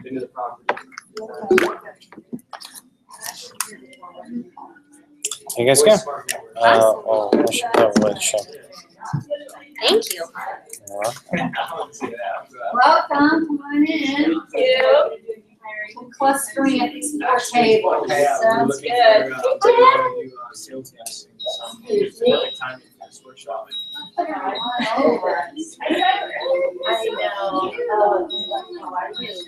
into the property. You guys go. Oh, I should probably show. Thank you. Yeah. Welcome, come on in. We're clustering at these four tables. Sounds good. Sales guys. Perfect timing for this workshop. I know. How are you? Is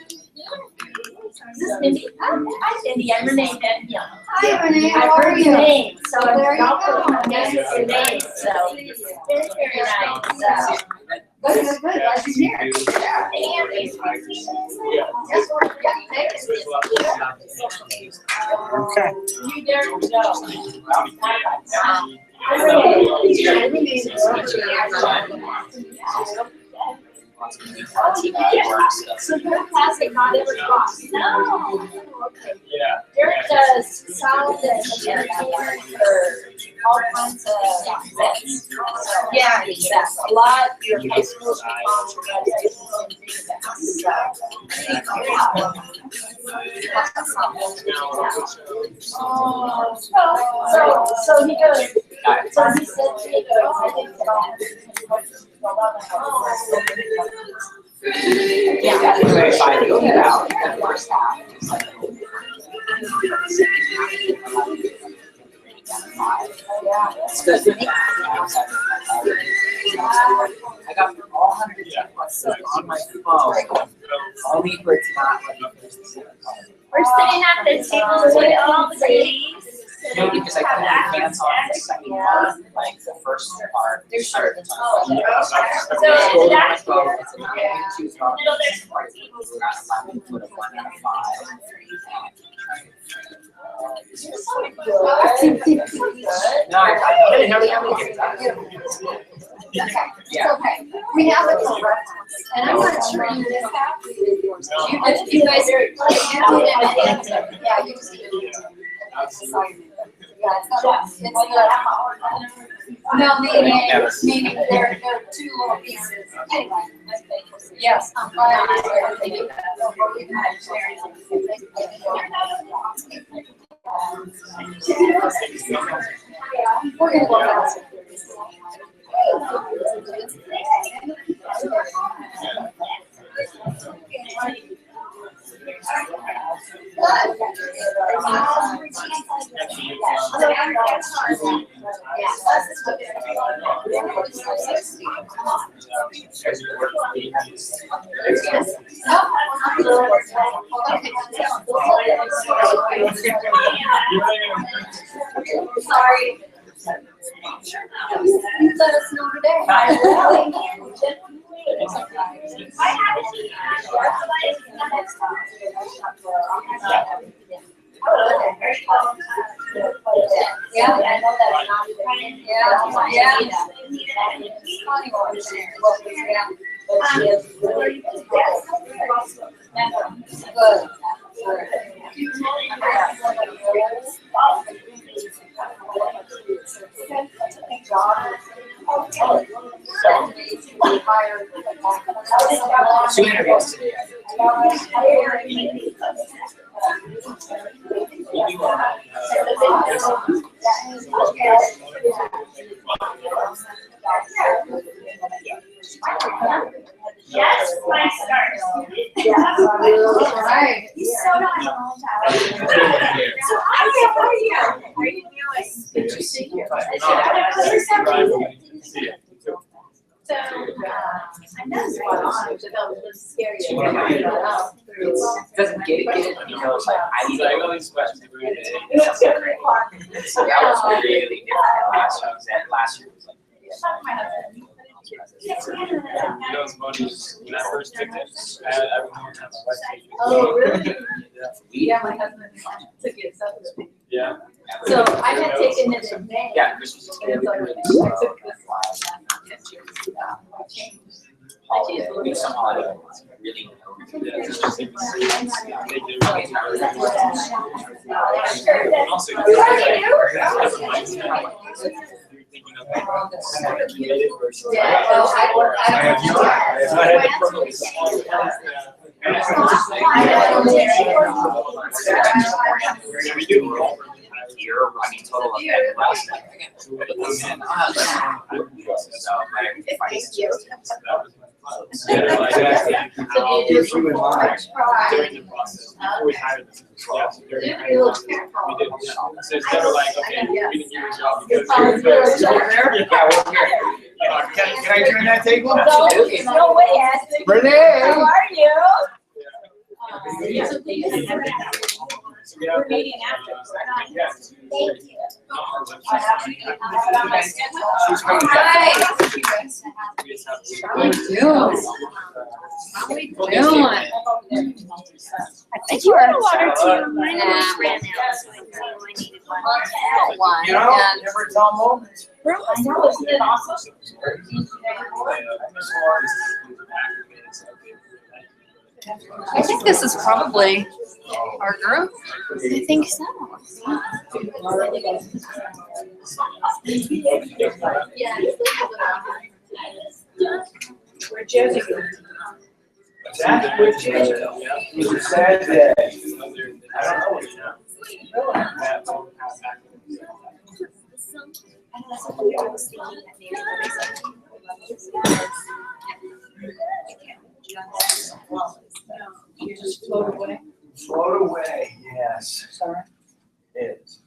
this Cindy? Hi, Cindy. I'm Renee Young. Hi, Renee, I how are heard your you? name, so I'm There you y'all put my go. name with your name, so it's very nice. Good, good, good, glad you're here. Yes, Okay. you dare to go. So your plastic not ever cross. No. Yeah. Derek does sound and entertainment for all kinds of events. Yeah, exactly. A lot of your high school so he goes, so he said to me, Yeah, very fine. Go out that first half. It's good. I got all 110 plus on my phone. Only for it's not like we're sitting at the table with all the ladies. no, because I couldn't advance on the second part, like the first part. They're short. So that's middle there's 14. No, Put a 1 out of 5. No, I didn't know how many Yeah. Okay, we have a reference, and I'm not sure you this happened. You guys are, yeah, you just. Yeah, it's no, meaning there are two little pieces. Anyway, yes, I'm glad they do that. We're gonna go fast. Sorry. You let us know today. Yeah, I know that's not. Two interviews today. yes, my stars. All right. He's so nice. So how are you? How are you doing? Good to see you. So, I know what's going on, which I felt was scary. Doesn't get it because like I need Like all these questions. So that was really different last year. Last year was like. You know, it's funny, when I first took it, I had everyone have my wife take it. Oh, really? Yeah. Yeah, my husband took it, so. Yeah. So I had taken it in May. Yeah, Christmas is And good. so I took this one. We somehow really Also, Yeah, well, I I had We do. Here, I mean, total of that last night. Thank you. Yeah, like, You in line. during the process, before we hired them. Yeah, so during the hiring process, we did, so it's never like, okay, we didn't give you a job because you're good. Yeah, we're here. Can I join that table? Absolutely. No way, Ashley. Renee. How are you? So we have, We're meeting after. yeah. Thank you. She's coming Hi. We just have to- How we doing? How we doing? Did you want a water too? Uh, Mine almost ran out, so I knew I needed one. One. You know, never tell moments. I know, isn't it awesome? I think this is probably our group. I think so. We're joking. That's what you said that. I don't know what you know. You just float away. Float away, yes. Sorry. It is.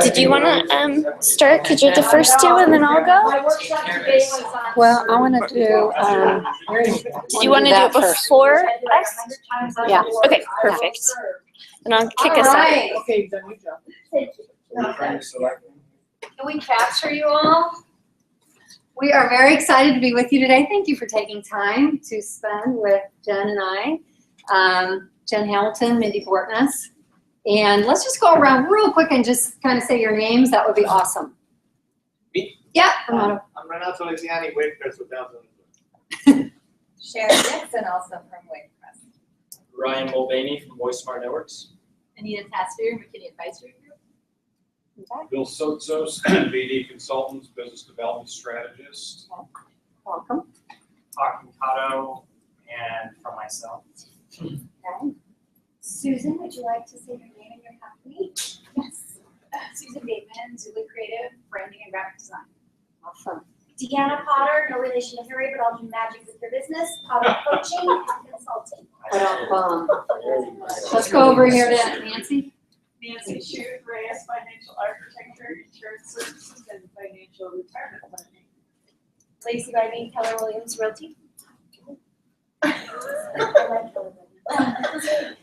Did you want to start? Could you the first two and then I'll go? My workshop today was on. Well, I want to do, Did you want to do it before us? Yeah. Okay, perfect. And I'll kick all us out. right. Okay, you've done your job. Can we capture you all? We are very excited to be with you today. Thank you for taking time to spend with Jen and I. Jen Hamilton, Mindy Bortness. And let's just go around real quick and just kind of say your names. That would be awesome. Me? Yeah. Renato. I'm Renato Liziani, Wavecrest with Downtown. Sharon Nixon, also from Waycrest. Ryan Mulvaney from Voice Smart Networks. Anita Tasker, McKinney Advisory Group. Bill Sotos, BD Consultants, Business Development Strategist. Welcome. Hawking Kato, and for myself. Okay. Susan, would you like to say your name and your company? Yes. Susan Bateman, Zulu Creative, Branding and Graphic Design. Awesome. Deanna Potter, no relation to Harry, but I'll do magic with your business. Potter Coaching and Consulting. Let's go over here to Nancy. Nancy Shute, Reyes Financial Architecture, Insurance Services, and Financial Retirement Planning. Lacey Bybee, Keller Williams Realty.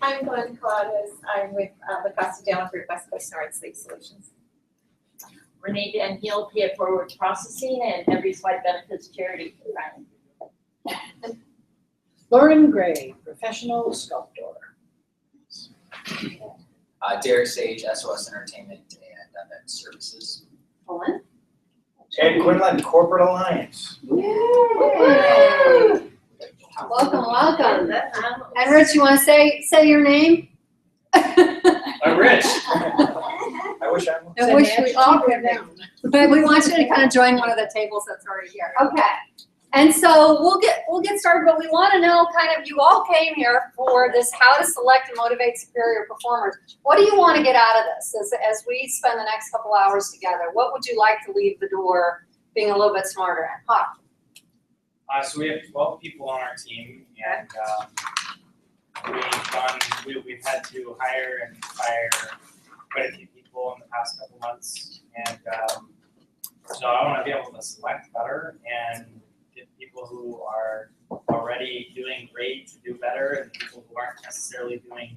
I'm Glenn Claudes. I'm with the Costa Down Group, West Coast North Sleep Solutions. Renee Van Heel, Pay It Forward Processing, and Every's White Benefits Charity. Lauren Gray, Professional Sculptor. Derek Sage, SOS Entertainment and Event Services. Owen. Ed Quinlan, Corporate Alliance. Welcome, welcome. And Rich, you want to say your name? I'm Rich. I wish I I wish we all could now. But we want you to kind of join one of the tables that's already here. Okay. And so we'll get started, but we want to know kind of, you all came here for this how to select and motivate superior performers. What do you want to get out of this as we spend the next couple hours together? What would you like to leave the door being a little bit smarter at? So we have 12 people on our team, and we've had to hire and fire quite a few people in the past couple months, and so I want to be able to select better and get people who are already doing great to do better, and people who aren't necessarily doing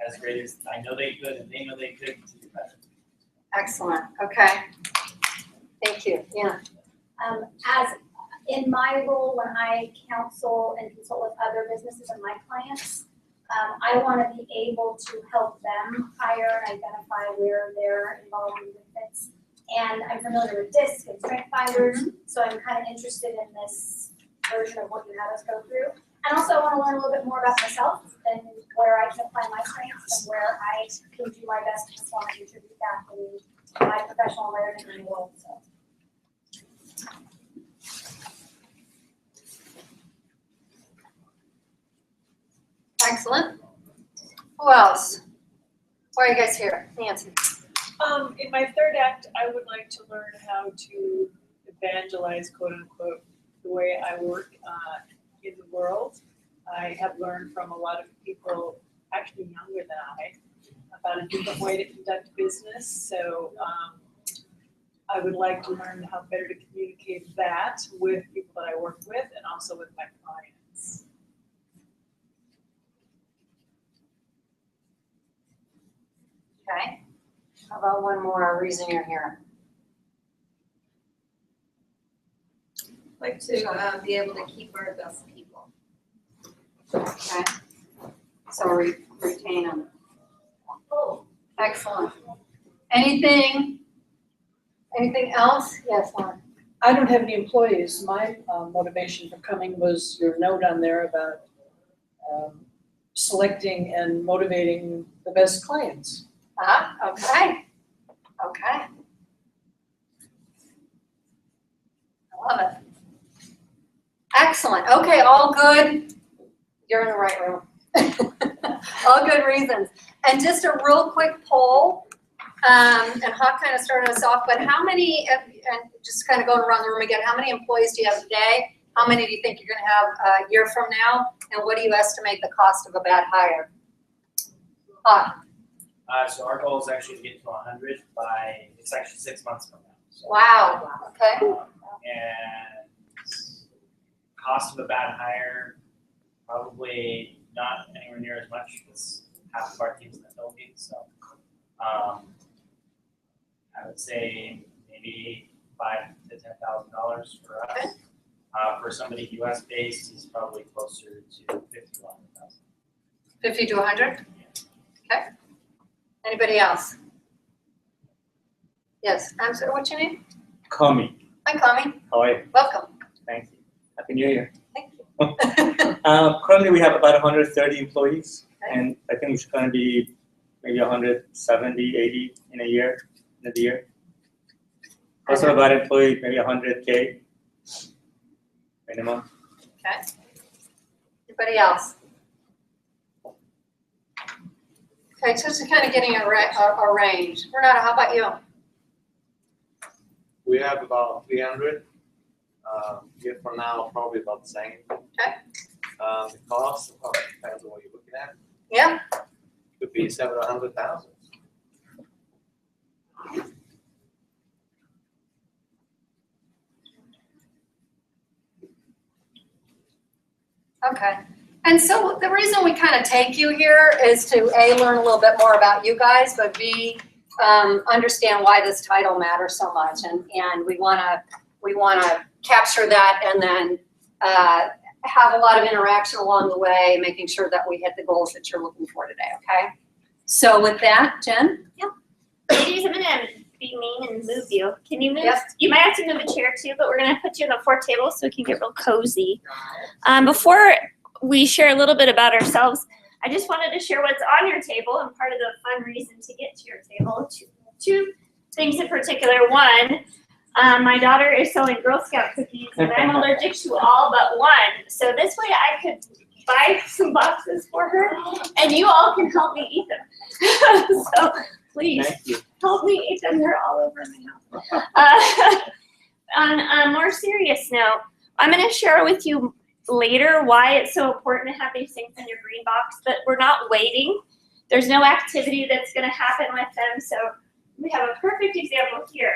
as great as I know they could and they know they could to do better. Excellent. Okay. Thank you. Yeah. As in my role, when I counsel and consult with other businesses and my clients, I want to be able to help them hire and identify where they're involved in benefits. And I'm familiar with DISC and strength finders, so I'm kind of interested in this version of what you have us go through. And also I want to learn a little bit more about myself and where I can apply my strengths and where I can do my best to perform and contribute back in my professional environment and world. So. Excellent. Who else? Why are you guys here? Nancy. In my third act, I would like to learn how to evangelize, quote unquote, the way I work in the world. I have learned from a lot of people, actually younger than I, about a different way to conduct business. So I would like to learn how better to communicate that with people that I work with and also with my clients. Okay. How about one more reason you're here? Like to be able to keep our best people. Okay. So retain them. Excellent. Anything else? Yes, Lauren. I don't have any employees. My motivation for coming was your note on there about selecting and motivating the best clients. Okay. Okay. I love it. Excellent. Okay, all good. You're in the right room. All good reasons. And just a real quick poll, and Hawk kind of started us off, but how many, and just kind of going around the room again, how many employees do you have today? How many do you think you're going to have a year from now? And what do you estimate the cost of a bad hire? Hawk. So our goal is actually to get to 100 by, it's actually 6 months from now. So, Wow. Okay. and cost of a bad hire, probably not anywhere near as much because half of our team's in the Philippines. So I would say maybe $5,000 to $10,000 for us. Okay. For somebody US based, he's probably closer to 50 to 100,000. 50 to 100? Okay. Anybody else? Yes, I'm sorry, what's your name? Kami. Hi, Kami. How are you? Welcome. Thank you. Happy New Year. Thank you. Currently, we have about 130 employees, Okay. and I think we should kind of be maybe 170, 80 in a year. Also, about employee maybe 100K minimum. Okay. Anybody else? Okay, so just kind of getting a range. Renata, how about you? We have about 300. Year from now, probably about the same. Okay. The cost, depends on what you're looking at. Yeah. Could be 700,000. Okay. And so the reason we kind of take you here is to A, learn a little bit more about you guys, but B, understand why this title matters so much. And we wanna capture that and then have a lot of interaction along the way, making sure that we hit the goals that you're looking for today, okay? So with that, Jen? Ladies, I'm gonna be mean and move you. Can you move? Yep. You might have to move a chair too, but we're gonna put you on the 4 table so we can get real cozy. Before we share a little bit about ourselves, I just wanted to share what's on your table and part of the fun reason to get to your table. Two things in particular. One, my daughter is selling Girl Scout cookies and I'm allergic to all but one. So this way I could buy some boxes for her and you all can help me eat them. So please help me eat them. They're all over my house. On a more serious note, I'm going to share with you later why it's so important to have these things in your green box, but we're not waiting. There's no activity that's going to happen with them. So we have a perfect example here.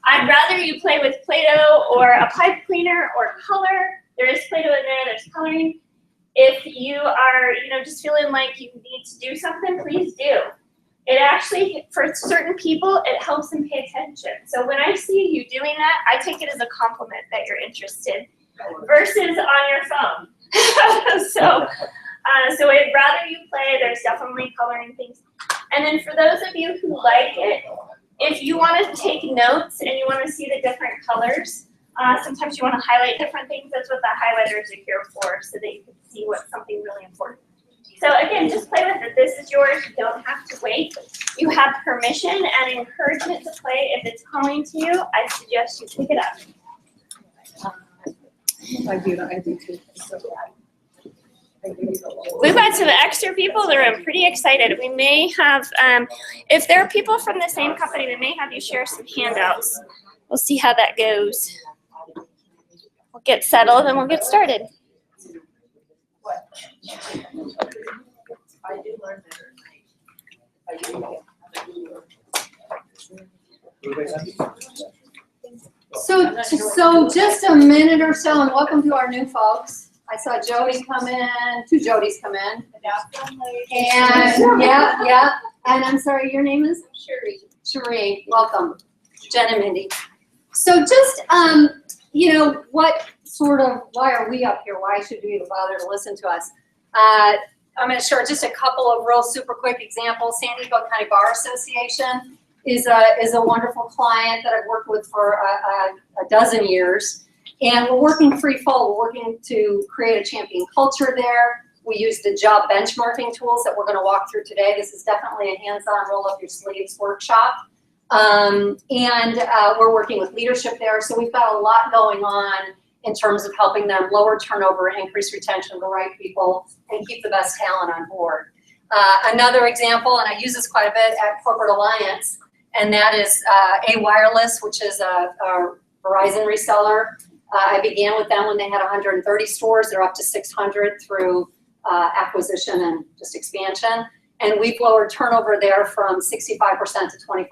I'd rather you play with Play-Doh or a pipe cleaner or color. There is Play-Doh in there, there's coloring. If you are, just feeling like you need to do something, please do. It actually, for certain people, it helps them pay attention. So when I see you doing that, I take it as a compliment that you're interested versus on your phone. So I'd rather you play. There's definitely coloring things. And then for those of you who like it, if you want to take notes and you want to see the different colors, sometimes you want to highlight different things. That's what the highlighters are here for, so that you can see what's something really important. So again, just play with it. This is yours. You don't have to wait. You have permission and encouragement to play. If it's calling to you, I suggest you pick it up. I do too. So, We've got some extra people that are pretty excited. We may have, if there are people from the same company, we may have you share some handouts. We'll see how that goes. We'll get settled and we'll get started. I do learn better. So just a minute or so, and welcome to our new folks. I saw Jody come in, 2 Jodys come in. And, yeah, and I'm sorry, your name is? Cherie, welcome, Jen and Mindy. So just, you know, why are we up here? Why should we even bother to listen to us? I'm gonna share just a couple of real super quick examples. San Diego County Bar Association is a wonderful client that I've worked with for a dozen years. And we're working threefold. We're working to create a champion culture there. We use the job benchmarking tools that we're going to walk through today. This is definitely a hands-on roll-up-your-sleeves workshop. And we're working with leadership there. So we've got a lot going on in terms of helping them lower turnover, increase retention of the right people, and keep the best talent on board. Another example, and I use this quite a bit at Corporate Alliance, and that is A Wireless, which is a Verizon reseller. I began with them when they had 130 stores. They're up to 600 through acquisition and just expansion. And we've lowered turnover there from 65% to 25%.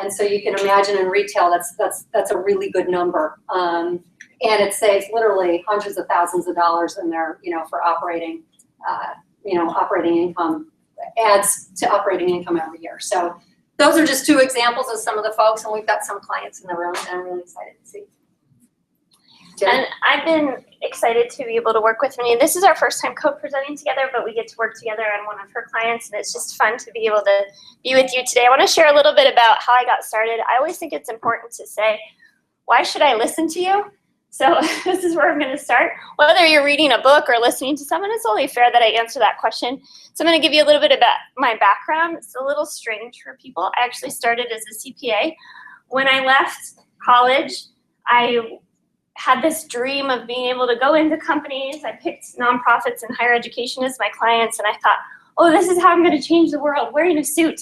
And so you can imagine in retail, that's a really good number. And it saves literally hundreds of thousands of dollars in there, you know, for operating, operating income, adds to operating income every year. So those are just 2 examples of some of the folks, and we've got some clients in the room that I'm really excited to see. Jen? And I've been excited to be able to work with Minnie. This is our first time co-presenting together, but we get to work together on one of her clients, and it's just fun to be able to be with you today. I want to share a little bit about how I got started. I always think it's important to say, why should I listen to you? So this is where I'm going to start. Whether you're reading a book or listening to someone, it's only fair that I answer that question. So I'm going to give you a little bit about my background. It's a little strange for people. I actually started as a CPA. When I left college, I had this dream of being able to go into companies. I picked nonprofits and higher education as my clients, and I thought, oh, this is how I'm going to change the world, wearing a suit.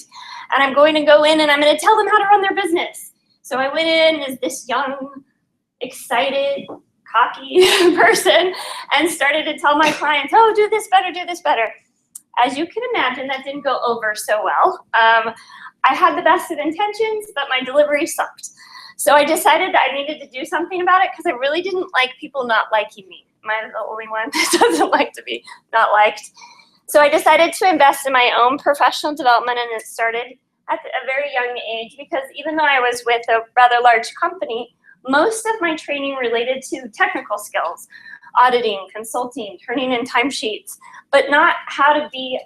And I'm going to go in and I'm going to tell them how to run their business. So I went in as this young, excited, cocky person and started to tell my clients, oh, do this better, do this better. As you can imagine, that didn't go over so well. I had the best of intentions, but my delivery sucked. So I decided that I needed to do something about it because I really didn't like people not liking me. Am I the only one that doesn't like to be not liked? So I decided to invest in my own professional development, and it started at a very young age because even though I was with a rather large company, most of my training related to technical skills, auditing, consulting, turning in timesheets, but not how to be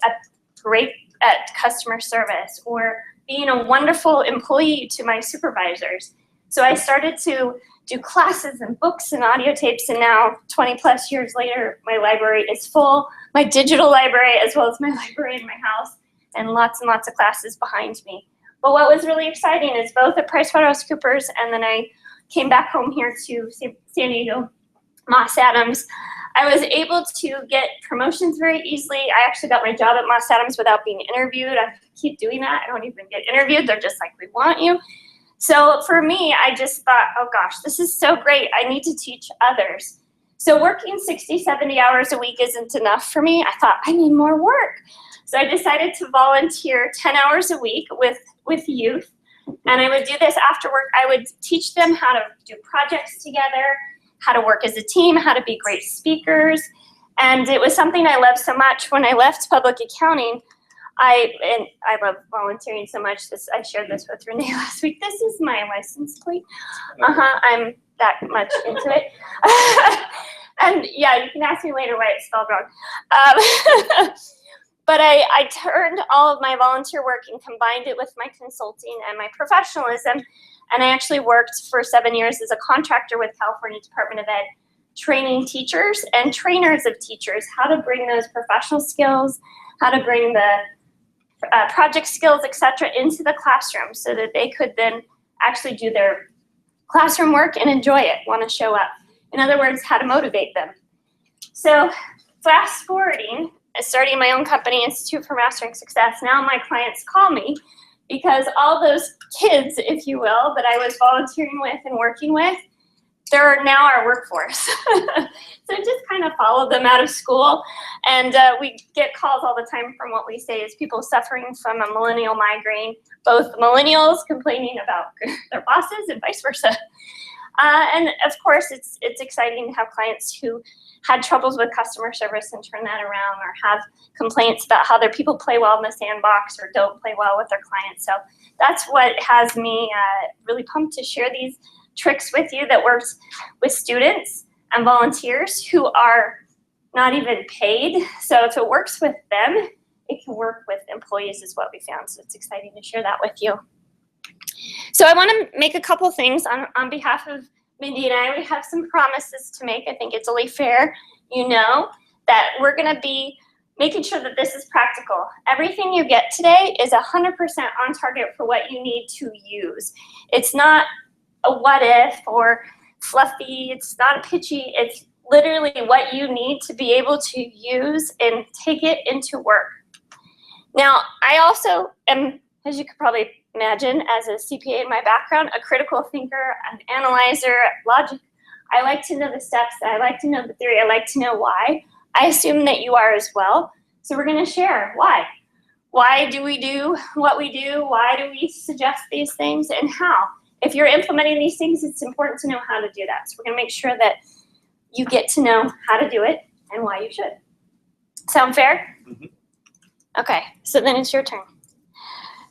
great at customer service or being a wonderful employee to my supervisors. So I started to do classes and books and audio tapes, and now 20 plus years later, my library is full, my digital library as well as my library in my house, and lots of classes behind me. But what was really exciting is both at PricewaterhouseCoopers and then I came back home here to San Diego, Moss Adams, I was able to get promotions very easily. I actually got my job at Moss Adams without being interviewed. I keep doing that. I don't even get interviewed. They're just like, we want you. So for me, I just thought, oh gosh, this is so great. I need to teach others. So working 60, 70 hours a week isn't enough for me. I thought, I need more work. So I decided to volunteer 10 hours a week with youth. And I would do this after work. I would teach them how to do projects together, how to work as a team, how to be great speakers. And it was something I loved so much. When I left public accounting, I love volunteering so much. I shared this with Renee last week. This is my license plate. I'm that much into it. And yeah, you can ask me later why it's spelled wrong. But I turned all of my volunteer work and combined it with my consulting and my professionalism. And I actually worked for 7 years as a contractor with California Department of Ed, training teachers and trainers of teachers, how to bring those professional skills, how to bring the project skills, etc., into the classroom so that they could then actually do their classroom work and enjoy it, want to show up. In other words, how to motivate them. So fast forwarding, starting my own company, Institute for Mastering Success, now my clients call me because all those kids, if you will, that I was volunteering with and working with, they're now our workforce. So just kind of follow them out of school. And we get calls all the time from what we say is people suffering from a millennial migraine, both millennials complaining about their bosses and vice versa. And of course, it's exciting to have clients who had troubles with customer service and turn that around, or have complaints about how their people play well in the sandbox or don't play well with their clients. So that's what has me really pumped to share these tricks with you that works with students and volunteers who are not even paid. So if it works with them, it can work with employees is what we found. So it's exciting to share that with you. So I want to make a couple things on behalf of Mindy and I. We have some promises to make. I think it's only fair, you know, that we're going to be making sure that this is practical. Everything you get today is 100% on target for what you need to use. It's not a what if or fluffy. It's not a pitchy. It's literally what you need to be able to use and take it into work. Now, I also am, as you could probably imagine, as a CPA in my background, a critical thinker, an analyzer, logic. I like to know the steps. I like to know the theory. I like to know why. I assume that you are as well. So we're going to share why. Why do we do what we do? Why do we suggest these things, and how? If you're implementing these things, it's important to know how to do that. So we're going to make sure that you get to know how to do it and why you should. Sound fair? Mm-hmm. Okay, so then it's your turn.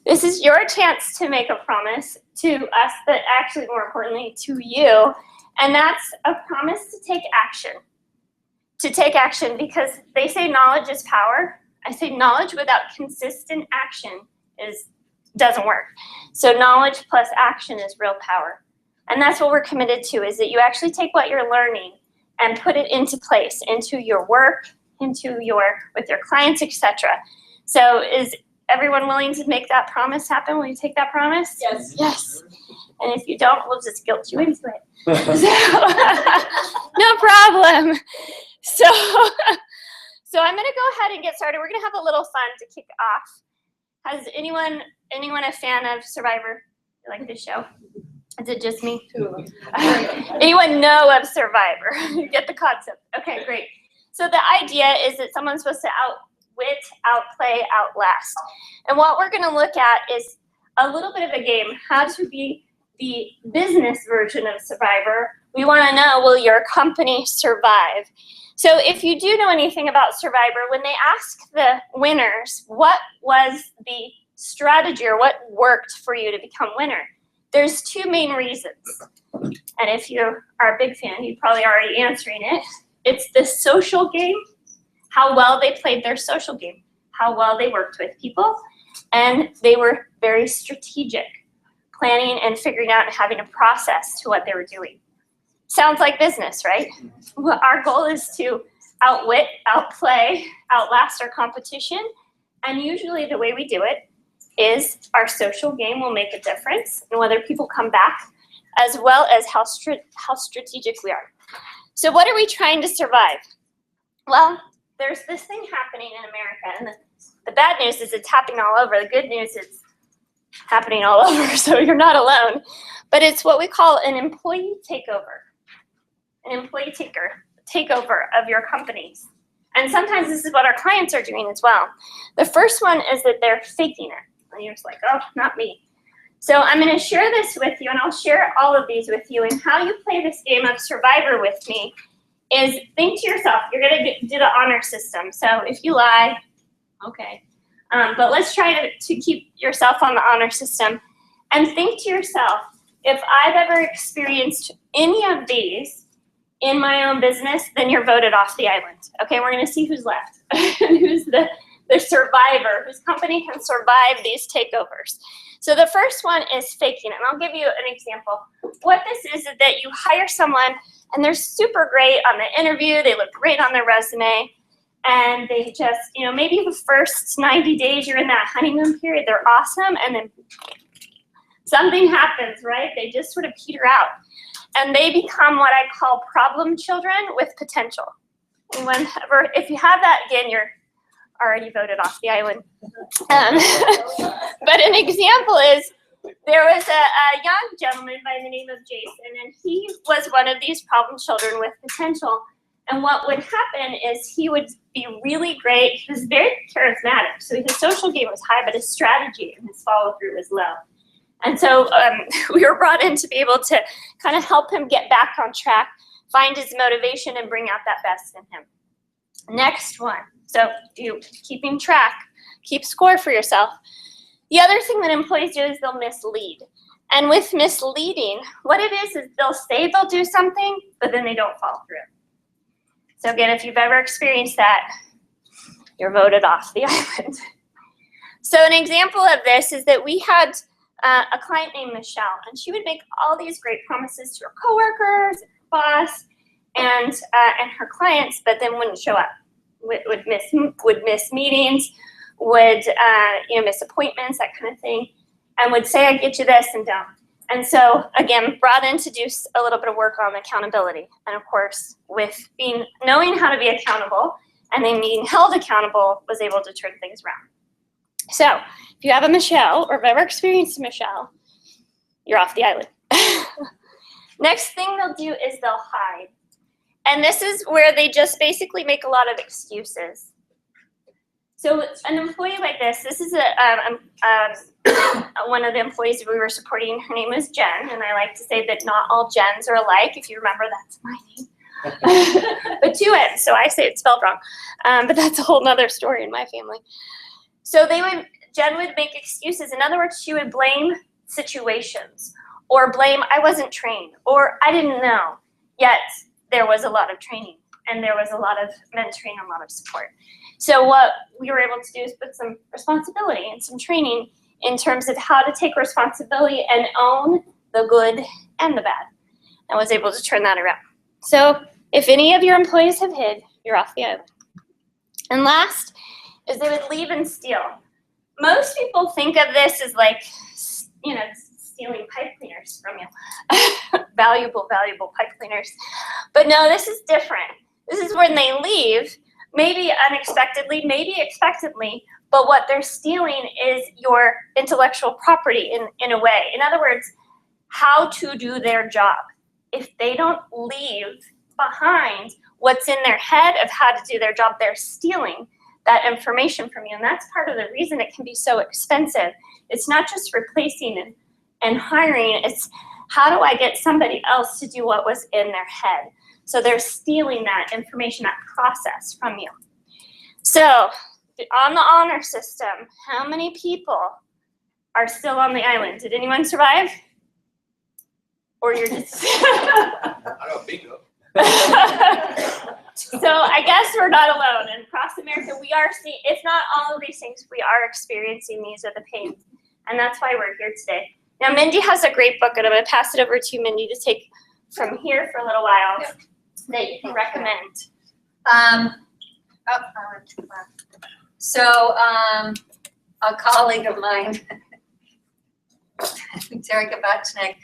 This is your chance to make a promise to us, but actually more importantly to you, and that's a promise to take action. To take action, because they say knowledge is power. I say knowledge without consistent action doesn't work. So knowledge plus action is real power. And that's what we're committed to, is that you actually take what you're learning and put it into place, into your work, with your clients, etc. So is everyone willing to make that promise happen? Will you take that promise? Yes. Yes. And if you don't, we'll just guilt you into it. No problem. So I'm going to go ahead and get started. We're going to have a little fun to kick off. Has anyone a fan of Survivor? You like this show? Is it just me? Anyone know of Survivor? You get the concept. Okay, great. So the idea is that someone's supposed to outwit, outplay, outlast. And what we're going to look at is a little bit of a game, how to be the business version of Survivor. We want to know, will your company survive? So if you do know anything about Survivor, when they ask the winners, what was the strategy or what worked for you to become winner? There's two main reasons. And if you are a big fan, you're probably already answering it. It's the social game, how well they played their social game, how well they worked with people, and they were very strategic, planning and figuring out and having a process to what they were doing. Sounds like business, right? Well, our goal is to outwit, outplay, outlast our competition. And usually the way we do it is our social game will make a difference in whether people come back, as well as how strategic we are. So what are we trying to survive? Well, there's this thing happening in America, and the bad news is it's happening all over. The good news is it's happening all over, so you're not alone. But it's what we call an employee takeover. An employee takeover of your companies. And sometimes this is what our clients are doing as well. The first one is that they're faking it. And you're just like, oh, not me. So I'm going to share this with you, and I'll share all of these with you. And how you play this game of Survivor with me is think to yourself, you're going to do the honor system. So if you lie, okay. But let's try to keep yourself on the honor system. And think to yourself, if I've ever experienced any of these in my own business, then you're voted off the island. Okay, we're going to see who's left and who's the survivor, whose company can survive these takeovers. So the first one is faking it. And I'll give you an example. What this is that you hire someone and they're super great on the interview. They look great on their resume. And they just, maybe the first 90 days you're in that honeymoon period, they're awesome. And then something happens, right? They just sort of peter out. And they become what I call problem children with potential. whenever, if you have that, again, you're already voted off the island. But an example is, there was a young gentleman by the name of Jason, and he was one of these problem children with potential. And what would happen is he would be really great. He was very charismatic, so his social game was high, but his strategy and his follow through was low. And so we were brought in to be able to kind of help him get back on track, find his motivation, and bring out that best in him. Next one. So keeping track, keep score for yourself. The other thing that employees do is they'll mislead. And with misleading, what it is they'll say they'll do something, but then they don't follow through. So again, if you've ever experienced that, you're voted off the island. So an example of this is that we had a client named Michelle, and she would make all these great promises to her coworkers, boss, and her clients, but then wouldn't show up. Would miss meetings, would miss appointments, that kind of thing, and would say, "I get you this," and don't. And so, again, brought in to do a little bit of work on accountability. And of course, with knowing how to be accountable and then being held accountable, was able to turn things around. So, if you have a Michelle, or have ever experienced a Michelle, you're off the island. Next thing they'll do is they'll hide. And this is where they just basically make a lot of excuses. So an employee like this is one of the employees we were supporting. Her name is Jen, and I like to say that not all Jens are alike. If you remember, that's my name. But 2 N's, so I say it's spelled wrong. But that's a whole nother story in my family. So Jen would make excuses. In other words, she would blame situations, or blame, I wasn't trained, or I didn't know. Yet there was a lot of training, and there was a lot of mentoring, and a lot of support. So what we were able to do is put some responsibility and some training in terms of how to take responsibility and own the good and the bad, and was able to turn that around. So if any of your employees have hid, you're off the island. And last is they would leave and steal. Most people think of this as like, stealing pipe cleaners from you. Valuable pipe cleaners. But no, this is different. This is when they leave, maybe unexpectedly, maybe expectantly, but what they're stealing is your intellectual property in a way. In other words, how to do their job. If they don't leave behind what's in their head of how to do their job, they're stealing that information from you. And that's part of the reason it can be so expensive. It's not just replacing and hiring, it's how do I get somebody else to do what was in their head? So they're stealing that information, that process from you. So on the honor system, how many people are still on the island? Did anyone survive? Or you're just... I don't think so. So I guess we're not alone. And across America, we are seeing, if not all of these things, we are experiencing these are the pains. And that's why we're here today. Now, Mindy has a great book, and I'm going to pass it over to Mindy to take from here for a little while that you can recommend. So a colleague of mine, Terry Kabachnik,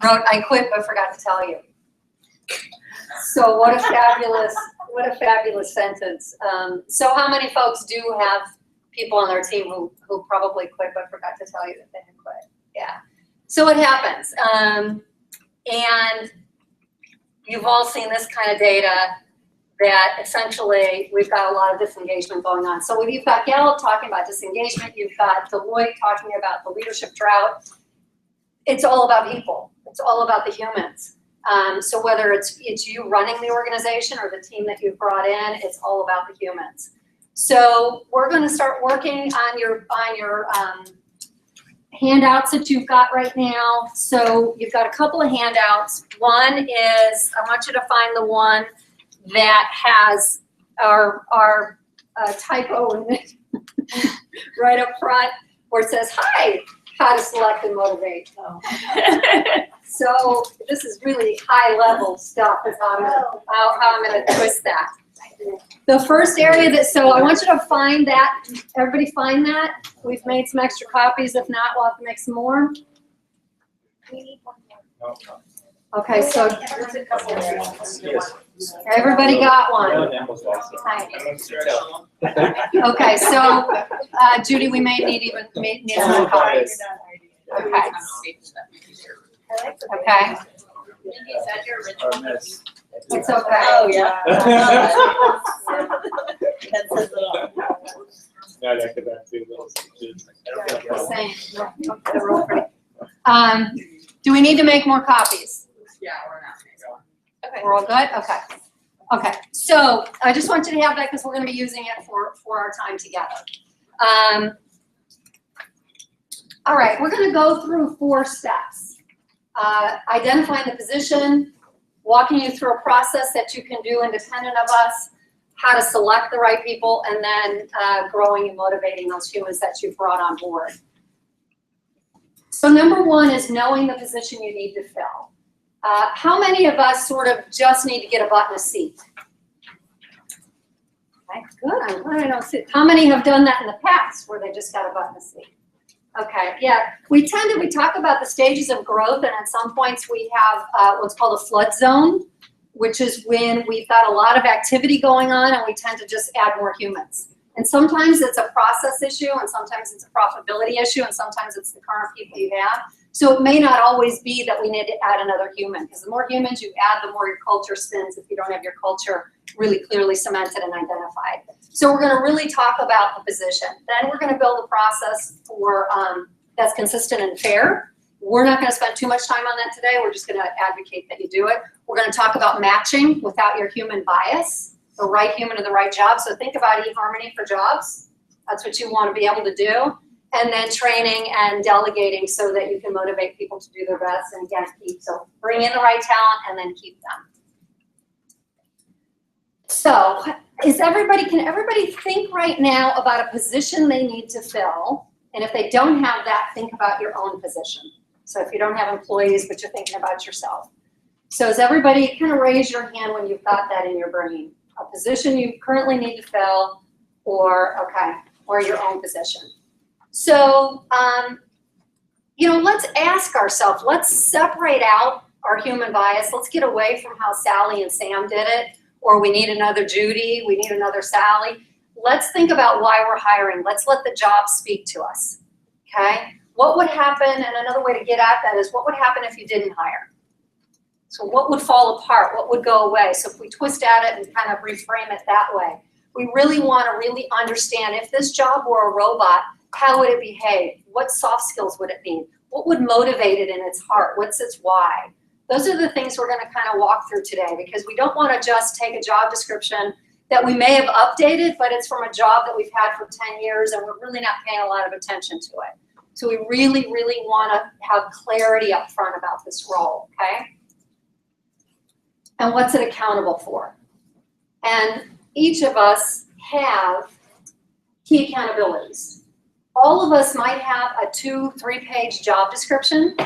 wrote, "I quit but forgot to tell you." So what a fabulous sentence. So how many folks do have people on their team who probably quit but forgot to tell you that they had quit? Yeah. So it happens. And you've all seen this kind of data that essentially we've got a lot of disengagement going on. So you've got Gallup talking about disengagement, you've got Deloitte talking about the leadership drought. It's all about people. It's all about the humans. So whether it's you running the organization or the team that you've brought in, it's all about the humans. So we're going to start working on your handouts that you've got right now. So you've got a couple of handouts. One is, I want you to find the one that has our typo in it right up front where it says, "Hi, how to select and motivate." Oh. So this is really high level stuff is how I'm going to twist that. The first area so I want you to find that. Everybody find that. We've made some extra copies. If not, we'll have to make some more. We need one more. Okay, so Yes. Everybody got One one? of them was awesome. Okay, so, Judy, we may need more copies. Okay. Okay, Our mess. it's okay. Oh, yeah. That says it all. Yeah, that could be Same. They're real pretty. Do we need to make more copies? Yeah, we're not. We're all good? Okay. Okay, so I just want you to have that because we're gonna be using it for our time together. All right, we're gonna go through 4 steps. Identifying the position, walking you through a process that you can do independent of us, how to select the right people, and then growing and motivating those humans that you've brought on board. So number 1 is knowing the position you need to fill. How many of us sort of just need to get a butt in a seat? Okay, good, I'm glad I don't see. How many have done that in the past where they just got a butt in a seat? Okay, yeah, we talk about the stages of growth, and at some points we have what's called a flood zone, which is when we've got a lot of activity going on and we tend to just add more humans. And sometimes it's a process issue, and sometimes it's a profitability issue, and sometimes it's the current people you have. So it may not always be that we need to add another human, because the more humans you add, the more your culture spins if you don't have your culture really clearly cemented and identified. So we're gonna really talk about the position. Then we're gonna build a process for that's consistent and fair. We're not gonna spend too much time on that today. We're just gonna advocate that you do it. We're gonna talk about matching without your human bias, the right human to the right job. So think about eHarmony for jobs. That's what you wanna be able to do. And then training and delegating so that you can motivate people to do their best and again, keep. So bring in the right talent and then keep them. So can everybody think right now about a position they need to fill? And if they don't have that, think about your own position. So if you don't have employees, but you're thinking about yourself. So is everybody, kind of raise your hand when you've got that in your brain? A position you currently need to fill or your own position. So, let's ask ourselves, let's separate out our human bias. Let's get away from how Sally and Sam did it, or we need another Judy, we need another Sally. Let's think about why we're hiring. Let's let the job speak to us, okay? What would happen, and another way to get at that is what would happen if you didn't hire? So what would fall apart? What would go away? So if we twist at it and kind of reframe it that way, we really want to really understand if this job were a robot, how would it behave? What soft skills would it need? What would motivate it in its heart? What's its why? Those are the things we're going to kind of walk through today, because we don't want to just take a job description that we may have updated, but it's from a job that we've had for 10 years and we're really not paying a lot of attention to it. So we really, really want to have clarity up front about this role, okay? And what's it accountable for? And each of us have key accountabilities. All of us might have a 2-3 page job description.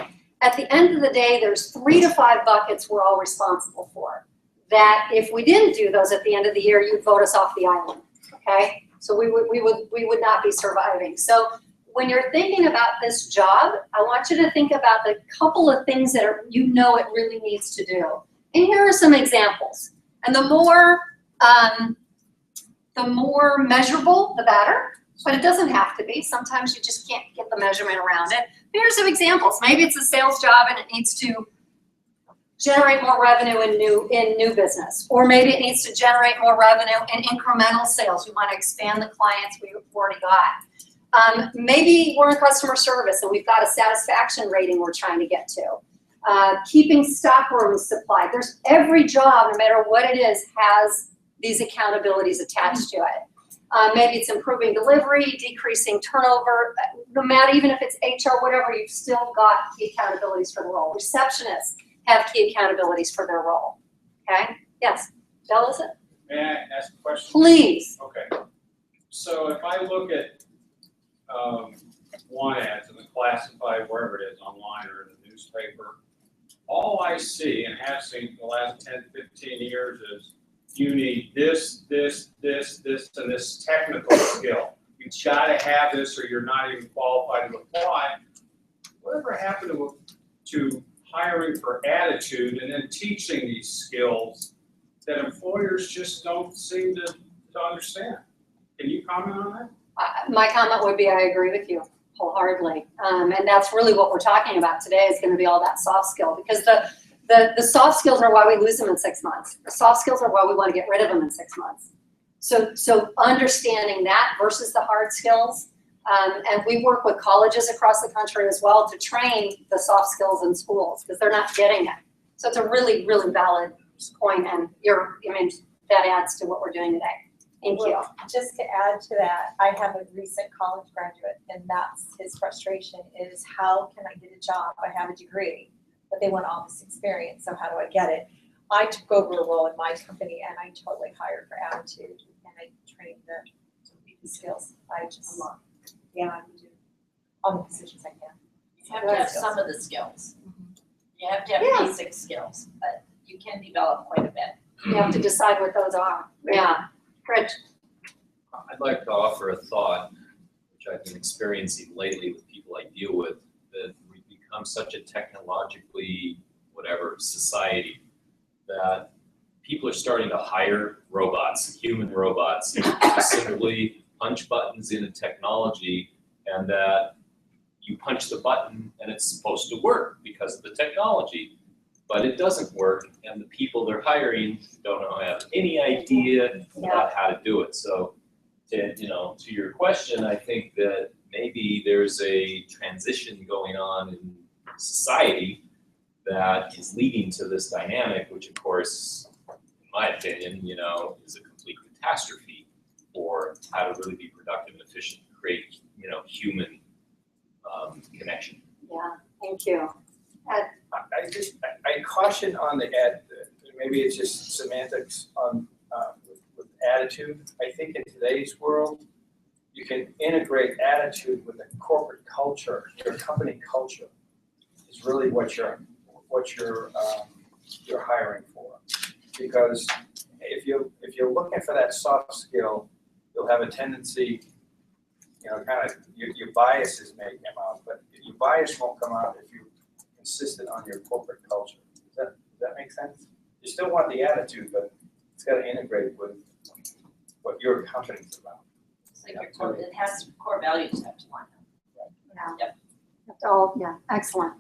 At the end of the day, there's 3 to 5 buckets we're all responsible for. That if we didn't do those at the end of the year, you'd vote us off the island, okay? So we would not be surviving. So when you're thinking about this job, I want you to think about the couple of things that it really needs to do. And here are some examples. And the more measurable, the better. But it doesn't have to be. Sometimes you just can't get the measurement around it. Here's some examples. Maybe it's a sales job and it needs to generate more revenue in new business. Or maybe it needs to generate more revenue in incremental sales. We want to expand the clients we've already got. Maybe we're in customer service and we've got a satisfaction rating we're trying to get to. Keeping stock rooms supplied. There's every job, no matter what it is, has these accountabilities attached to it. Maybe it's improving delivery, decreasing turnover, no matter, even if it's HR, whatever, you've still got key accountabilities for the role. Receptionists have key accountabilities for their role, okay? Yes, Bella, is it? May I ask a question? Please. Okay. So if I look at want ads in the classified, wherever it is, online or in the newspaper, all I see and have seen for the last 10, 15 years is you need this, and this technical skill. You've got to have this or you're not even qualified to apply. Whatever happened to hiring for attitude and then teaching these skills that employers just don't seem to understand. Can you comment on that? My comment would be, I agree with you wholeheartedly. And that's really what we're talking about today is gonna be all that soft skill, because the soft skills are why we lose them in 6 months. The soft skills are why we wanna get rid of them in 6 months. So understanding that versus the hard skills, and we work with colleges across the country as well to train the soft skills in schools, because they're not getting it. So it's a really, really valid point, and that adds to what we're doing today. Thank you. Well, just to add to that, I have a recent college graduate, and that's his frustration is how can I get a job? I have a degree, but they want all this experience, so how do I get it? I took over a role in my company and I totally hired for attitude and I trained the skills. I just, yeah, I would do all the positions I can. You have to have some of the skills. You have to have Yeah. basic skills, but you can develop quite a bit. You have to decide what those are. Yeah. Rich? I'd like to offer a thought, which I've been experiencing lately with people I deal with, that we've become such a technologically society that people are starting to hire robots, human robots, to simply punch buttons in a technology, and that you punch the button and it's supposed to work because of the technology. But it doesn't work, and the people they're hiring don't have any idea about how to do it. So, to your question, I think that maybe there's a transition going on in society that is leading to this dynamic, which of course, in my opinion, is a complete catastrophe for how to really be productive and efficient, create, human connection. Yeah, thank you. Ed? I caution on the maybe it's just semantics on, with attitude. I think in today's world, you can integrate attitude with a corporate culture, your company culture is really what you're hiring for. Because if you're looking for that soft skill, you'll have a tendency, your biases may come out, but your bias won't come out if you insistent on your corporate culture. Does that make sense? You still want the attitude, but it's got to integrate with what your company's about. It's like it has core values have to line up. Yep. Oh, yeah, excellent.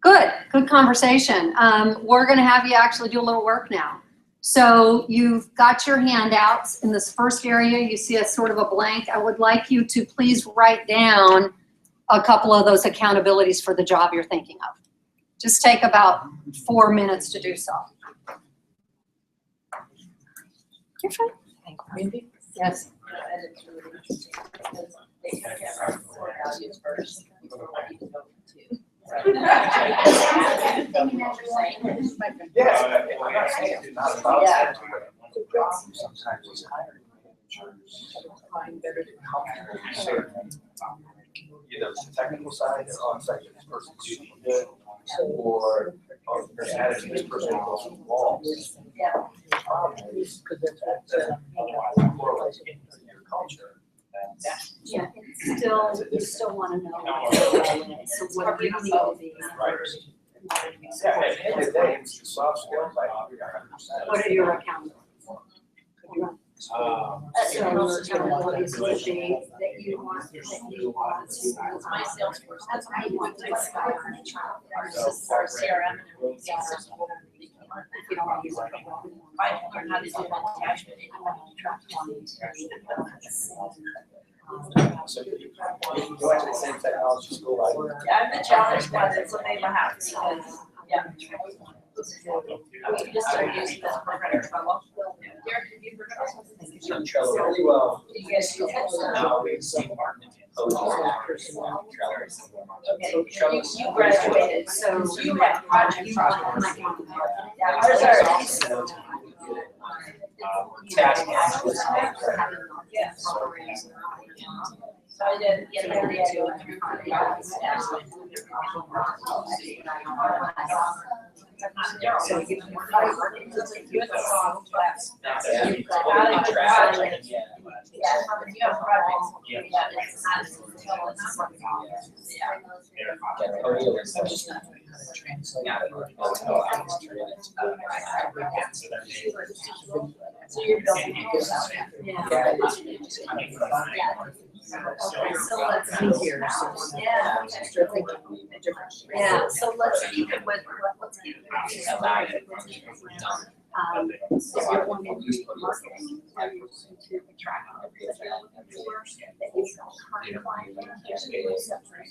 Good conversation. We're gonna have you actually do a little work now. So you've got your handouts. In this first area, you see a sort of a blank. I would like you to please write down a couple of those accountabilities for the job you're thinking of. Just take about 4 minutes to do so. You're fine. Yes. Yeah, I'm not saying it's not about attitude. Sometimes it's hiring managers find better to comfortable with certain, either the technical side, or it's like this person's doing good, or their attitude, this person goes involved. Yeah. The problem is, that correlates into your culture. Yeah, you still want to know. So what you need to be. Yeah, at the end of the day, it's the soft skills, I agree 100%. What are your accountabilities? So accountabilities would be that you want to. My sales force. That's what you want to inspire and attract. Our CRM. If you don't want to use it. I learned how to do attachment. So you went to the same technology school I did. Yeah, I'm the challenge one, that's what made my house. Yeah. We just started using this program for a while. Derek, have you heard of this? Really well. You guys do that? Now we see marketing. Okay, you graduated, so you have project problems. Yeah, ours are. Yeah. So I did get there to so you can work on marketing, it's like you have a soft class. You've got a project. Yeah, you have projects. Yeah, it's not. Yeah. So you're building. So let's see here. Yeah, so let's keep it with, let's keep it. So you're wanting to do marketing, are you to attract that you don't currently separate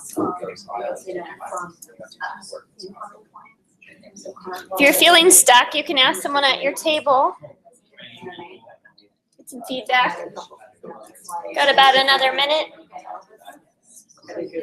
from If you're feeling stuck, you can ask someone at your table. Get some feedback. Got about another minute. Okay.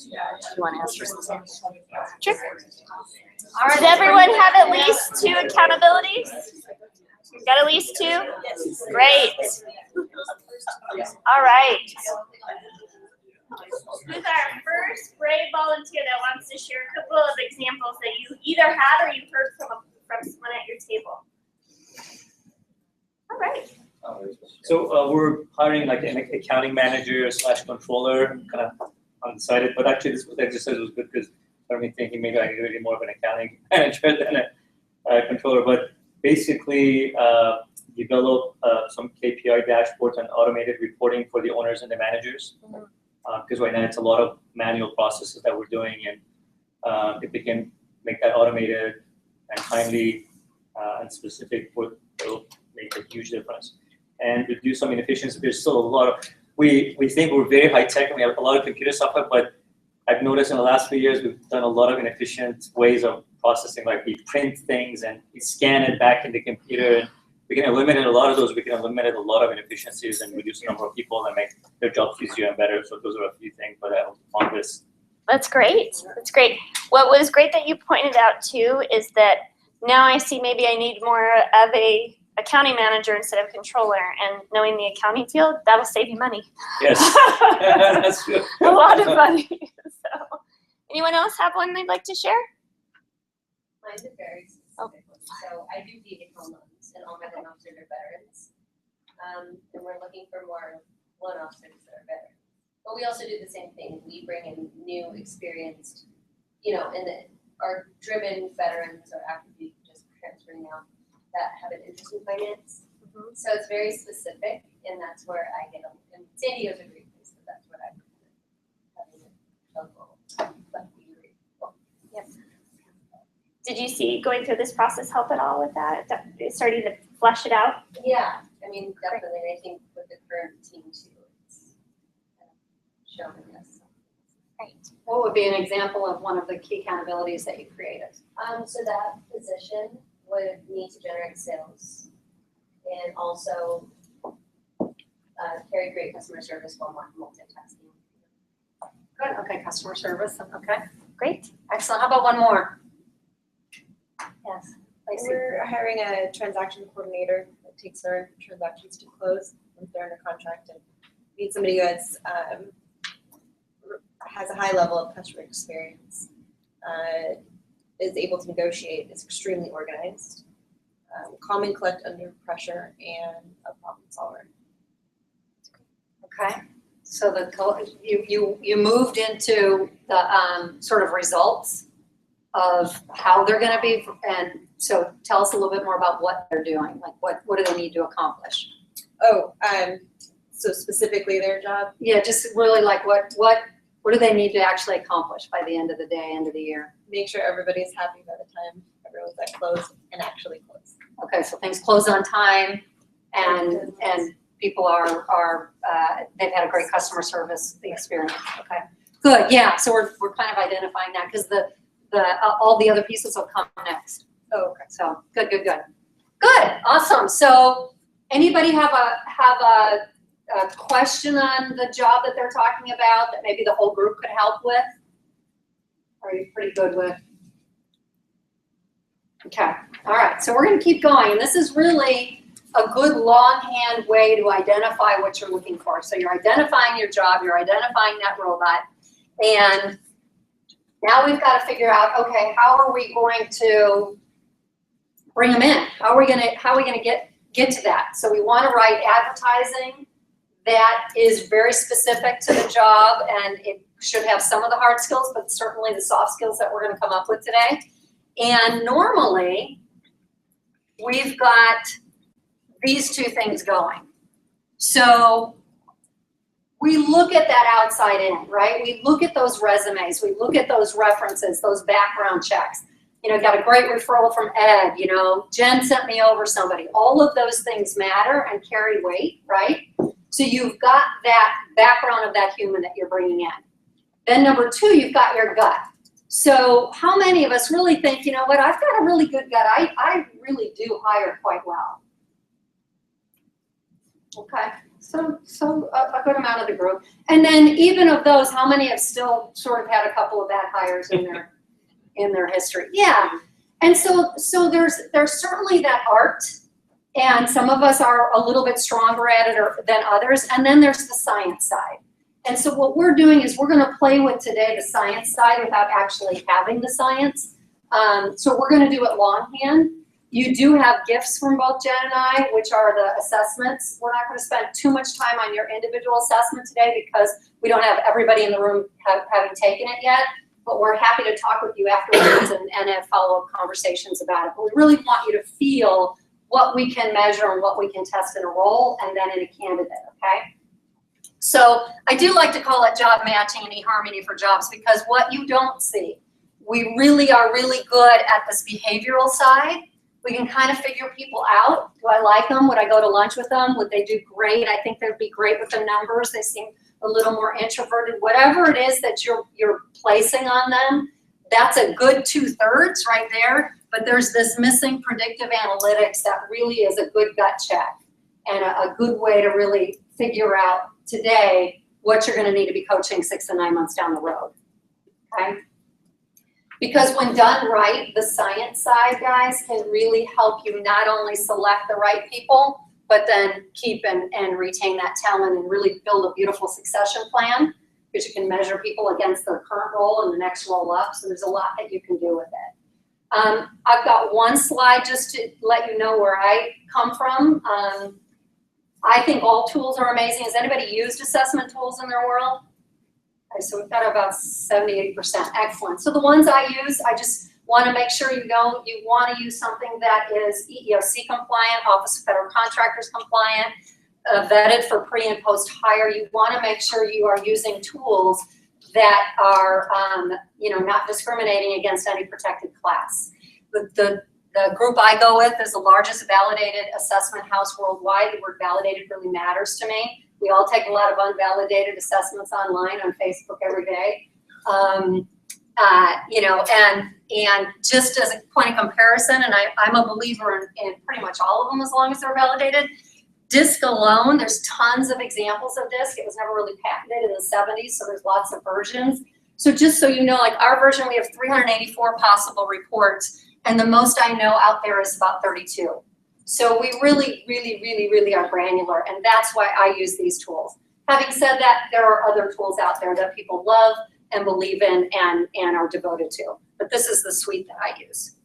You want to answer something? Sure. All right. Does everyone have at least 2 accountabilities? Got at least 2? Great. All right. Who's our first brave volunteer that wants to share a couple of examples that you either had or you heard from someone at your table? All right. So we're hiring like an accounting manager / controller, kind of undecided, but actually this exercise was good because got me thinking maybe I need to be more of an accounting manager than a controller. But basically, develop some KPI dashboards and automated reporting for the owners and the managers. Because right now it's a lot of manual processes that we're doing, and if we can make that automated and timely and specific, it'll make a huge difference. And reduce some inefficiency. There's still a lot of, we think we're very high tech and we have a lot of computer software, but I've noticed in the last few years we've done a lot of inefficient ways of processing, like we print things and we scan it back in the computer, and we can eliminate a lot of those. We can eliminate a lot of inefficiencies and reduce the number of people and make their jobs easier and better. So those are a few things, but on this. That's great. That's great. What was great that you pointed out too is that now I see maybe I need more of a accounting manager instead of controller, and knowing the accounting field, that'll save you money. Yes, that's good. A lot of money. So, anyone else have one they'd like to share? Mine's a very specific one. So I do vehicle loans, and all my loan officers are veterans. And we're looking for more loan officers that are veterans. But we also do the same thing. We bring in new, experienced, our driven veterans or active duty just transferring out that have an interest in finance. So it's very specific, and that's where I get them. And San Diego's a great place, but that's what I'm having a local. But we agree. Cool. Yep. Did you see going through this process help at all with that? Starting to flesh it out? Yeah, I mean, definitely. I think with the current team too, it's showing us. Right. What would be an example of one of the key accountabilities that you created? So that position would need to generate sales and also carry great customer service while multitasking. Good. Okay, customer service. Okay, great. Excellent. How about one more? Yes. We're hiring a transaction coordinator that takes our transactions to close once they're under contract, and need somebody who has a high level of customer experience, is able to negotiate, is extremely organized, calm and collect under pressure, and a problem solver. Okay. So you moved into the sort of results of how they're going to be, and so tell us a little bit more about what they're doing. Like what do they need to accomplish? So specifically their job? Yeah, just really like what do they need to actually accomplish by the end of the day, end of the year? Make sure everybody's happy by the time everyone's at close and actually close. Okay, so things close on time, and people are they've had a great customer service experience. Okay, good. Yeah, so we're kind of identifying that because all the other pieces will come next. Oh, okay. So, good. Good, awesome. So, anybody have a question on the job that they're talking about that maybe the whole group could help with? Are you pretty good with? Okay, all right, so we're gonna keep going, and this is really a good longhand way to identify what you're looking for. So you're identifying your job, you're identifying that robot, and now we've got to figure out, okay, how are we going to bring them in? How are we gonna get to that? So we want to write advertising that is very specific to the job, and it should have some of the hard skills, but certainly the soft skills that we're going to come up with today. And normally, we've got these two things going. So we look at that outside in, right? We look at those resumes, we look at those references, those background checks. You know, got a great referral from Ed, you know, Jen sent me over somebody. All of those things matter and carry weight, right? So you've got that background of that human that you're bringing in. Then number two, you've got your gut. So how many of us really think, you know what, I've got a really good gut. I really do hire quite well. Okay, so a good amount of the group. And then even of those, how many have still sort of had a couple of bad hires in their history? Yeah, and so there's certainly that art, and some of us are a little bit stronger at it than others, and then there's the science side. And so what we're doing is we're gonna play with today the science side without actually having the science. So we're gonna do it longhand. You do have gifts from both Jen and I, which are the assessments. We're not gonna spend too much time on your individual assessment today because we don't have everybody in the room having taken it yet, but we're happy to talk with you afterwards and have follow-up conversations about it. But we really want you to feel what we can measure and what we can test in a role and then in a candidate, okay? So I do like to call it job matching and eHarmony for jobs, because what you don't see, we really are really good at this behavioral side. We can kind of figure people out. Do I like them? Would I go to lunch with them? Would they do great? I think they'd be great with the numbers. They seem a little more introverted. Whatever it is that you're placing on them, that's a good 2/3 right there. But there's this missing predictive analytics that really is a good gut check and a good way to really figure out today what you're going to need to be coaching 6 to 9 months down the road, okay? Because when done right, the science side, guys, can really help you not only select the right people, but then keep and retain that talent and really build a beautiful succession plan, because you can measure people against their current role and the next role up. So there's a lot that you can do with it. I've got one slide just to let you know where I come from. I think all tools are amazing. Has anybody used assessment tools in their world? Okay, so we've got about 70-80%. Excellent. So the ones I use, I just want to make sure you know you want to use something that is EEOC compliant, Office of Federal Contractors compliant, vetted for pre and post hire. You want to make sure you are using tools that are not discriminating against any protected class. The group I go with is the largest validated assessment house worldwide. The word validated really matters to me. We all take a lot of unvalidated assessments online on Facebook every day. And just as a point of comparison, and I'm a believer in pretty much all of them as long as they're validated. DISC alone, there's tons of examples of DISC. It was never really patented in the 70s, so there's lots of versions. So just so you know, like our version, we have 384 possible reports, and the most I know out there is about 32. So we really, really, really, really are granular, and that's why I use these tools. Having said that, there are other tools out there that people love and believe in and are devoted to, but this is the suite that I use.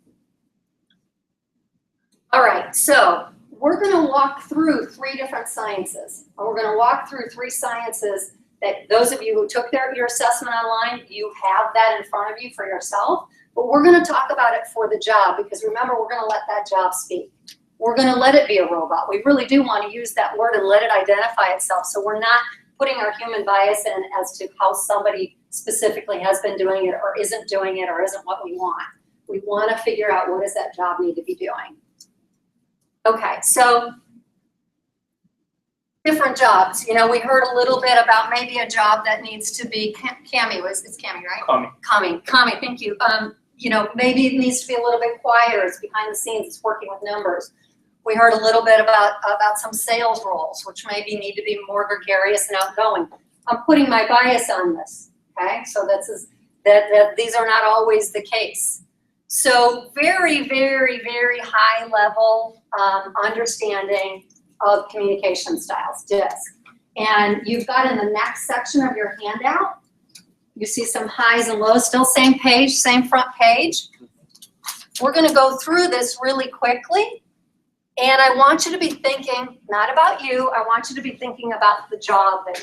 All right, so we're gonna walk through 3 different sciences. And we're gonna walk through 3 sciences that those of you who took your assessment online, you have that in front of you for yourself, but we're gonna talk about it for the job, because remember, we're gonna let that job speak. We're gonna let it be a robot. We really do wanna use that word and let it identify itself, so we're not putting our human bias in as to how somebody specifically has been doing it or isn't doing it or isn't what we want. We wanna figure out what does that job need to be doing. Okay, so different jobs. You know, we heard a little bit about maybe a job that needs to be, Cami, it's Cami, right? Cami. Cami, thank you. maybe it needs to be a little bit quieter, it's behind the scenes, it's working with numbers. We heard a little bit about some sales roles, which maybe need to be more gregarious and outgoing. I'm putting my bias on this, okay? So that these are not always the case. So very, very, very high level understanding of communication styles, DISC. And you've got in the next section of your handout, you see some highs and lows, still same page, same front page. We're gonna go through this really quickly. And I want you to be thinking, not about you, I want you to be thinking about the job that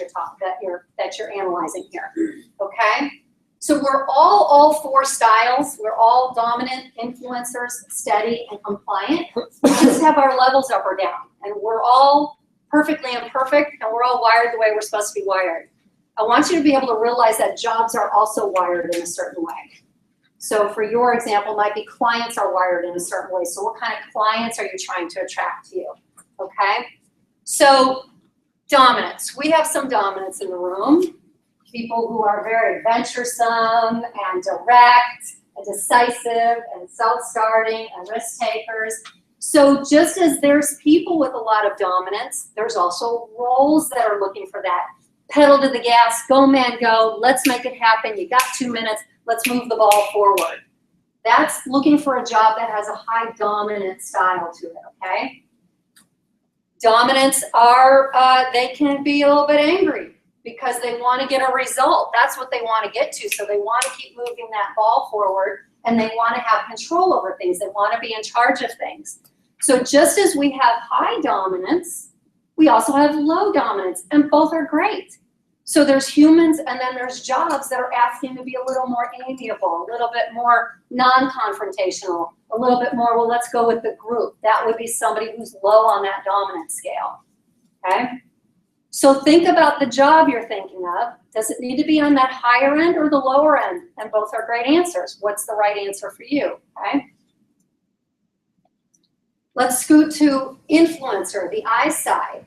you're analyzing here, okay? So we're all four styles. We're all dominant, influencers, steady, and compliant. We just have our levels up or down. And we're all perfectly imperfect, and we're all wired the way we're supposed to be wired. I want you to be able to realize that jobs are also wired in a certain way. So for your example, might be clients are wired in a certain way. So what kind of clients are you trying to attract to you, okay? So dominance, we have some dominance in the room. People who are very venturesome and direct and decisive and self-starting and risk takers. So just as there's people with a lot of dominance, there's also roles that are looking for that. Pedal to the gas, go man go, let's make it happen, you got 2 minutes, let's move the ball forward. That's looking for a job that has a high dominant style to it, okay? Dominants are, they can be a little bit angry because they want to get a result. That's what they want to get to. So they want to keep moving that ball forward and they want to have control over things. They want to be in charge of things. So just as we have high dominance, we also have low dominance, and both are great. So there's humans and then there's jobs that are asking to be a little more amiable, a little bit more non-confrontational, a little bit more, well, let's go with the group. That would be somebody who's low on that dominant scale, okay? So think about the job you're thinking of. Does it need to be on that higher end or the lower end? And both are great answers. What's the right answer for you, okay? Let's scoot to influencer, the I side.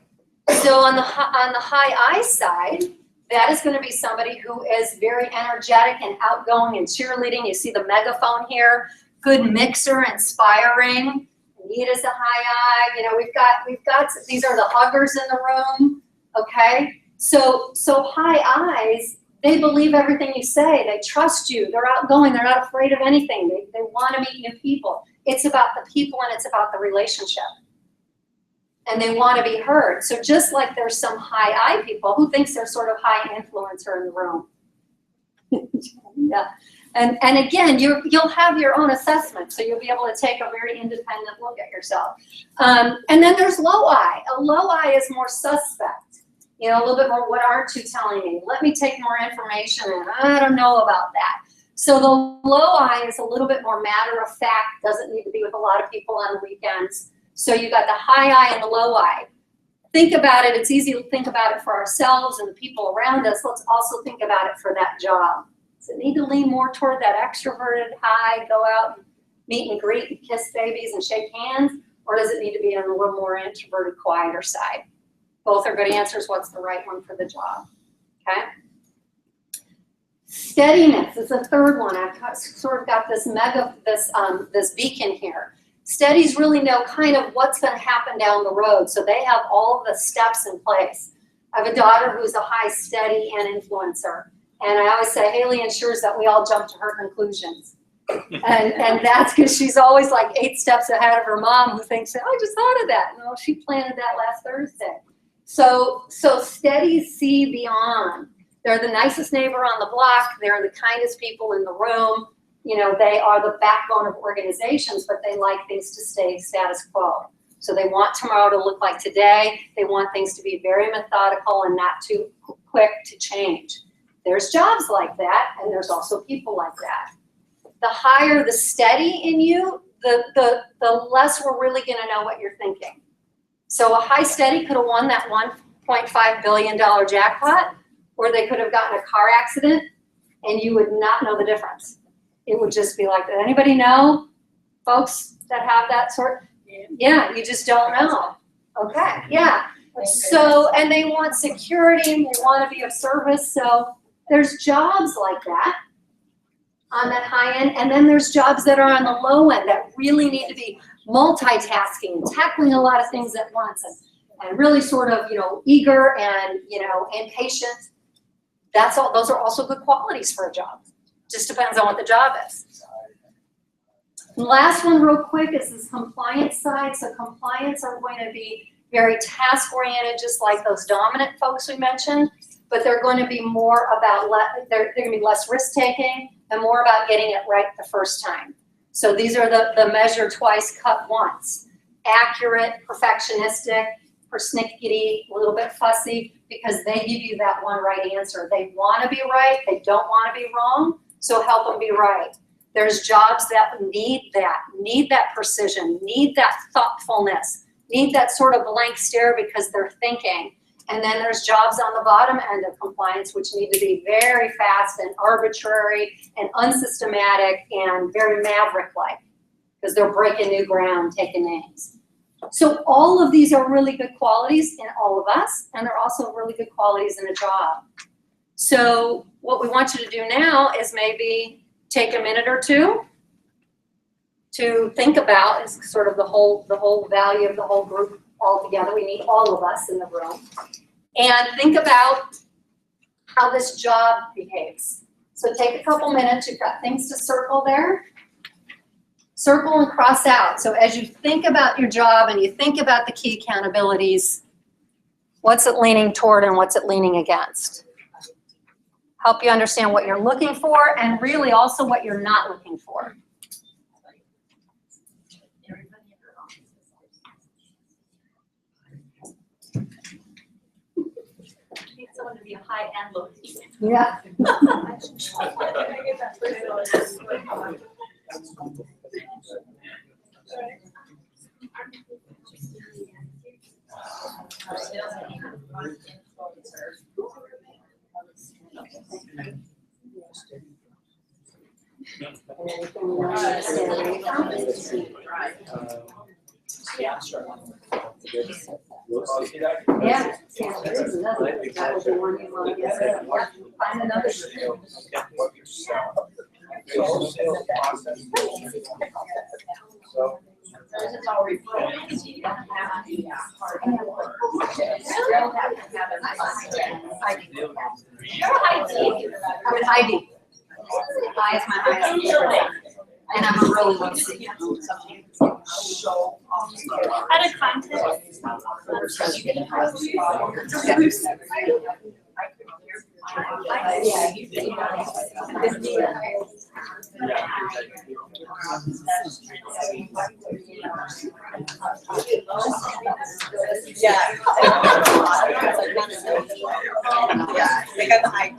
So on the high I side, that is going to be somebody who is very energetic and outgoing and cheerleading. You see the megaphone here. Good mixer, inspiring. Anita's a high I. You know, we've got these are the huggers in the room. Okay, so high I's, they believe everything you say. They trust you. They're outgoing. They're not afraid of anything. They want to meet new people. It's about the people and it's about the relationship. And they want to be heard. So just like there's some high I people who thinks they're sort of high influencer in the room. Yeah. And again, you'll have your own assessment, so you'll be able to take a very independent look at yourself. And then there's low I. A low I is more suspect. You know, a little bit more, what aren't you telling me? Let me take more information and I don't know about that. So the low I is a little bit more matter of fact, doesn't need to be with a lot of people on weekends. So you got the high I and the low I. Think about it, it's easy to think about it for ourselves and the people around us. Let's also think about it for that job. Does it need to lean more toward that extroverted high, go out and meet and greet and kiss babies and shake hands? Or does it need to be on a little more introverted, quieter side? Both are good answers. What's the right one for the job? Okay. Steadiness is the third one. I've sort of got this this beacon here. Steadies really know kind of what's going to happen down the road, so they have all of the steps in place. I have a daughter who's a high steady and influencer, and I always say Haley ensures that we all jump to her conclusions. And that's because she's always like 8 steps ahead of her mom, who thinks, oh, I just thought of that. No, she planted that last Thursday. So steadies see beyond. They're the nicest neighbor on the block. They're the kindest people in the room. You know, they are the backbone of organizations, but they like things to stay status quo. So they want tomorrow to look like today. They want things to be very methodical and not too quick to change. There's jobs like that, and there's also people like that. The higher the steady in you, the less we're really going to know what you're thinking. So a high steady could have won that $1.5 billion jackpot, or they could have gotten a car accident, and you would not know the difference. It would just be like, does anybody know folks that have that sort? Yeah, you just don't know. Okay, yeah. So, and they want security and they want to be of service. So there's jobs like that. on that high end. And then there's jobs that are on the low end that really need to be multitasking, tackling a lot of things at once, and really sort of, eager and, and patient. Those are also good qualities for a job. Just depends on what the job is. The last one real quick is this compliance side. So compliance are going to be very task-oriented, just like those dominant folks we mentioned, but they're going to be more about, they're going to be less risk-taking and more about getting it right the first time. So these are the measure twice, cut once. Accurate, perfectionistic, persnickety, a little bit fussy, because they give you that one right answer. They want to be right, they don't want to be wrong, so help them be right. There's jobs that need that precision, need that thoughtfulness, need that sort of blank stare because they're thinking. And then there's jobs on the bottom end of compliance which need to be very fast and arbitrary and unsystematic and very maverick-like because they're breaking new ground, taking names. So all of these are really good qualities in all of us, and they're also really good qualities in a job. So what we want you to do now is maybe take a minute or two to think about is sort of the whole value of the whole group all together. We need all of us in the room. And think about how this job behaves. So take a couple minutes. You've got things to circle there. Circle and cross out. So as you think about your job and you think about the key accountabilities, what's it leaning toward and what's it leaning against? Help you understand what you're looking for and really also what you're not looking for. Someone to be high and low. Yeah. Yeah, there is another. That was the one you want to get rid of. Find another. I'm an ID. I is my highest. And I'm a really low C. Out of context. They got the height.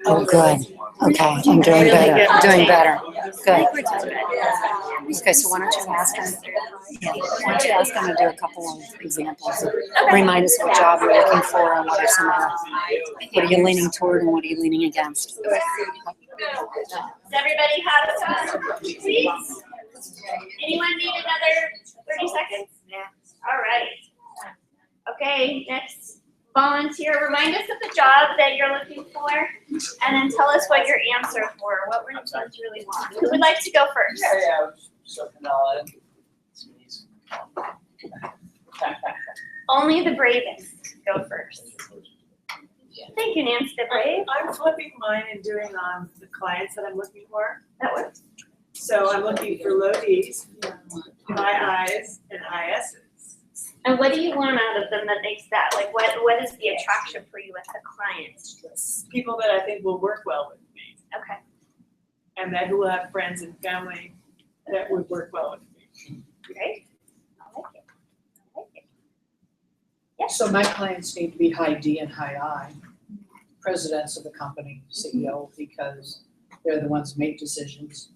Oh, good. Okay, I'm doing better. Doing better. Good. Okay, so why don't you ask them? Yeah, why don't you ask them to do a couple of examples? Remind us what job you're looking for and what are some of the, what are you leaning toward and what are you leaning against? Does everybody have some, please? Anyone need another 30 seconds? Yeah. All right. Okay, next volunteer, remind us of the job that you're looking for, and then tell us what your answers were. What were you really want? Who would like to go first? Only the bravest go first. Thank you, Nancy the Brave. I'm flipping mine and doing the clients that I'm looking for. That works. So I'm looking for low Ds, high Is, and high S's. And what do you want out of them that makes that? Like, what is the attraction for you as a client? People that I think will work well with me. Okay. And that who will have friends and family that would work well with me. Great. I like it. I like it. Yes. So my clients need to be high D and high I, presidents of the company, CEO, because they're the ones who make decisions.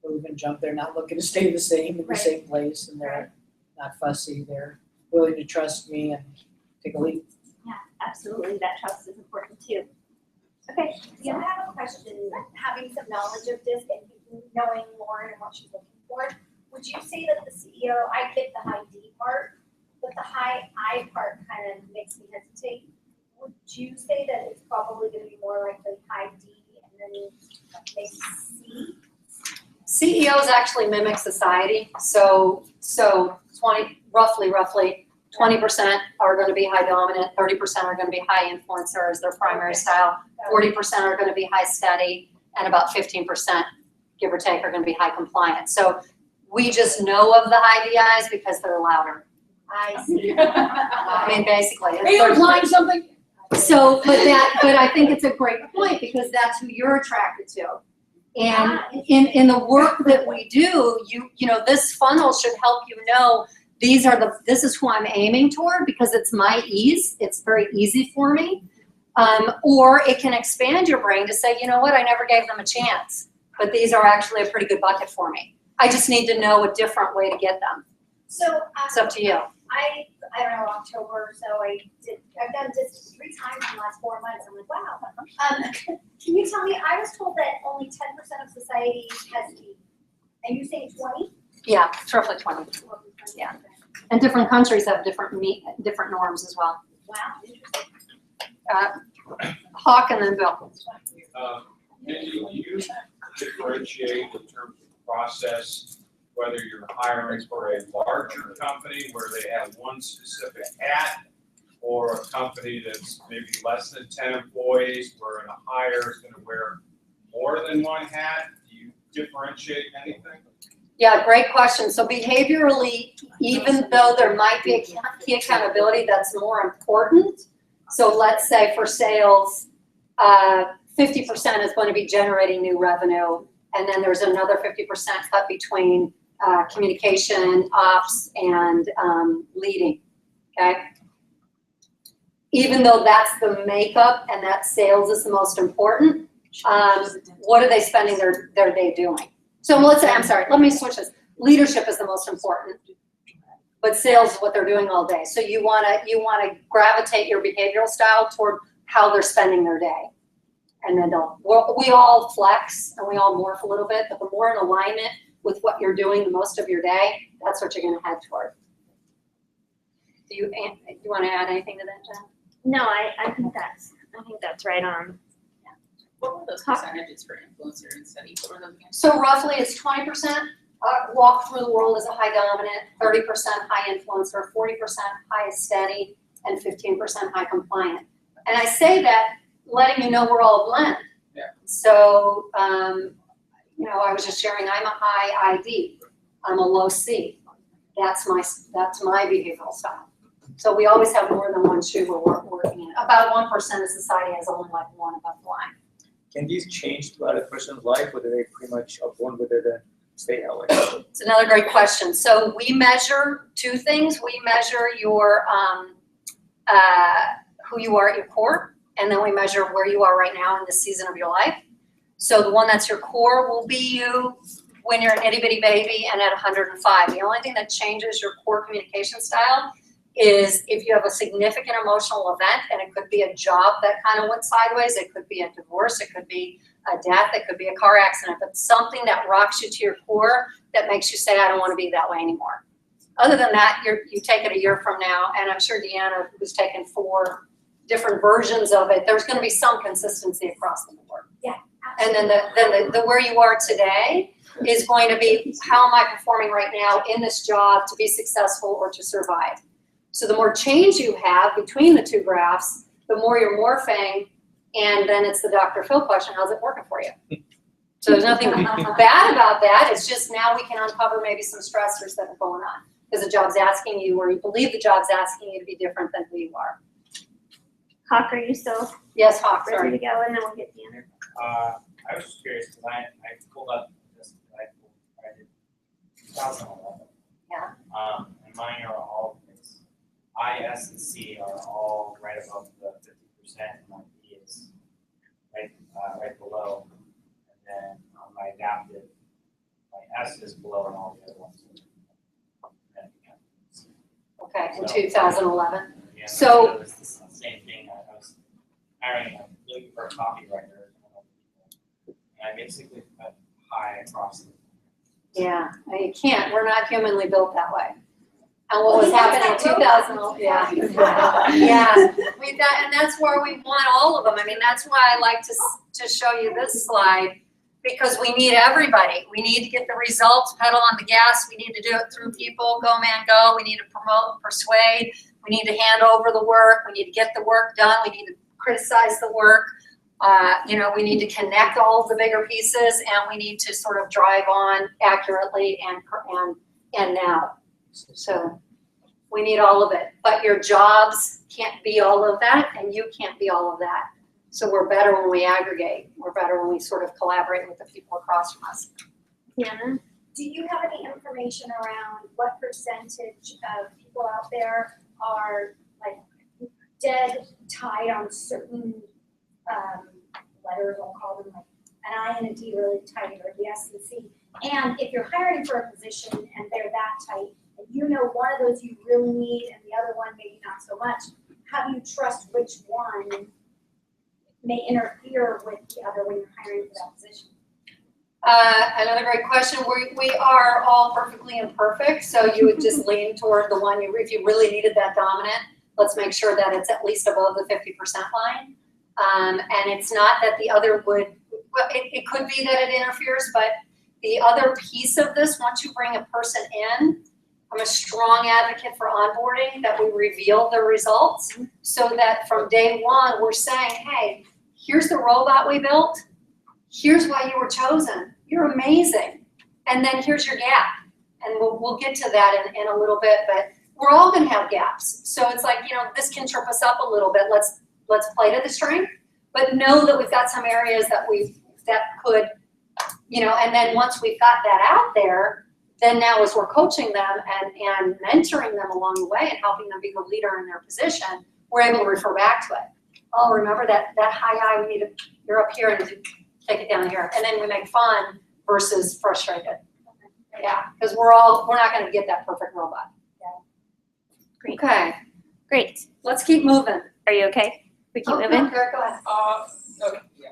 Move and jump, they're not looking to stay the same in the same place, and they're not fussy, they're willing to trust me and take a leap. Yeah, absolutely. That trust is important too. Okay. Yeah, I have a question. Having some knowledge of this and knowing Lauren and what she's looking for, would you say that the CEO, I get the high D part, but the high I part kind of makes me hesitate. do you say that it's probably gonna be more like the high D and then maybe C? CEOs actually mimic society, so roughly 20% are gonna be high dominant, 30% are gonna be high influencer as their primary style, 40% are gonna be high steady, and about 15%, give or take, are gonna be high compliant. So we just know of the high DIs because they're louder. I see. I mean, basically. Are you implying something? So, but I think it's a great point because that's who you're attracted to. And in the work that we do, you know, this funnel should help you know this is who I'm aiming toward because it's my ease. It's very easy for me. Or it can expand your brain to say, you know what, I never gave them a chance, but these are actually a pretty good bucket for me. I just need to know a different way to get them. So, It's up to you. I don't know, October, so I've done this 3 times in the last 4 months. I'm like, wow. Can you tell me, I was told that only 10% of society has D. And you say 20? Yeah, it's roughly 20. Yeah. And different countries have different norms as well. Wow, interesting. Hawk and then Bill. Can you differentiate in terms of process, whether you're hiring for a larger company where they have one specific hat, or a company that's maybe less than 10 employees where a hire is gonna wear more than one hat? Do you differentiate anything? Yeah, great question. So behaviorally, even though there might be a key accountability that's more important, so let's say for sales, 50% is going to be generating new revenue, and then there's another 50% cut between communication, ops, and leading, okay? Even though that's the makeup and that sales is the most important, what are they spending their day doing? So let's say, I'm sorry, let me switch this. Leadership is the most important, but sales is what they're doing all day. So you wanna gravitate your behavioral style toward how they're spending their day. And then we all flex and we all morph a little bit, but the more in alignment with what you're doing the most of your day, that's what you're gonna head toward. Do you wanna add anything to that, Jen? No, I think that's right on. What were those percentages for influencer and study? What were those again? So roughly it's 20% walk through the world as a high dominant, 30% high influencer, 40% high steady, and 15% high compliant. And I say that letting you know we're all a blend. Yeah. So, you know, I was just sharing I'm a high ID, I'm a low C. That's my behavioral style. So we always have more than one shoe we're working in. About 1% of society has only like one above the line. Can these change throughout a person's life, or do they pretty much are born with it and stay that way? It's another great question. So we measure 2 things. We measure your who you are at your core, and then we measure where you are right now in this season of your life. So the one that's your core will be you when you're an itty bitty baby and at 105. The only thing that changes your core communication style is if you have a significant emotional event, and it could be a job that kind of went sideways, it could be a divorce, it could be a death, it could be a car accident, but something that rocks you to your core that makes you say, I don't want to be that way anymore. Other than that, you take it a year from now, and I'm sure Deanna, who's taken 4 different versions of it, there's going to be some consistency across the board. Yeah. And then the where you are today is going to be, how am I performing right now in this job to be successful or to survive? So the more change you have between the 2 graphs, the more you're morphing, and then it's the Dr. Phil question, how's it working for you? So there's nothing bad about that, it's just now we can uncover maybe some stressors that are going on, because the job's asking you, or you believe the job's asking you to be different than who you are. Hawk, are you still Yes, Hawk, ready sorry. to go? And then we'll get Deanna. I was just curious, because I pulled up this, I did 2011. Yeah. And mine are all, I, S, and C are all right above the 50%, and my B is right below. And then my adaptive, my S is below and all the other ones. Okay, in 2011. Yeah, So- it was the same thing, I was hiring, looking for a copywriter, and I basically put high across the. Yeah, you can't, we're not humanly built that way. and what was happening in 2000, yeah. Yeah, and that's where we want all of them. I mean, that's why I like to show you this slide, because we need everybody. We need to get the results, pedal on the gas. We need to do it through people, go man, go. We need to promote, persuade. We need to hand over the work. We need to get the work done. We need to criticize the work. We need to connect all of the bigger pieces, and we need to sort of drive on accurately and now. So we need all of it. But your jobs can't be all of that, and you can't be all of that. So we're better when we aggregate. We're better when we sort of collaborate with the people across from us. Yeah. Do you have any information around what percentage of people out there are like dead tied on certain letters, I'll call them like an I and a D really tight, or the S and C? And if you're hiring for a position and they're that tight, and you know one of those you really need and the other one maybe not so much, how do you trust which one may interfere with the other when you're hiring for that position? Another great question. We are all perfectly imperfect, so you would just lean toward the one if you really needed that dominant. Let's make sure that it's at least above the 50% line. And it's not that the other would, well, it could be that it interferes, but the other piece of this, once you bring a person in, I'm a strong advocate for onboarding, that we reveal the results, so that from day one, we're saying, hey, here's the robot we built. Here's why you were chosen. You're amazing. And then here's your gap. And we'll get to that in a little bit, but we're all gonna have gaps. So it's like, this can trip us up a little bit. Let's play to the strength, but know that we've got some areas that could, and then once we've got that out there, then now as we're coaching them and mentoring them along the way and helping them be the leader in their position, we're able to refer back to it. Oh, remember that high I, you're up here and take it down here. And then we make fun versus frustrated. Yeah, because we're not gonna get that perfect robot. Great. Okay, Great. let's keep moving. Are you okay? We keep moving? No, Eric, go ahead. Okay, yeah.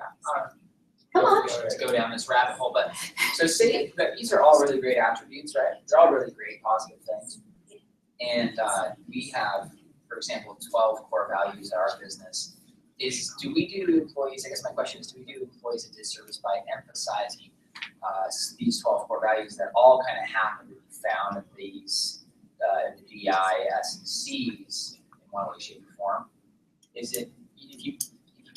Come on. To go down this rabbit hole, but so say that these are all really great attributes, right? They're all really great positive things. And we have, for example, 12 core values at our business. Do we do employees, I guess my question is, do we do employees a disservice by emphasizing these 12 core values that all kind of happen to be found in these the DI, S, and C's in one way, shape, or form? Is it, if you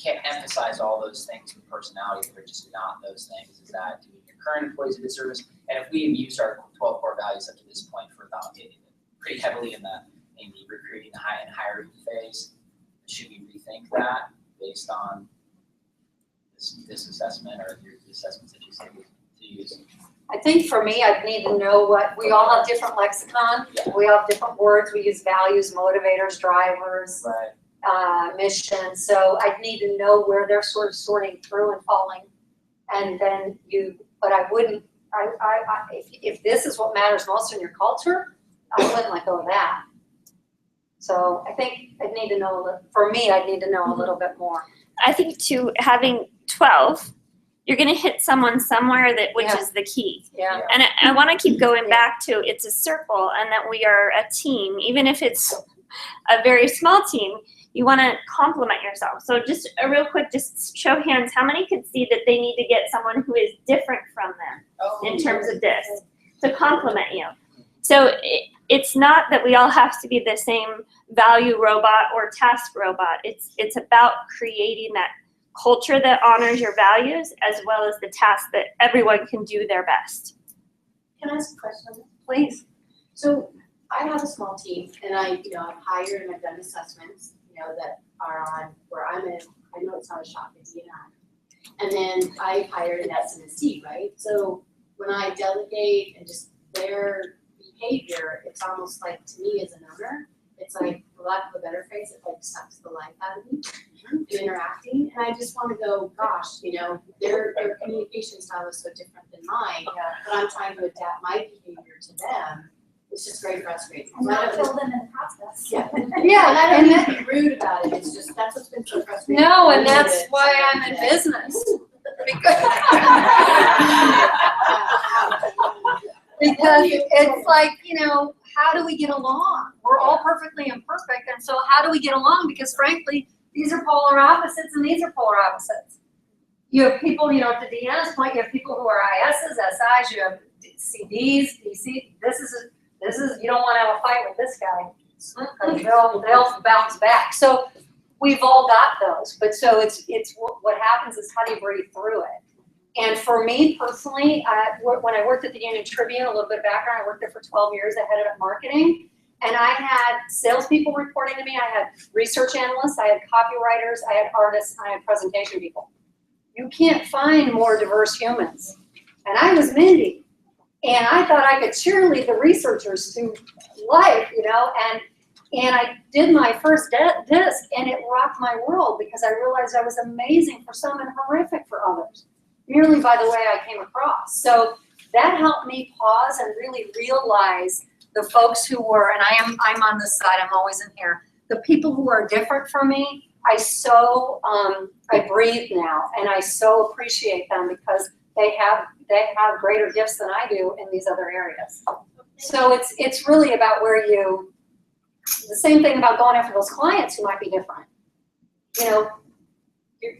can't emphasize all those things with personality, if they're just not those things, is that doing your current employees a disservice? And if we have used our 12 core values up to this point for about pretty heavily in the recruiting and hiring phase, should we rethink that based on this assessment or your assessments that you said to use? I think for me, I'd need to know we all have different lexicon. Yeah. We all have different words. We use values, motivators, drivers, Right. mission. So I'd need to know where they're sort of sorting through and falling. And then but I wouldn't, if this is what matters most in your culture, I wouldn't let go of that. So I think I'd need to know, for me, I'd need to know a little bit more. I think too, having 12, you're gonna hit someone somewhere which Yeah. is the key. Yeah. And I wanna keep going back to it's a circle and that we are a team, even if it's a very small team, you wanna complement yourself. So just a real quick, just show hands, how many could see that they need to get someone who is different from them in terms of this, to complement you? So it's not that we all have to be the same value robot or task robot. It's about creating that culture that honors your values as well as the task that everyone can do their best. Can I ask a question? Please. So I have a small team and I've hired and I've done assessments, that are on where I'm in. I know it's not a shop, it's D&I. And then I've hired an S and a C, right? So when I delegate and just their behavior, it's almost like, to me as an owner, it's like, for lack of a better phrase, it like sucks the life out of me, the interacting. And I just want to go, gosh, their communication style is so different than mine, but I'm trying to adapt my behavior to them. It's just very frustrating. And not kill them in the process. Yeah. Yeah, And I and don't mean to be rude about it, it's just, that's what's been so frustrating. No, for and me that's that- why I'm in business. Because it's like, how do we get along? We're all perfectly imperfect, and so how do we get along? Because frankly, these are polar opposites and these are polar opposites. You have people, you know, to Deanna's point, you have people who are ISs, SIs, you have CDs, DC. This is you don't want to have a fight with this guy because they'll bounce back. So we've all got those, but so it's what happens is how do you breathe through it? And for me personally, when I worked at the Union Tribune, a little bit of background, I worked there for 12 years. I headed up marketing, and I had salespeople reporting to me. I had research analysts, I had copywriters, I had artists, I had presentation people. You can't find more diverse humans. And I was Mindy, and I thought I could cheerlead the researchers to life, you know, and I did my first disc, and it rocked my world because I realized I was amazing for some and horrific for others, merely by the way I came across. So that helped me pause and really realize the folks who were, and I'm on this side, I'm always in here, the people who are different from me, I breathe now, and I so appreciate them because they have greater gifts than I do in these other areas. So it's really about where you, the same thing about going after those clients who might be different. You know,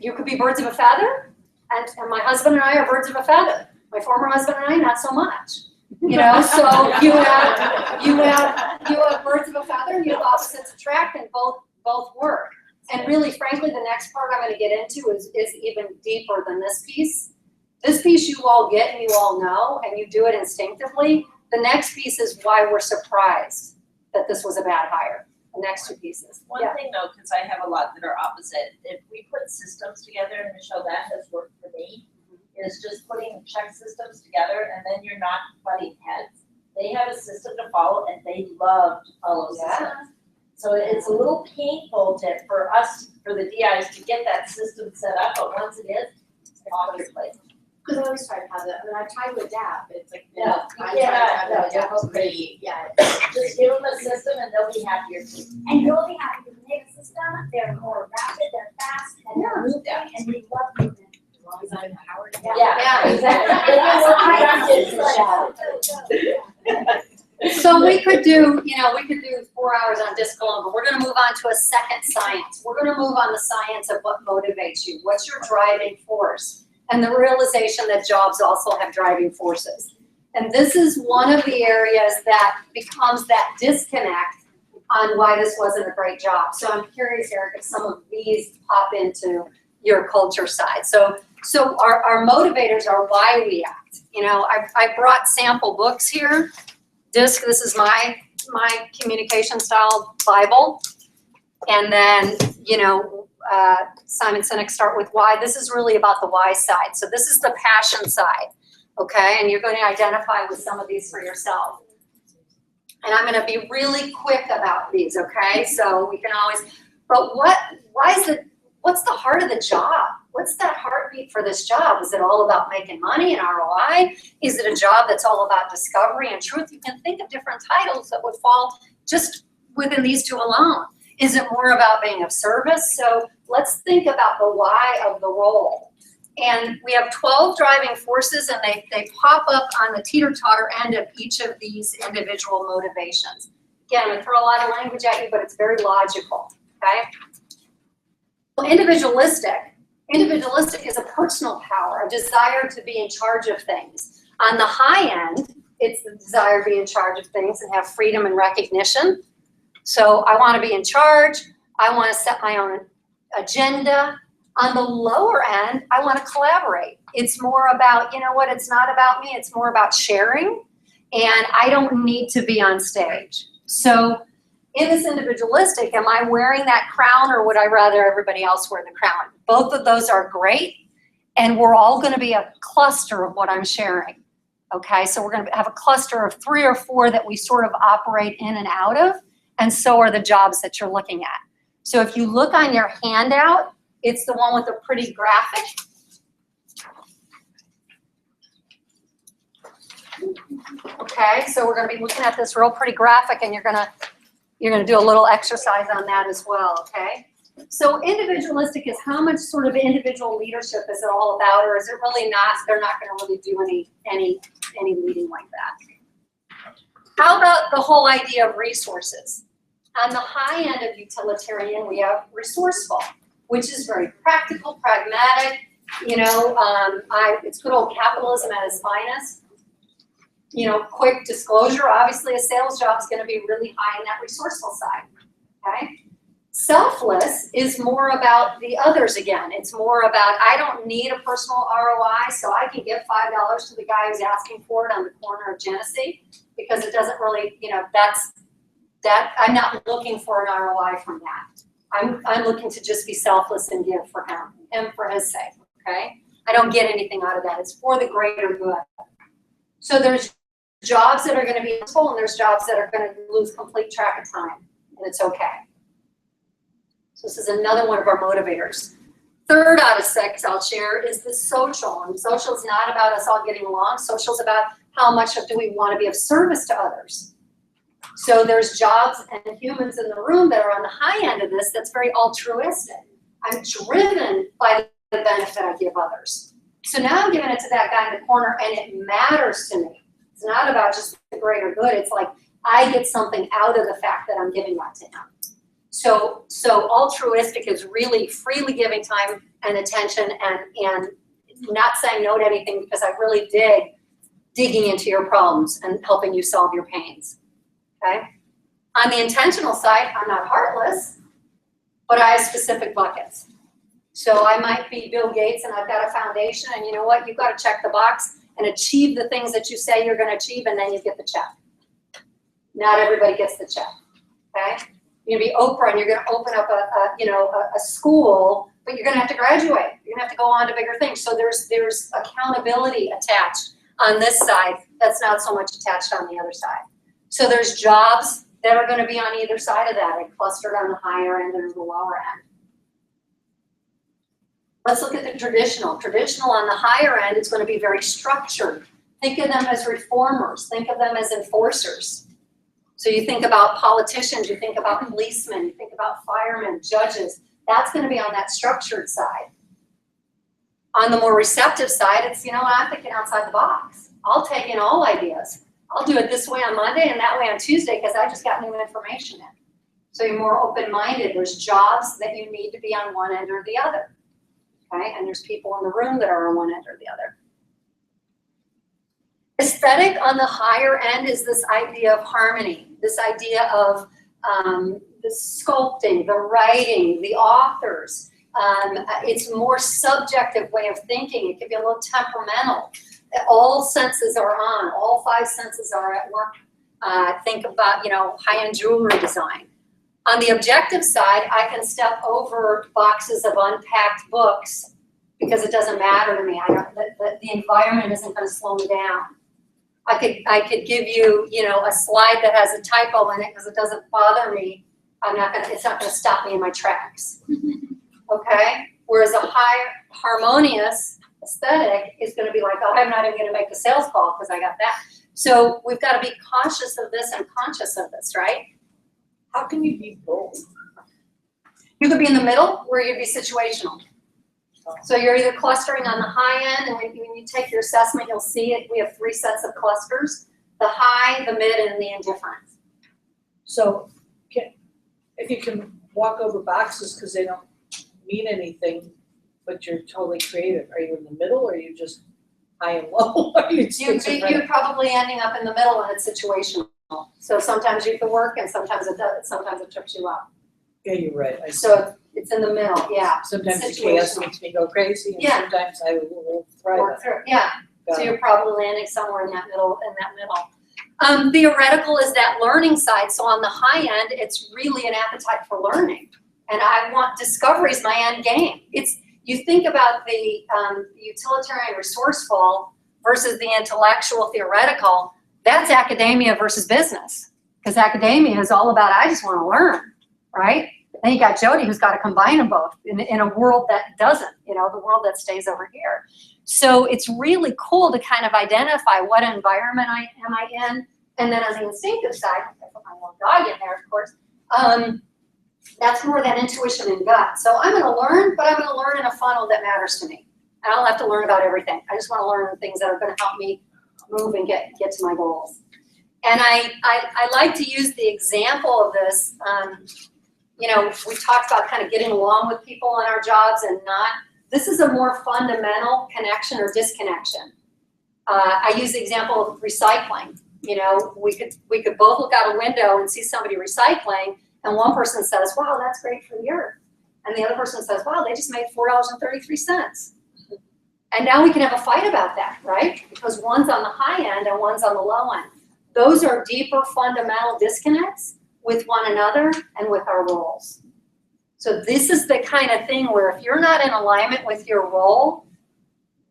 you could be birds of a feather, and my husband and I are birds of a feather. My former husband and I, not so much. You know, so you have birds of a feather, and you have opposites attract, and both work. And really, frankly, the next part I'm going to get into is even deeper than this piece. This piece you all get and you all know, and you do it instinctively. The next piece is why we're surprised that this was a bad hire. The next two pieces. One thing though, because I have a lot that are opposite, if we put systems together, and Michelle, that has worked for me, is just putting check systems together, and then you're not butting heads. They have a system to follow, and they love to follow systems. So it's a little painful for us, for the DIs, to get that system set up, but once it is, it's off your plate. Because I always try to have that, I mean, I try to adapt, but it's like, No, no, you I try to cannot, have no, it adapt don't to agree. me, yeah. Just give them a system and they'll be happier too. And you'll be happy with the data system, they're more rapid, they're fast, and they're moving, and we love movement. As long as I'm empowered. Yeah, exactly. So we could do 4 hours on disc alone, but we're going to move on to a second science. We're going to move on the science of what motivates you. What's your driving force? And the realization that jobs also have driving forces. And this is one of the areas that becomes that disconnect on why this wasn't a great job. So I'm curious, Eric, if some of these pop into your culture side. So our motivators are why we act. You know, I brought sample books here. DISC, this is my communication style Bible. And then, you know, Simon Sinek, Start With Why. This is really about the why side. So this is the passion side, okay? And you're going to identify with some of these for yourself. And I'm going to be really quick about these, okay? So we can always, but what's the heart of the job? What's that heartbeat for this job? Is it all about making money and ROI? Is it a job that's all about discovery and truth? You can think of different titles that would fall just within these two alone. Is it more about being of service? So let's think about the why of the role. And we have 12 driving forces, and they pop up on the teeter-totter end of each of these individual motivations. Again, I'm going to throw a lot of language at you, but it's very logical, okay? Well, individualistic is a personal power, a desire to be in charge of things. On the high end, it's the desire to be in charge of things and have freedom and recognition. So I want to be in charge. I want to set my own agenda. On the lower end, I want to collaborate. It's more about, you know what, it's not about me. It's more about sharing. And I don't need to be on stage. So in this individualistic, am I wearing that crown, or would I rather everybody else wear the crown? Both of those are great. And we're all going to be a cluster of what I'm sharing. Okay, so we're going to have a cluster of 3 or 4 that we sort of operate in and out of. And so are the jobs that you're looking at. So if you look on your handout, it's the one with the pretty graphic. Okay, so we're going to be looking at this real pretty graphic, and you're going to do a little exercise on that as well, okay? So individualistic is how much sort of individual leadership is it all about, or is it really not? They're not going to really do any leading like that. How about the whole idea of resources? On the high end of utilitarian, we have resourceful, which is very practical, pragmatic. You know, it's good old capitalism at its finest. You know, quick disclosure, obviously a sales job is going to be really high in that resourceful side, okay? Selfless is more about the others again. It's more about, I don't need a personal ROI, so I can give $5 to the guy who's asking for it on the corner of Genesee, because it doesn't really, you know, I'm not looking for an ROI from that. I'm looking to just be selfless and give for him and for his sake, okay? I don't get anything out of that. It's for the greater good. So there's jobs that are going to be useful, and there's jobs that are going to lose complete track of time, and it's okay. So this is another one of our motivators. Third out of 6 I'll share is the social. And social is not about us all getting along. Social is about how much do we want to be of service to others. So there's jobs and humans in the room that are on the high end of this that's very altruistic. I'm driven by the benefit I give others. So now I'm giving it to that guy in the corner, and it matters to me. It's not about just the greater good. It's like I get something out of the fact that I'm giving that to him. So altruistic is really freely giving time and attention and not saying no to anything, because I really digging into your problems and helping you solve your pains, okay? On the intentional side, I'm not heartless, but I have specific buckets. So I might be Bill Gates and I've got a foundation, and you know what? You've got to check the box and achieve the things that you say you're going to achieve, and then you get the check. Not everybody gets the check, okay? You're going to be Oprah and you're going to open up a school, but you're going to have to graduate. You're going to have to go on to bigger things. So there's accountability attached on this side that's not so much attached on the other side. So there's jobs that are going to be on either side of that. I clustered on the higher end and the lower end. Let's look at the traditional. Traditional on the higher end is going to be very structured. Think of them as reformers. Think of them as enforcers. So you think about politicians, you think about policemen, you think about firemen, judges. That's going to be on that structured side. On the more receptive side, it's, you know, I'm thinking outside the box. I'll take in all ideas. I'll do it this way on Monday and that way on Tuesday because I just got new information in. So you're more open-minded. There's jobs that you need to be on one end or the other. Okay, and there's people in the room that are on one end or the other. Aesthetic on the higher end is this idea of harmony, this idea of the sculpting, the writing, the authors. It's a more subjective way of thinking. It can be a little temperamental. All senses are on. All 5 senses are at work. Think about, you know, high-end jewelry design. On the objective side, I can step over boxes of unpacked books because it doesn't matter to me. The environment isn't going to slow me down. I could give you, you know, a slide that has a typo in it because it doesn't bother me. It's not going to stop me in my tracks. Okay? Whereas a high harmonious aesthetic is going to be like, oh, I'm not even going to make the sales call because I got that. So we've got to be cautious of this and conscious of this, right? How can you be both? You could be in the middle, or you'd be situational. So you're either clustering on the high end, and when you take your assessment, you'll see it. We have 3 sets of clusters: the high, the mid, and the indifferent. So if you can walk over boxes because they don't mean anything, but you're totally creative, are you in the middle, or are you just high and low? You're probably ending up in the middle, and it's situational. So sometimes you can work, and sometimes it doesn't. Sometimes it trips you up. Yeah, you're right. So it's in the middle, yeah. Sometimes the chaos makes me go crazy, and sometimes I will thrive. Yeah, so you're probably landing somewhere in that middle. Theoretical is that learning side. So on the high end, it's really an appetite for learning, and I want discovery is my end game. You think about the utilitarian resourceful versus the intellectual theoretical. That's academia versus business, because academia is all about I just want to learn, right? Then you got Jody, who's got to combine them both in a world that doesn't, you know, the world that stays over here. So it's really cool to kind of identify what environment am I in, and then on the instinctive side, I put my little dog in there, of course. That's more that intuition and gut. So I'm going to learn, but I'm going to learn in a funnel that matters to me. I don't have to learn about everything. I just want to learn the things that are going to help me move and get to my goals. And I like to use the example of this. You know, we talked about kind of getting along with people in our jobs and not. This is a more fundamental connection or disconnection. I use the example of recycling. You know, we could both look out a window and see somebody recycling, and one person says, "Wow, that's great for the earth," and the other person says, "Wow, they just made $4.33." And now we can have a fight about that, right? Because one's on the high end and one's on the low end. Those are deeper fundamental disconnects with one another and with our roles. So this is the kind of thing where if you're not in alignment with your role,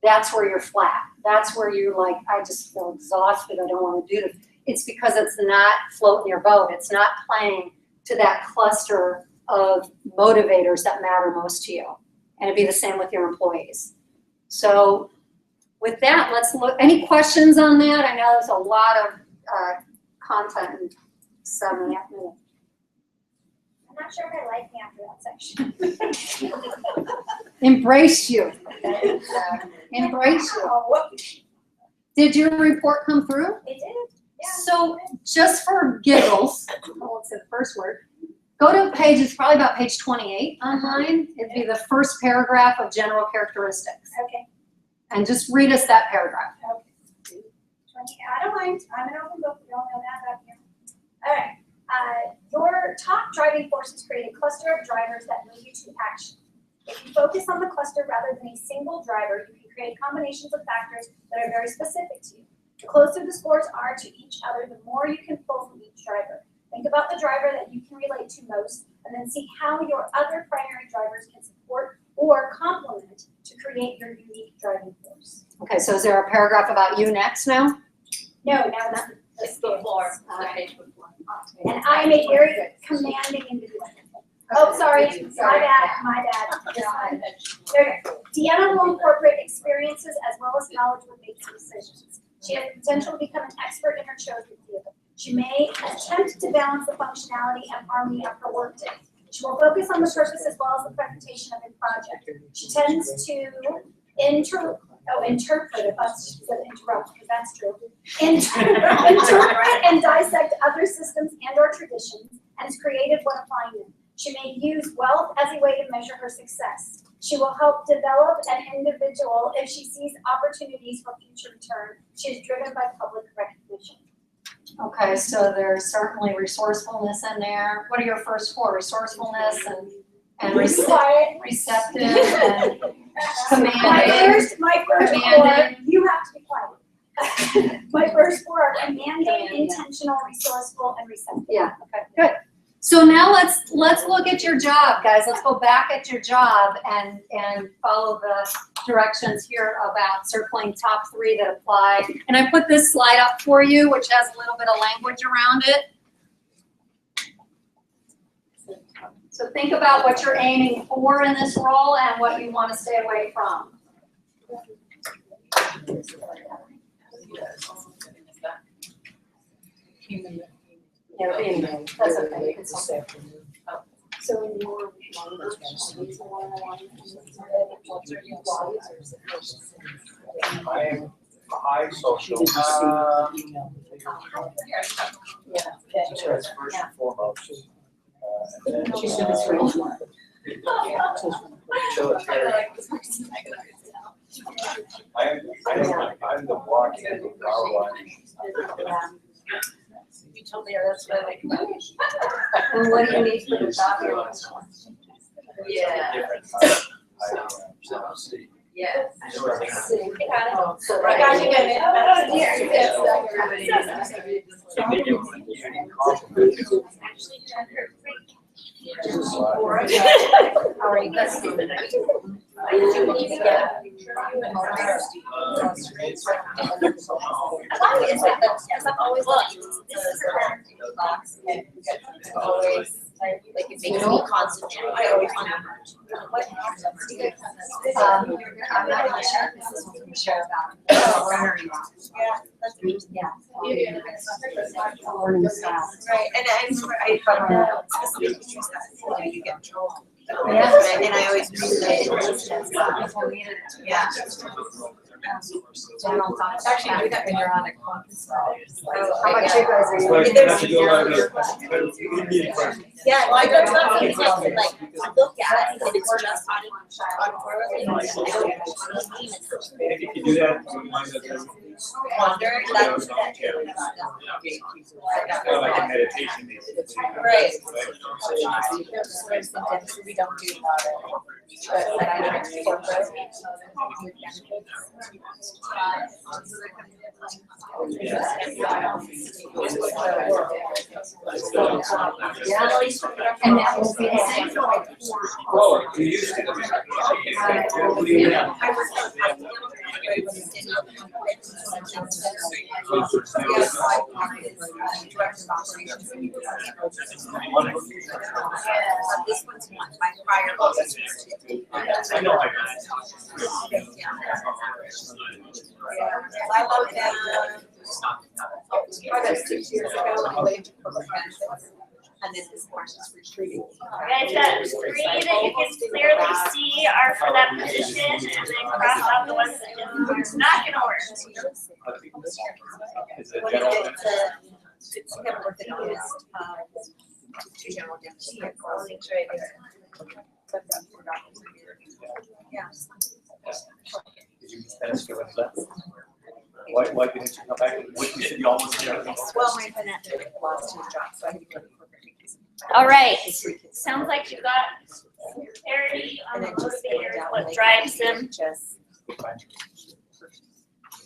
that's where you're flat. That's where you're like, I just feel exhausted, I don't want to do this. It's because it's not floating your boat. It's not playing to that cluster of motivators that matter most to you. And it'd be the same with your employees. So with that, let's look, any questions on that? I know there's a lot of content in 7.5 minutes. I'm not sure if I like me after that section. Embrace you. Embrace you. Did your report come through? It did, yeah. So just for giggles, I won't say the first word, go to page, it's probably about page 28 on mine. It'd be the first paragraph of general characteristics. Okay. And just read us that paragraph. Okay. I don't mind. I'm an open book. We all know that about here. All right. Your top driving forces create a cluster of drivers that move you to action. If you focus on the cluster rather than a single driver, you can create combinations of factors that are very specific to you. The closer the scores are to each other, the more you can pull from each driver. Think about the driver that you can relate to most, and then see how your other primary drivers can support or complement to create your unique driving force. Okay, so is there a paragraph about you next now? No, now It's before, the page before. and I am a very commanding individual. Oh, sorry, my bad. There you go. Deanna will incorporate experiences as well as knowledge when making decisions. She has the potential to become an expert in her chosen field. She may attempt to balance the functionality and harmony of her workday. She will focus on the purpose as well as the presentation of a project. She tends to interpret, if that's said interrupt, because that's true. Interpret and dissect other systems and or traditions, and is creative when applying them. She may use wealth as a way to measure her success. She will help develop an individual if she sees opportunities for future return. She is driven by public recognition. Okay, so there's certainly resourcefulness in there. What are your first four? Resourcefulness and receptive and commanding. My first four, you have to be quiet. My first four are commanding, intentional, resourceful, and receptive. Yeah, okay, good. So now let's look at your job, guys. Let's go back at your job and follow the directions here about circling top 3 that apply. And I put this slide up for you, which has a little bit of language around it. So think about what you're aiming for in this role and what you want to stay away from. Yeah, anyway, that's okay. It's okay. So in your I'm high social. Yeah. That's first and foremost. And then, She said it's real smart. I'm the walking power line. You told me that's what I like about it. And what do you need for the job? Yeah. Yes. I got you, baby. Oh, Like it makes me concentrate. I always I'm not really sure if this is what we share about. Learning. Yeah. Learning style. Right, and I remember I found out specific teachers that you get in trouble. Yeah. And I always knew that it was just, yeah. General It's actually do that when you're on a conference call. How about you guys? Are you- That's a good one. Yeah, well, I don't know, it's like, look at it, and it's just If you could do that, remind us of- wonder, that's. Kind of like a meditation, basically. Right. We don't do a lot of, but I know corporate, And that will be the same for like 4. Oh, you used to. This one's one, my prior. I know. I love that. About 6 years ago, I went to public benefits, and then this course is retreating. Guys, that 3 that you can clearly see are for that position, and then cross out the ones that are not gonna work. Is it general? It's never worked in August, two general deputy. Yeah. Did you ask your website? Why didn't you come back? What you said you almost did. Well, my financial lost his job, so I had to go to corporate because. All right, sounds like you got clarity on the motivators, what drives them.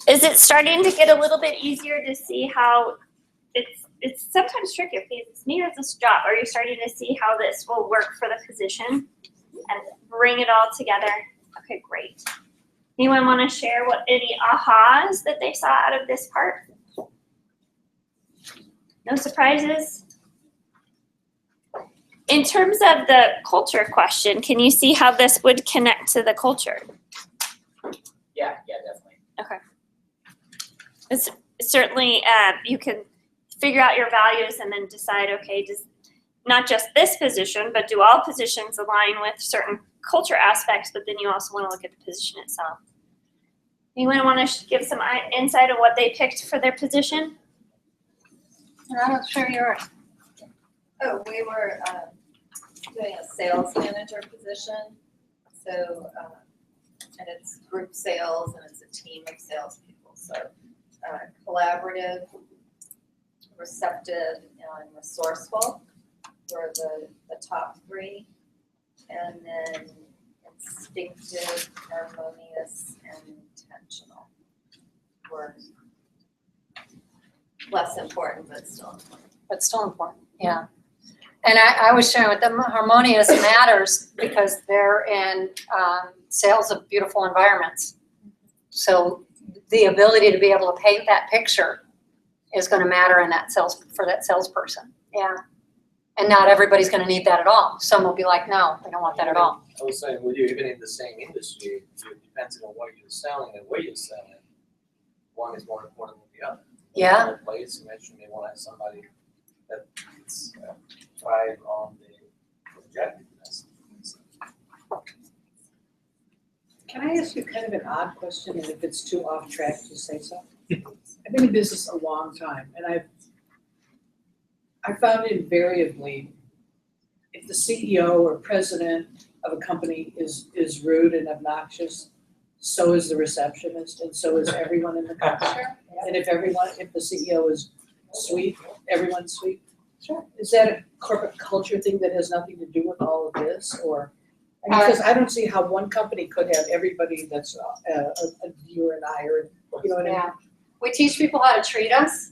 Is it starting to get a little bit easier to see how it's sometimes tricky, okay, it's me or this job? Are you starting to see how this will work for the position and bring it all together? Okay, great. Anyone want to share any ahas that they saw out of this part? No surprises? In terms of the culture question, can you see how this would connect to the culture? Yeah, definitely. Okay. It's certainly, you can figure out your values and then decide, okay, does not just this position, but do all positions align with certain culture aspects, but then you also want to look at the position itself. Anyone want to give some insight on what they picked for their position? I'm not sure you're. Oh, we were doing a sales manager position, so, and it's group sales and it's a team of salespeople, so collaborative, receptive, and resourceful were the top 3, and then instinctive, harmonious, and intentional were less important, but still important. But still important, yeah. And I was sharing with them, harmonious matters because they're in sales of beautiful environments. So the ability to be able to paint that picture is going to matter in that for that salesperson. Yeah. And not everybody's going to need that at all. Some will be like, no, they don't want that at all. I was saying with you, even in the same industry, it depends on what you're selling and where you're selling. One is more important than the other. Yeah. In place, you mentioned they want to have somebody that's thrive on the objectiveness. Can I ask you kind of an odd question, and if it's too off track, just say so? I've been in business a long time, and I found invariably, if the CEO or president of a company is rude and obnoxious, so is the receptionist, and so is everyone in the company. And if the CEO is sweet, everyone's sweet. Sure. Is that a corporate culture thing that has nothing to do with all of this, or? Because I don't see how one company could have everybody that's you and I, or you know what I mean? Yeah. We teach people how to treat us.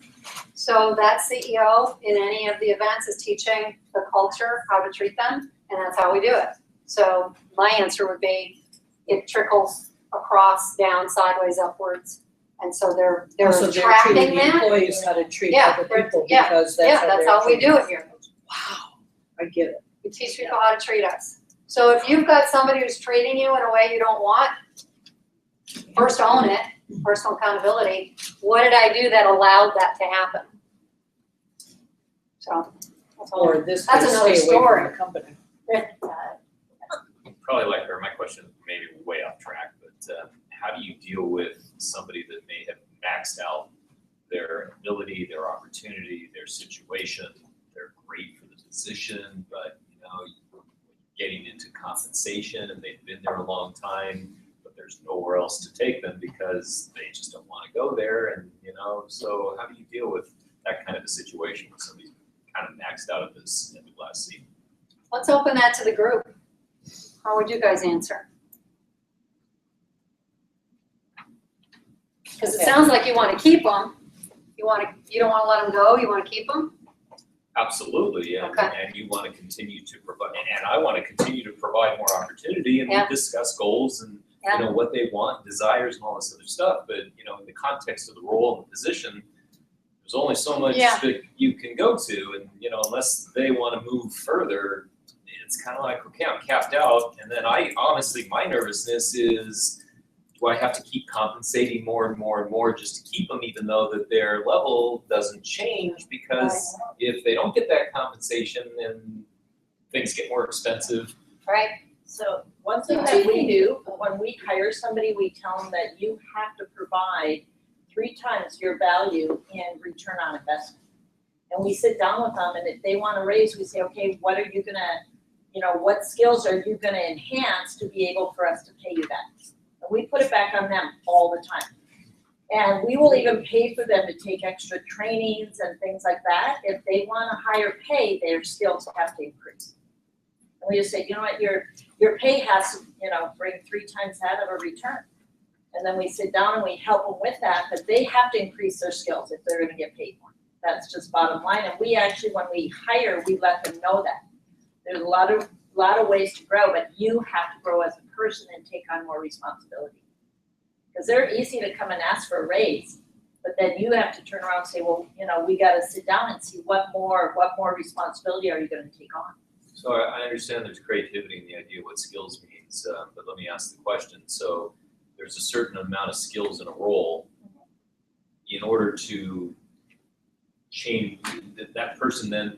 So that CEO in any of the events is teaching the culture how to treat them, and that's how we do it. So my answer would be, it trickles across, down, sideways, upwards. And so they're So they're attracting treating the that. employees how to treat Yeah, other people yeah, because Yeah, that's how we do it here. Wow, I get it. We teach people how to treat us. So if you've got somebody who's treating you in a way you don't want, first own it, personal accountability. What did I do that allowed that to happen? So that's all. Or this That's way, another stay away story. from the company. Probably like her, my question may be way off track, but how do you deal with somebody that may have maxed out their ability, their opportunity, their situation? They're great for the position, but getting into compensation and they've been there a long time, but there's nowhere else to take them because they just don't want to go there. And, so how do you deal with that kind of a situation where somebody's kind of maxed out at this end of last season? Let's open that to the group. How would you guys answer? Because it sounds like you want to keep them. You don't want to let them go, you want to keep them? Absolutely, yeah. Okay. And you want to continue to provide, and I want to continue to provide more opportunity, and we discuss goals and what they want, desires, and all this other stuff. But in the context of the role and the position, there's only so much that you can go to, and unless they want to move further, it's kind of like, okay, I'm capped out. And then I honestly, my nervousness is, do I have to keep compensating more and more and more just to keep them, even though that their level doesn't change? Because if they don't get that compensation, then things get more expensive. Right. So one thing that we do, when we hire somebody, we tell them that you have to provide 3 times your value in return on investment. And we sit down with them, and if they want to raise, we say, okay, what are you gonna, what skills are you gonna enhance to be able for us to pay you that? And we put it back on them all the time. And we will even pay for them to take extra trainings and things like that. If they want a higher pay, their skills have to increase. And we just say, you know what, your pay has to, bring 3 times that of a return. And then we sit down and we help them with that, but they have to increase their skills if they're gonna get paid more. That's just bottom line. And we actually, when we hire, we let them know that. There's a lot of ways to grow, but you have to grow as a person and take on more responsibility. Because they're easy to come and ask for a raise, but then you have to turn around and say, well, we gotta sit down and see what more responsibility are you gonna take on? So I understand there's creativity in the idea of what skills means, but let me ask the question. So there's a certain amount of skills in a role. In order to change that person, then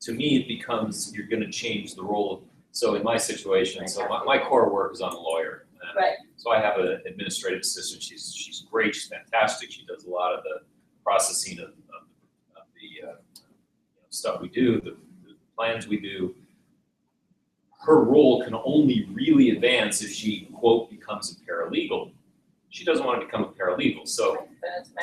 to me, it becomes, you're gonna change the role. So in my situation, so my core work is I'm a lawyer. Right. So I have an administrative assistant. She's great. She's fantastic. She does a lot of the processing of the stuff we do, the plans we do. Her role can only really advance if she, quote, becomes a paralegal. She doesn't want to become a paralegal. So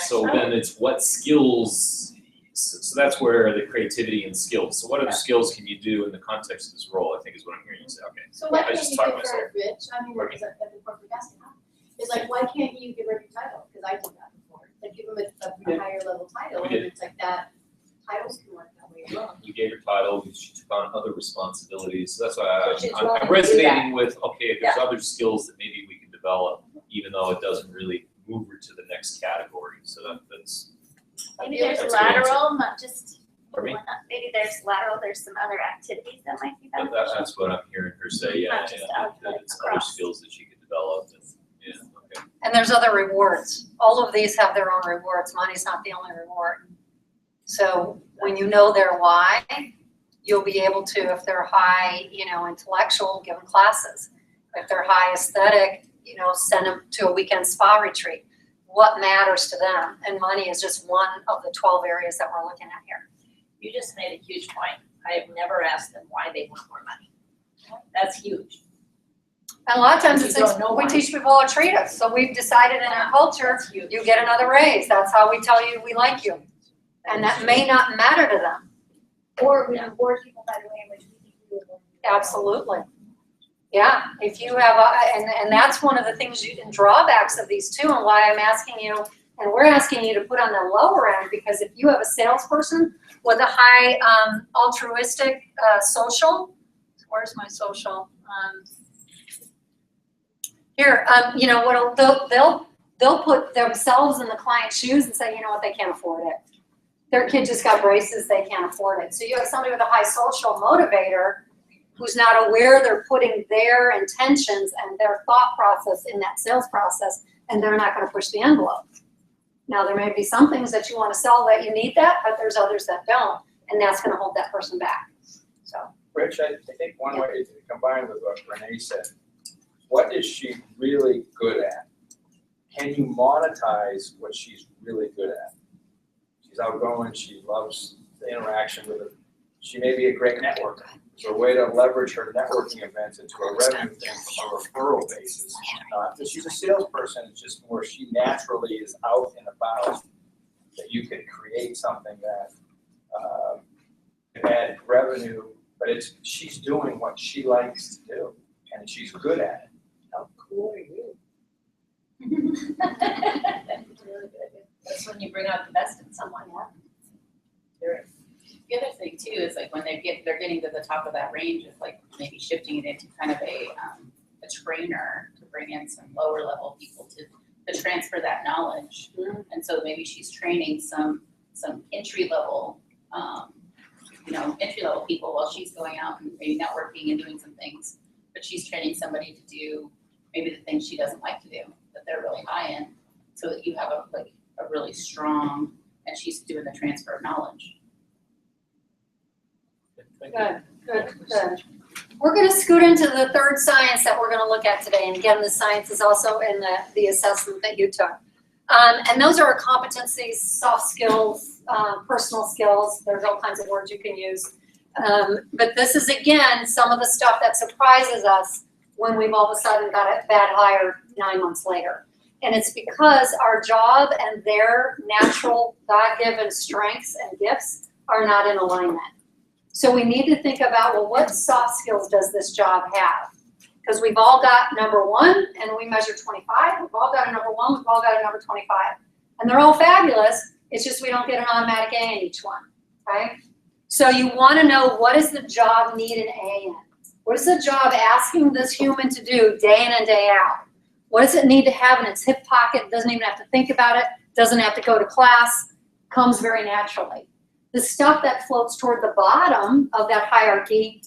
then it's what skills. So that's where the creativity and skills. So what other skills can you do in the context of this role, I think is what I'm hearing you say. Okay. So why I can't just you talked give myself. her, Rich, at the corporate desk now, it's like, why can't you give her your title? Because I did that before. Like, give them a higher level title, We and did. it's like that, titles can work that way as well. You gave her title, she took on other responsibilities. So that's why So she's I'm willing to do resonating with, okay, if there's other skills that maybe we can develop, even though it doesn't really move her to the next category. So that's. Maybe there's That's a good answer. lateral, not just, Pardon me? maybe there's lateral, there's some other activities that might be But beneficial. that's what I'm hearing her say, yeah, Not just that it's other across. skills that she could develop and, okay. And there's other rewards. All of these have their own rewards. Money's not the only reward. So when you know their why, you'll be able to, if they're high, intellectual, give them classes. If they're high aesthetic, send them to a weekend spa retreat. What matters to them? And money is just one of the 12 areas that we're looking at here. You just made a huge point. I have never asked them why they want more money. That's huge. And a lot of times You it's, don't know we why. teach people how to treat us. So we've decided in our culture, you get another raise. That's how we tell you we like you. And that may not matter to them. Or we reward people by the way in which we think we reward people. Absolutely. Yeah, if you have, and that's one of the things and drawbacks of these too, and why I'm asking you, and we're asking you to put on the lower end, because if you have a salesperson with a high altruistic social, where's my social? Here, they'll put themselves in the client's shoes and say, you know what, they can't afford it. Their kid just got braces, they can't afford it. So you have somebody with a high social motivator who's not aware they're putting their intentions and their thought process in that sales process, and they're not gonna push the envelope. Now, there may be some things that you wanna sell that you need that, but there's others that don't, and that's gonna hold that person back, so. Rich, I think one way to combine with what Renee said, what is she really good at? Can you monetize what she's really good at? She's outgoing, she loves the interaction with it. She may be a great networker. So a way to leverage her networking events into a revenue thing from a referral basis. Not that she's a salesperson, it's just more she naturally is out and about, that you can create something that can add revenue, but she's doing what she likes to do, and she's good at it. How cool are you? That's when you bring out the best in someone, yeah. The other thing too is like when they're getting to the top of that range, is like maybe shifting it into kind of a trainer to bring in some lower level people to transfer that knowledge. And so maybe she's training some entry level people while she's going out and maybe networking and doing some things. But she's training somebody to do maybe the things she doesn't like to do, that they're really high in, so that you have a really strong, and she's doing the transfer of knowledge. Good. We're gonna scoot into the third science that we're gonna look at today, and again, the science is also in the assessment that you took. And those are our competencies, soft skills, personal skills, there's all kinds of words you can use. But this is, again, some of the stuff that surprises us when we've all of a sudden got a bad hire 9 months later. And it's because our job and their natural God-given strengths and gifts are not in alignment. So we need to think about, well, what soft skills does this job have? Because we've all got number 1, and we measure 25. We've all got a number 1, we've all got a number 25. And they're all fabulous, it's just we don't get an automatic A in each one, okay? So you want to know, what does the job need an A in? What is the job asking this human to do day in and day out? What does it need to have in its hip pocket? Doesn't even have to think about it, doesn't have to go to class, comes very naturally. The stuff that floats toward the bottom of that hierarchy,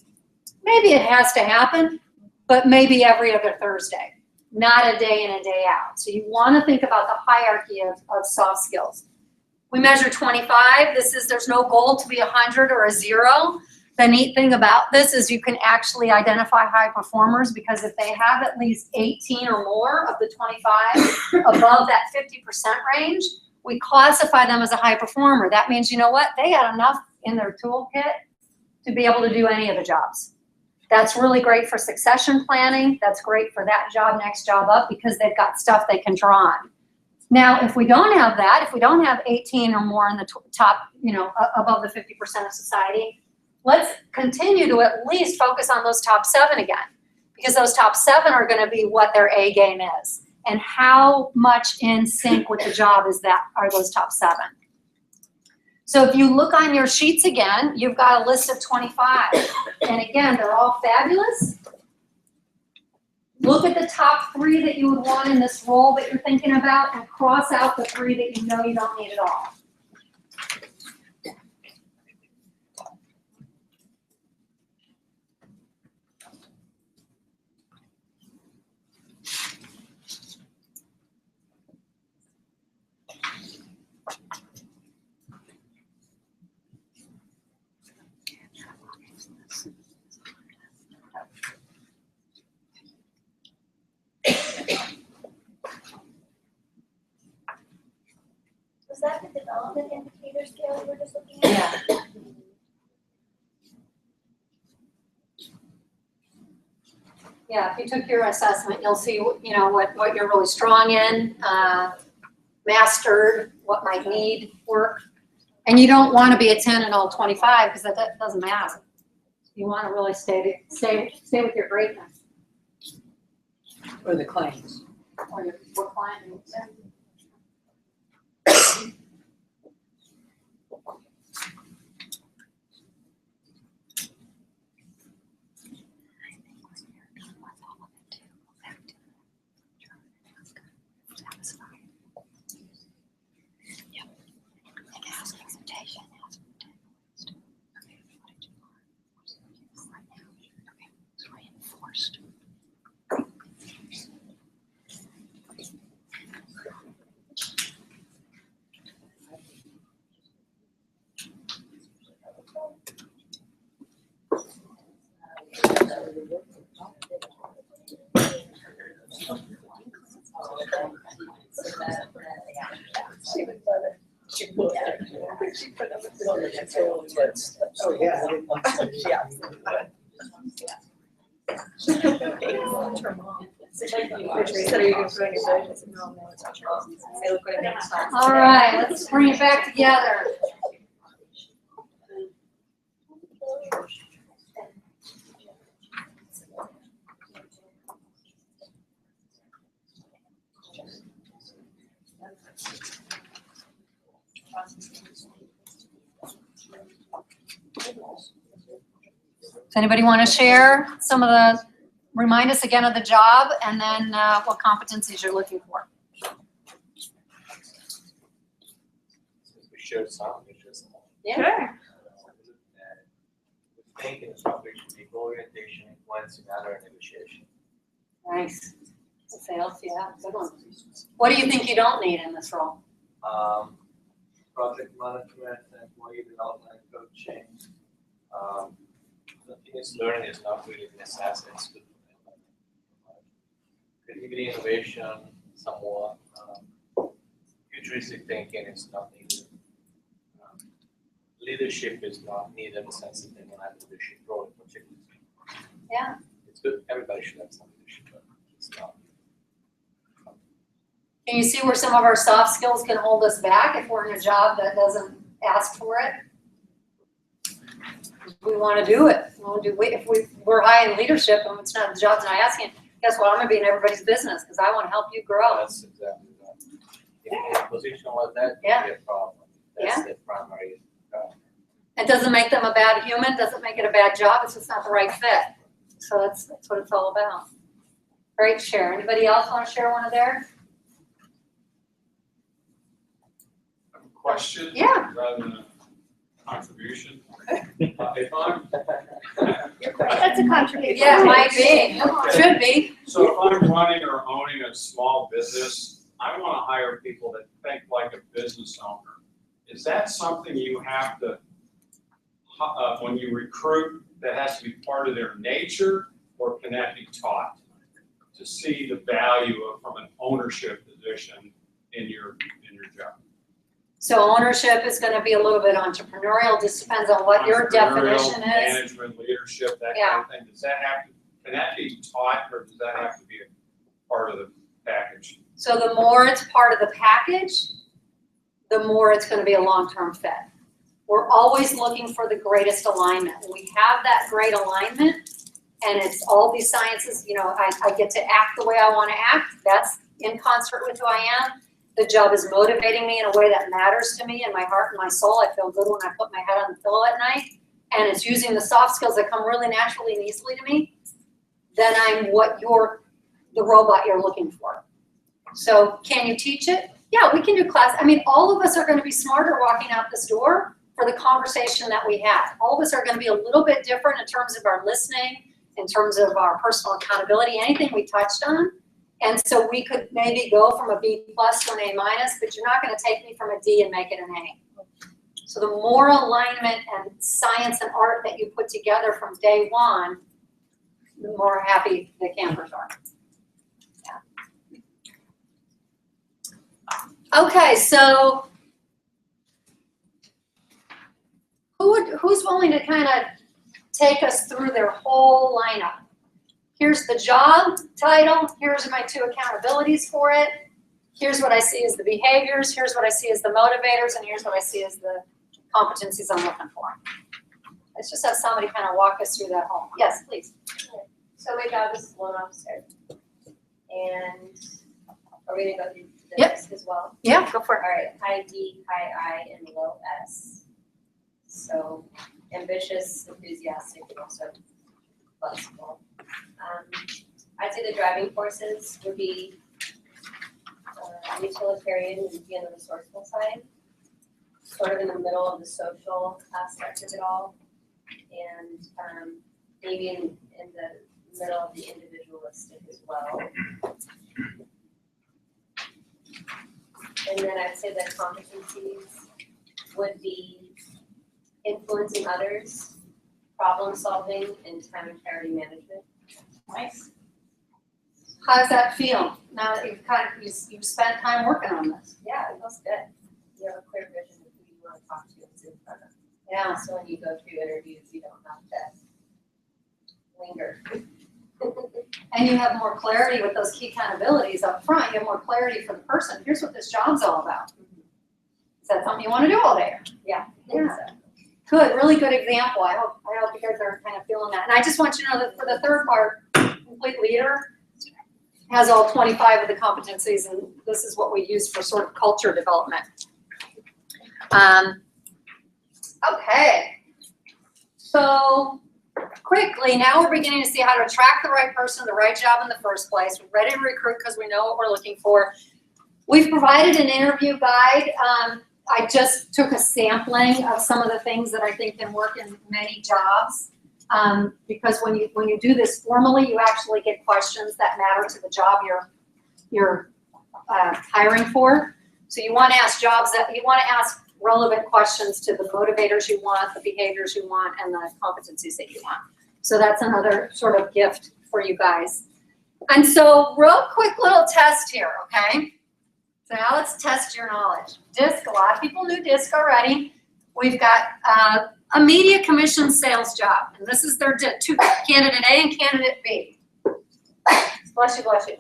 maybe it has to happen, but maybe every other Thursday, not a day in and day out. So you want to think about the hierarchy of soft skills. We measure 25. There's no goal to be 100 or a 0. The neat thing about this is you can actually identify high performers, because if they have at least 18 or more of the 25 above that 50% range, we classify them as a high performer. That means, you know what, they got enough in their toolkit to be able to do any of the jobs. That's really great for succession planning. That's great for that job, next job up, because they've got stuff they can draw on. Now, if we don't have that, if we don't have 18 or more in the top, above the 50% of society, let's continue to at least focus on those top 7 again, because those top 7 are going to be what their A game is, and how much in sync with the job are those top 7. So if you look on your sheets again, you've got a list of 25. And again, they're all fabulous. Look at the top 3 that you would want in this role that you're thinking about, and cross out the 3 that you know you don't need at all. Was that the development indicator scale we were just looking at? Yeah. Yeah, if you took your assessment, you'll see, what you're really strong in, mastered, what might need work. And you don't want to be a 10 in all 25, because that doesn't matter. You want to really stay with your greatness. Or the claims. Or your client needs. So let's, oh, yeah. I didn't want to say that. All right, let's bring it back together. Does anybody want to share some of the, remind us again of the job and then what competencies you're looking for? We shared some, we just. Yeah. Thinking is public people orientation, influencing other negotiation. Nice. Sales, yeah, good one. What do you think you don't need in this role? Project management, employee development, coaching. Continuous learning is not really a necessity. It's good. Creativity, innovation, somewhat. Futuristic thinking is not needed. Leadership is not needed in the sense that they don't have leadership role in particular. Yeah. It's good, everybody should have some leadership, but it's not. Can you see where some of our soft skills can hold us back if we're in a job that doesn't ask for it? We want to do it. If we're high in leadership and it's not, the job's not asking, guess what? I'm going to be in everybody's business because I want to help you grow. That's exactly that. If you're in a position like that, Yeah. it'd be a problem. That's the primary. It doesn't make them a bad human, doesn't make it a bad job, it's just not the right fit. So that's what it's all about. Great share. Anybody else want to share one of theirs? Question? Yeah. Rather than a contribution. If I'm. That's a contribution. Yeah, it might be, should be. So if I'm running or owning a small business, I want to hire people that think like a business owner. Is that something you have to, when you recruit, that has to be part of their nature, or can that be taught? To see the value of, from an ownership position in your job? So ownership is going to be a little bit entrepreneurial, just depends on what your definition is. Management, leadership, that Yeah. kind of thing. Does that have to, can that be taught, or does that have to be a part of the package? So the more it's part of the package, the more it's going to be a long-term fit. We're always looking for the greatest alignment. When we have that great alignment, and it's all these sciences, you know, I get to act the way I want to act. That's in concert with who I am. The job is motivating me in a way that matters to me in my heart and my soul. I feel good when I put my head on the pillow at night. And it's using the soft skills that come really naturally and easily to me. Then I'm the robot you're looking for. So can you teach it? Yeah, we can do class. I mean, all of us are going to be smarter walking out this door for the conversation that we have. All of us are going to be a little bit different in terms of our listening, in terms of our personal accountability, anything we touched on. And so we could maybe go from a B+ to an A-, but you're not going to take me from a D and make it an A. So the more alignment and science and art that you put together from day one, the more happy the campers are. Yeah. Okay, so who's willing to kind of take us through their whole lineup? Here's the job title, here's my 2 accountabilities for it, here's what I see as the behaviors, here's what I see as the motivators, and here's what I see as the competencies I'm looking for. Let's just have somebody kind of walk us through that whole. Yes, please. So my job is loan officer. And are we gonna go through the Yep. list as well? Yeah, go for it. All right, high D, high I, and low S. So ambitious, enthusiastic, and also flexible. I'd say the driving forces would be utilitarian and be on the resourceful side, sort of in the middle of the social aspect of it all, and maybe in the middle of the individualistic as well. And then I'd say the competencies would be influencing others, problem solving, and time and priority management. Nice. How does that feel now that you've spent time working on this? Yeah, it feels good. You have a clear vision of who you want to talk to and sit in front of. Yeah. So when you go through interviews, you don't have to linger. And you have more clarity with those key accountabilities up front. You have more clarity for the person. Here's what this job's all about. Is that something you want to do all day? Yeah. Yeah. Good, really good example. I hope you guys are kind of feeling that. And I just want you to know that for the third part, complete leader has all 25 of the competencies, and this is what we use for sort of culture development. Okay. So quickly, now we're beginning to see how to attract the right person to the right job in the first place. We're ready to recruit because we know what we're looking for. We've provided an interview guide. I just took a sampling of some of the things that I think can work in many jobs. Because when you do this formally, you actually get questions that matter to the job you're hiring for. So you want to ask relevant questions to the motivators you want, the behaviors you want, and the competencies that you want. So that's another sort of gift for you guys. And so real quick little test here, okay? So now let's test your knowledge. DISC, a lot of people knew DISC already. We've got a media commission sales job, and this is their two, candidate A and candidate B. Bless you, bless you.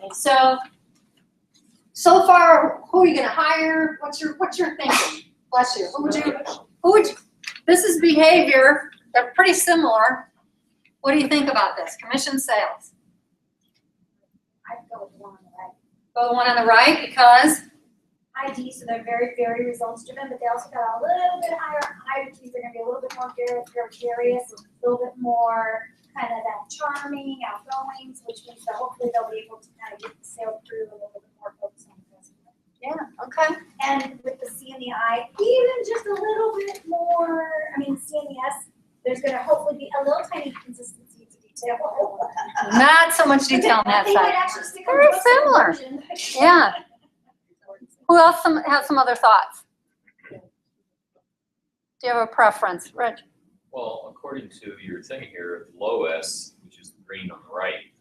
So far, who are you gonna hire? What's your thinking? Bless you. Who would you, this is behavior, they're pretty similar. What do you think about this? Commission sales. I'd go with the one on the right. Go the one on the right because? ID, so they're very, very results driven, but they also got a little bit higher IDs. They're gonna be a little bit more gregarious, a little bit more kind of that charming, outgoing, which means that hopefully they'll be able to kind of get the sale through a little bit more focus on the customer. Yeah, okay. And with the C and the I, even just a little bit more, C and the S, there's gonna hopefully be a little tiny consistency to detail. Not so much detail on that They might side. actually stick Very with the similar. version. Yeah. Who else has some other thoughts? Do you have a preference, Rich? Well, according to your thing here, the low S, which is the green on the right,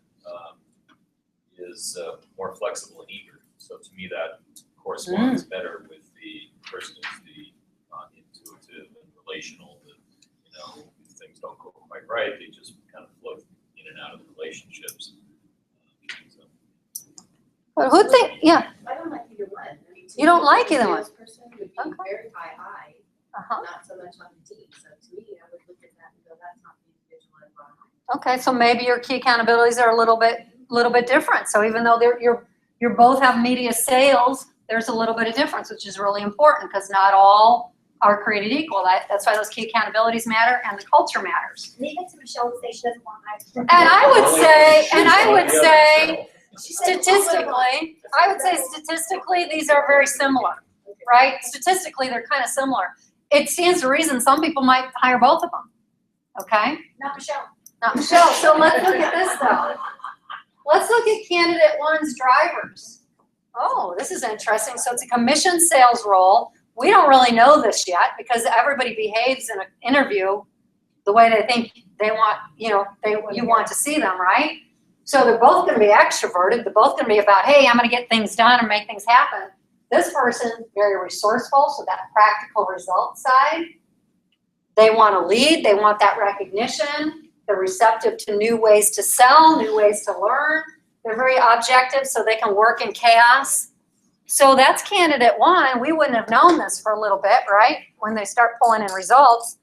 is more flexible and eager. So to me, that corresponds better with the person who's the intuitive and relational. That, if things don't go quite right, they just kind of float in and out of the relationships. Well, who think? Yeah. I don't like either one. You don't like either one? Person would be very high I, not so much on the D. So to me, I would look at that and go, that's not the individual I want. Okay, so maybe your key accountabilities are a little bit different. So even though you're both have media sales, there's a little bit of difference, which is really important because not all are created equal. That's why those key accountabilities matter and the culture matters. Leave it to Michelle to say she doesn't want I. And I would say, statistically, these are very similar, right? Statistically, they're kind of similar. It stands to reason some people might hire both of them, okay? Not Michelle. Not Michelle. So let's look at this though. Let's look at candidate one's drivers. Oh, this is interesting. So it's a commission sales role. We don't really know this yet because everybody behaves in an interview the way they think they want, you want to see them, right? So they're both going to be extroverted. They're both going to be about, hey, I'm going to get things done and make things happen. This person, very resourceful, so that practical result side. They want to lead. They want that recognition. They're receptive to new ways to sell, new ways to learn. They're very objective, so they can work in chaos. So that's candidate one. We wouldn't have known this for a little bit, right? When they start pulling in results.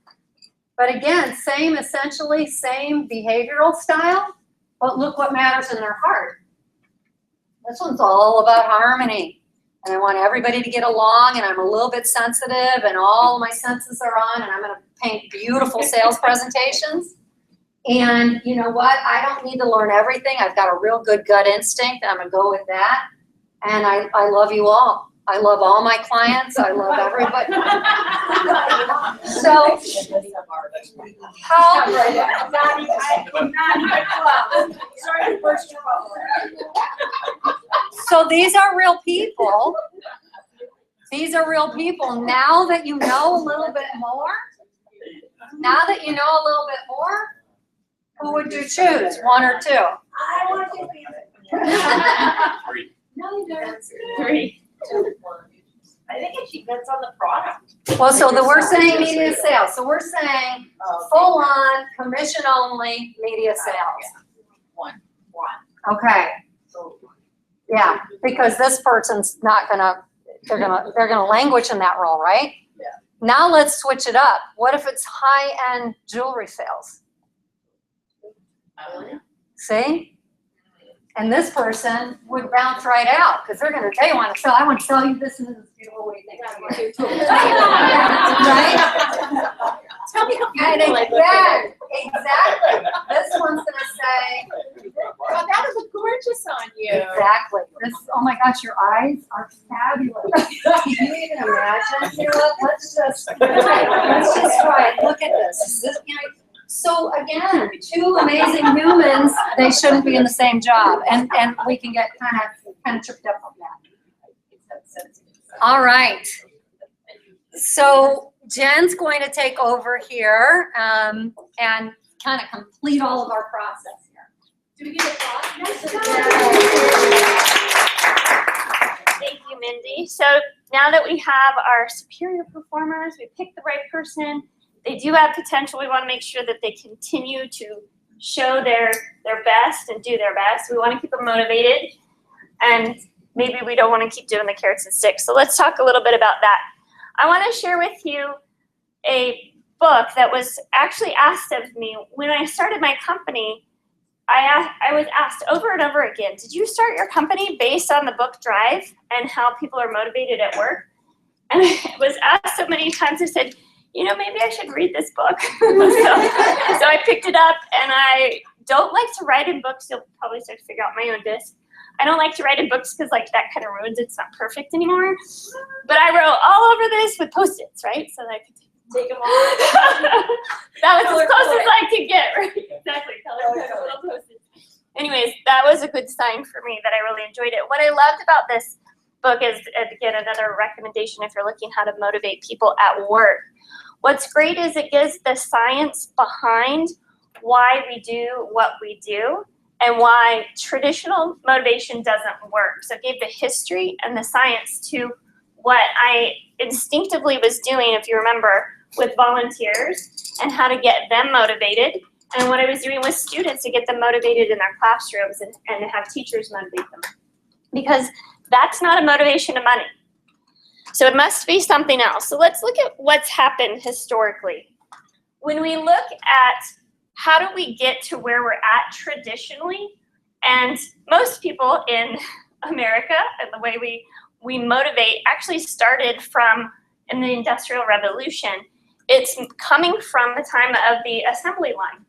But again, essentially same behavioral style. But look what matters in their heart. This one's all about harmony. And I want everybody to get along, and I'm a little bit sensitive, and all my senses are on, and I'm going to paint beautiful sales presentations. And you know what? I don't need to learn everything. I've got a real good gut instinct, and I'm going to go with that. And I love you all. I love all my clients. I love everybody. So, so these are real people. These are real people. Now that you know a little bit more, who would you choose? One or two? I want to be Three. No, you don't. Three. I think it depends on the product. Well, so we're saying media sales, so we're saying full on, commission only, media sales. One. Okay. Yeah, because this person's not gonna, they're gonna languish in that role, right? Yeah. Now let's switch it up. What if it's high-end jewelry sales? See? And this person would bounce right out, because they're gonna, they wanna sell, I want to sell you this and this, what do you think? Right? Tell me how And beautiful I look. again, exactly. This one's gonna say, Oh, that is gorgeous on you. exactly. This, oh my gosh, your eyes are fabulous. Can you even imagine? You know what? Let's just try it. Look at this. This, you know, so again, two amazing humans, they shouldn't be in the same job. And we can get kind of tripped up on that. All right. So Jen's going to take over here and kind of complete all of our process here. Do we get applause? Thank you, Mindy. So now that we have our superior performers, we picked the right person, they do have potential. We want to make sure that they continue to show their best and do their best. We want to keep them motivated, and maybe we don't want to keep doing the carrots and sticks. So let's talk a little bit about that. I want to share with you a book that was actually asked of me when I started my company. I was asked over and over again, did you start your company based on the book Drive and how people are motivated at work? And I was asked so many times, I said, you know, maybe I should read this book. so I picked it up, and I don't like to write in books. You'll probably start to figure out my own disc. I don't like to write in books because like that kind of ruins it. It's not perfect anymore. But I wrote all over this with Post-its, right? So that I could Take them all. that was as close as I could get, right? Exactly. Color little Post-its. Anyways, that was a good sign for me that I really enjoyed it. What I loved about this book is, again, another recommendation if you're looking how to motivate people at work. What's great is it gives the science behind why we do what we do and why traditional motivation doesn't work. So it gave the history and the science to what I instinctivly was doing, if you remember, with volunteers and how to get them motivated, and what I was doing with students to get them motivated in their classrooms and to have teachers motivate them. Because that's not a motivation of money. So it must be something else. So let's look at what's happened historically. When we look at how do we get to where we're at traditionally, and most people in America and the way we motivate actually started from in the Industrial Revolution. It's coming from the time of the assembly line,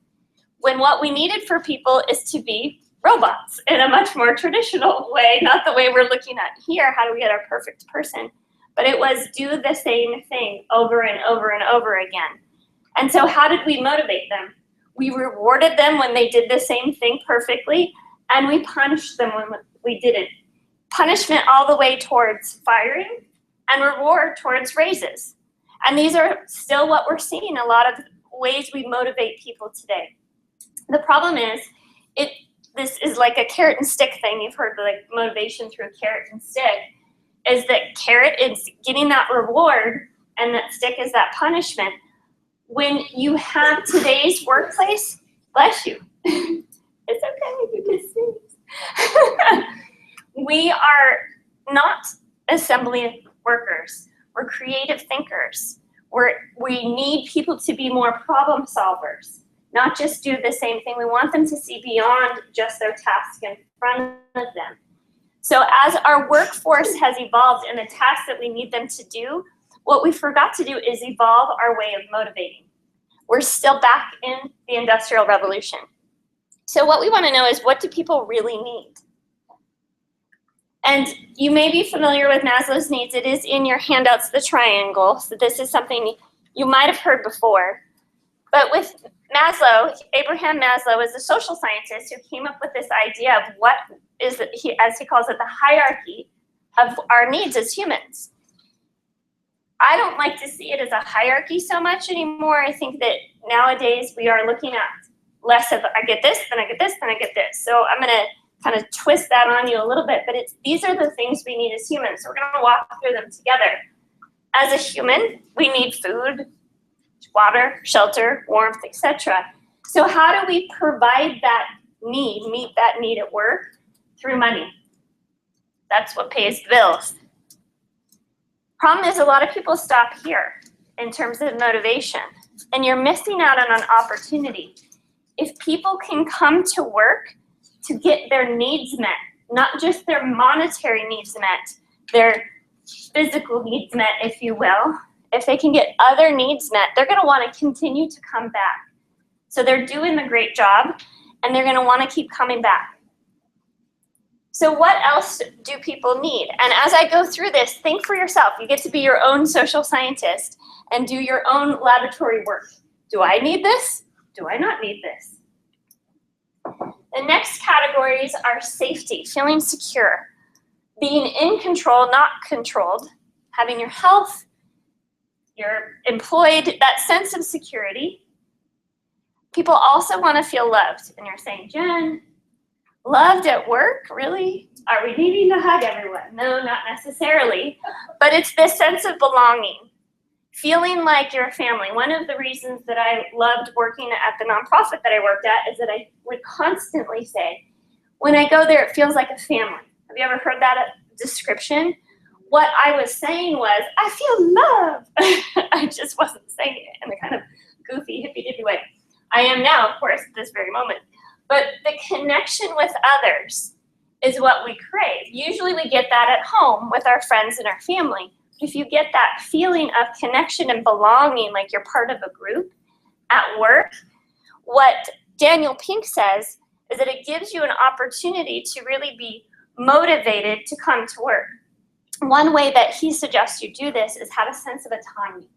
when what we needed for people is to be robots in a much more traditional way, not the way we're looking at here, how do we get our perfect person, but it was do the same thing over and over and over again. And so how did we motivate them? We rewarded them when they did the same thing perfectly, and we punished them when we didn't. Punishment all the way towards firing, and reward towards raises. And these are still what we're seeing, a lot of ways we motivate people today. The problem is, this is like a carrot and stick thing. You've heard like motivation through carrot and stick, is that carrot is getting that reward and that stick is that punishment. When you have today's workplace, bless you, it's okay, you can sneeze. We are not assembly workers. We're creative thinkers. We need people to be more problem solvers, not just do the same thing. We want them to see beyond just their task in front of them. So as our workforce has evolved and the tasks that we need them to do, what we forgot to do is evolve our way of motivating. We're still back in the Industrial Revolution. So what we want to know is, what do people really need? And you may be familiar with Maslow's needs. It is in your handouts, the triangle. So this is something you might have heard before. But with Maslow, Abraham Maslow is a social scientist who came up with this idea of what is, as he calls it, the hierarchy of our needs as humans. I don't like to see it as a hierarchy so much anymore. I think that nowadays we are looking at less of, I get this, then I get this, then I get this. So I'm going to kind of twist that on you a little bit, but these are the things we need as humans. So we're gonna walk through them together. As a human, we need food, water, shelter, warmth, etc. So how do we provide that need, meet that need at work? Through money. That's what pays the bills. Problem is, a lot of people stop here in terms of motivation, and you're missing out on an opportunity. If people can come to work to get their needs met, not just their monetary needs met, their physical needs met, if you will, if they can get other needs met, they're gonna wanna continue to come back. So they're doing a great job, and they're gonna wanna keep coming back. So what else do people need? And as I go through this, think for yourself. You get to be your own social scientist and do your own laboratory work. Do I need this? Do I not need this? The next categories are safety, feeling secure, being in control, not controlled, having your health, you're employed, that sense of security. People also want to feel loved. And you're saying, Jen, loved at work? Really? Are we needing to hug everyone? No, not necessarily. But it's this sense of belonging, feeling like you're a family. One of the reasons that I loved working at the nonprofit that I worked at is that I would constantly say, when I go there, it feels like a family. Have you ever heard that description? What I was saying was, I feel love. I just wasn't saying it in the kind of goofy, hippy-dippy way. I am now, of course, at this very moment. But the connection with others is what we crave. Usually we get that at home with our friends and our family. If you get that feeling of connection and belonging, like you're part of a group at work, what Daniel Pink says is that it gives you an opportunity to really be motivated to come to work. One way that he suggests you do this is have a sense of autonomy,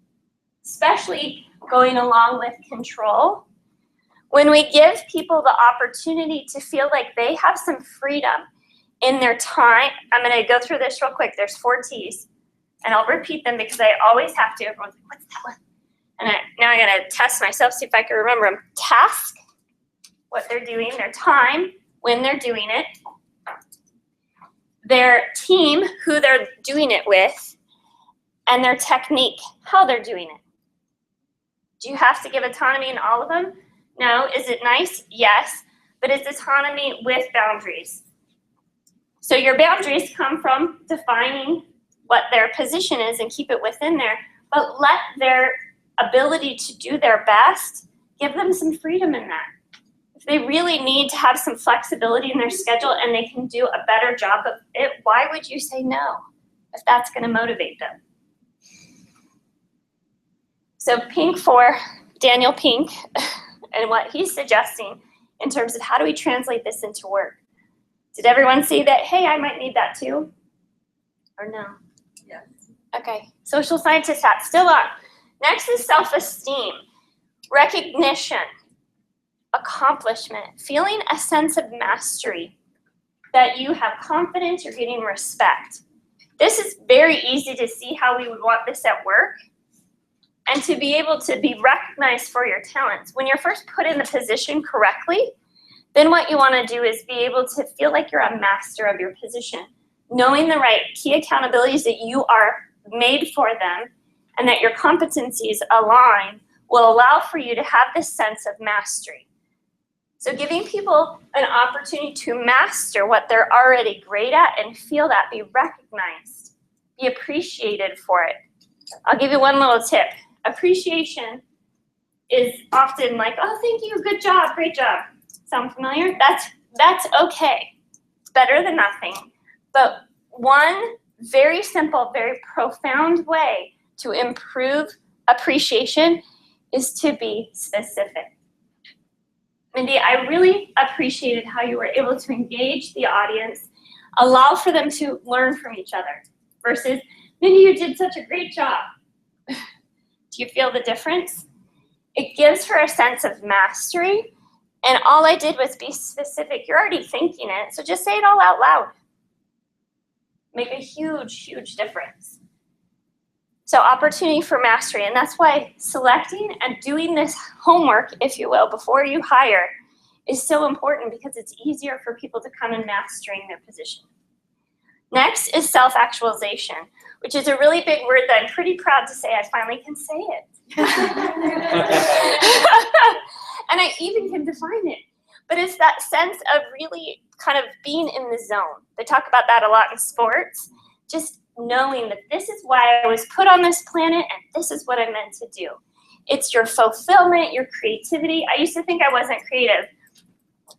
especially going along with control. When we give people the opportunity to feel like they have some freedom in their time, I'm going to go through this real quick. There's 4 T's, and I'll repeat them because I always have to. Everyone's like, what's that one? And now I'm going to test myself, see if I can remember them. Task, what they're doing, their time, when they're doing it, their team, who they're doing it with, and their technique, how they're doing it. Do you have to give autonomy in all of them? No. Is it nice? Yes. But it's autonomy with boundaries. So your boundaries come from defining what their position is and keep it within there, but let their ability to do their best, give them some freedom in that. If they really need to have some flexibility in their schedule and they can do a better job of it, why would you say no if that's going to motivate them? So Pink for Daniel Pink and what he's suggesting in terms of how do we translate this into work. Did everyone see that, hey, I might need that too? Or no? Yes. Okay, social scientist hat, still on. Next is self-esteem, recognition, accomplishment, feeling a sense of mastery, that you have confidence, you're getting respect. This is very easy to see how we would want this at work, and to be able to be recognized for your talents. When you're first put in the position correctly, then what you want to do is be able to feel like you're a master of your position, knowing the right key accountabilities that you are made for them and that your competencies align will allow for you to have this sense of mastery. So giving people an opportunity to master what they're already great at and feel that, be recognized, be appreciated for it. I'll give you one little tip. Appreciation is often like, oh, thank you, good job, great job. Sound familiar? That's okay. It's better than nothing. But one very simple, very profound way to improve appreciation is to be specific. Mindy, I really appreciated how you were able to engage the audience, allow for them to learn from each other, versus, Mindy, you did such a great job. Do you feel the difference? It gives her a sense of mastery, and all I did was be specific. You're already thinking it, so just say it all out loud. Make a huge, huge difference. So opportunity for mastery, and that's why selecting and doing this homework, if you will, before you hire is so important because it's easier for people to come and mastering their position. Next is self-actualization, which is a really big word that I'm pretty proud to say I finally can say it. And I even can define it. But it's that sense of really kind of being in the zone. They talk about that a lot in sports. Just knowing that this is why I was put on this planet and this is what I'm meant to do. It's your fulfillment, your creativity. I used to think I wasn't creative.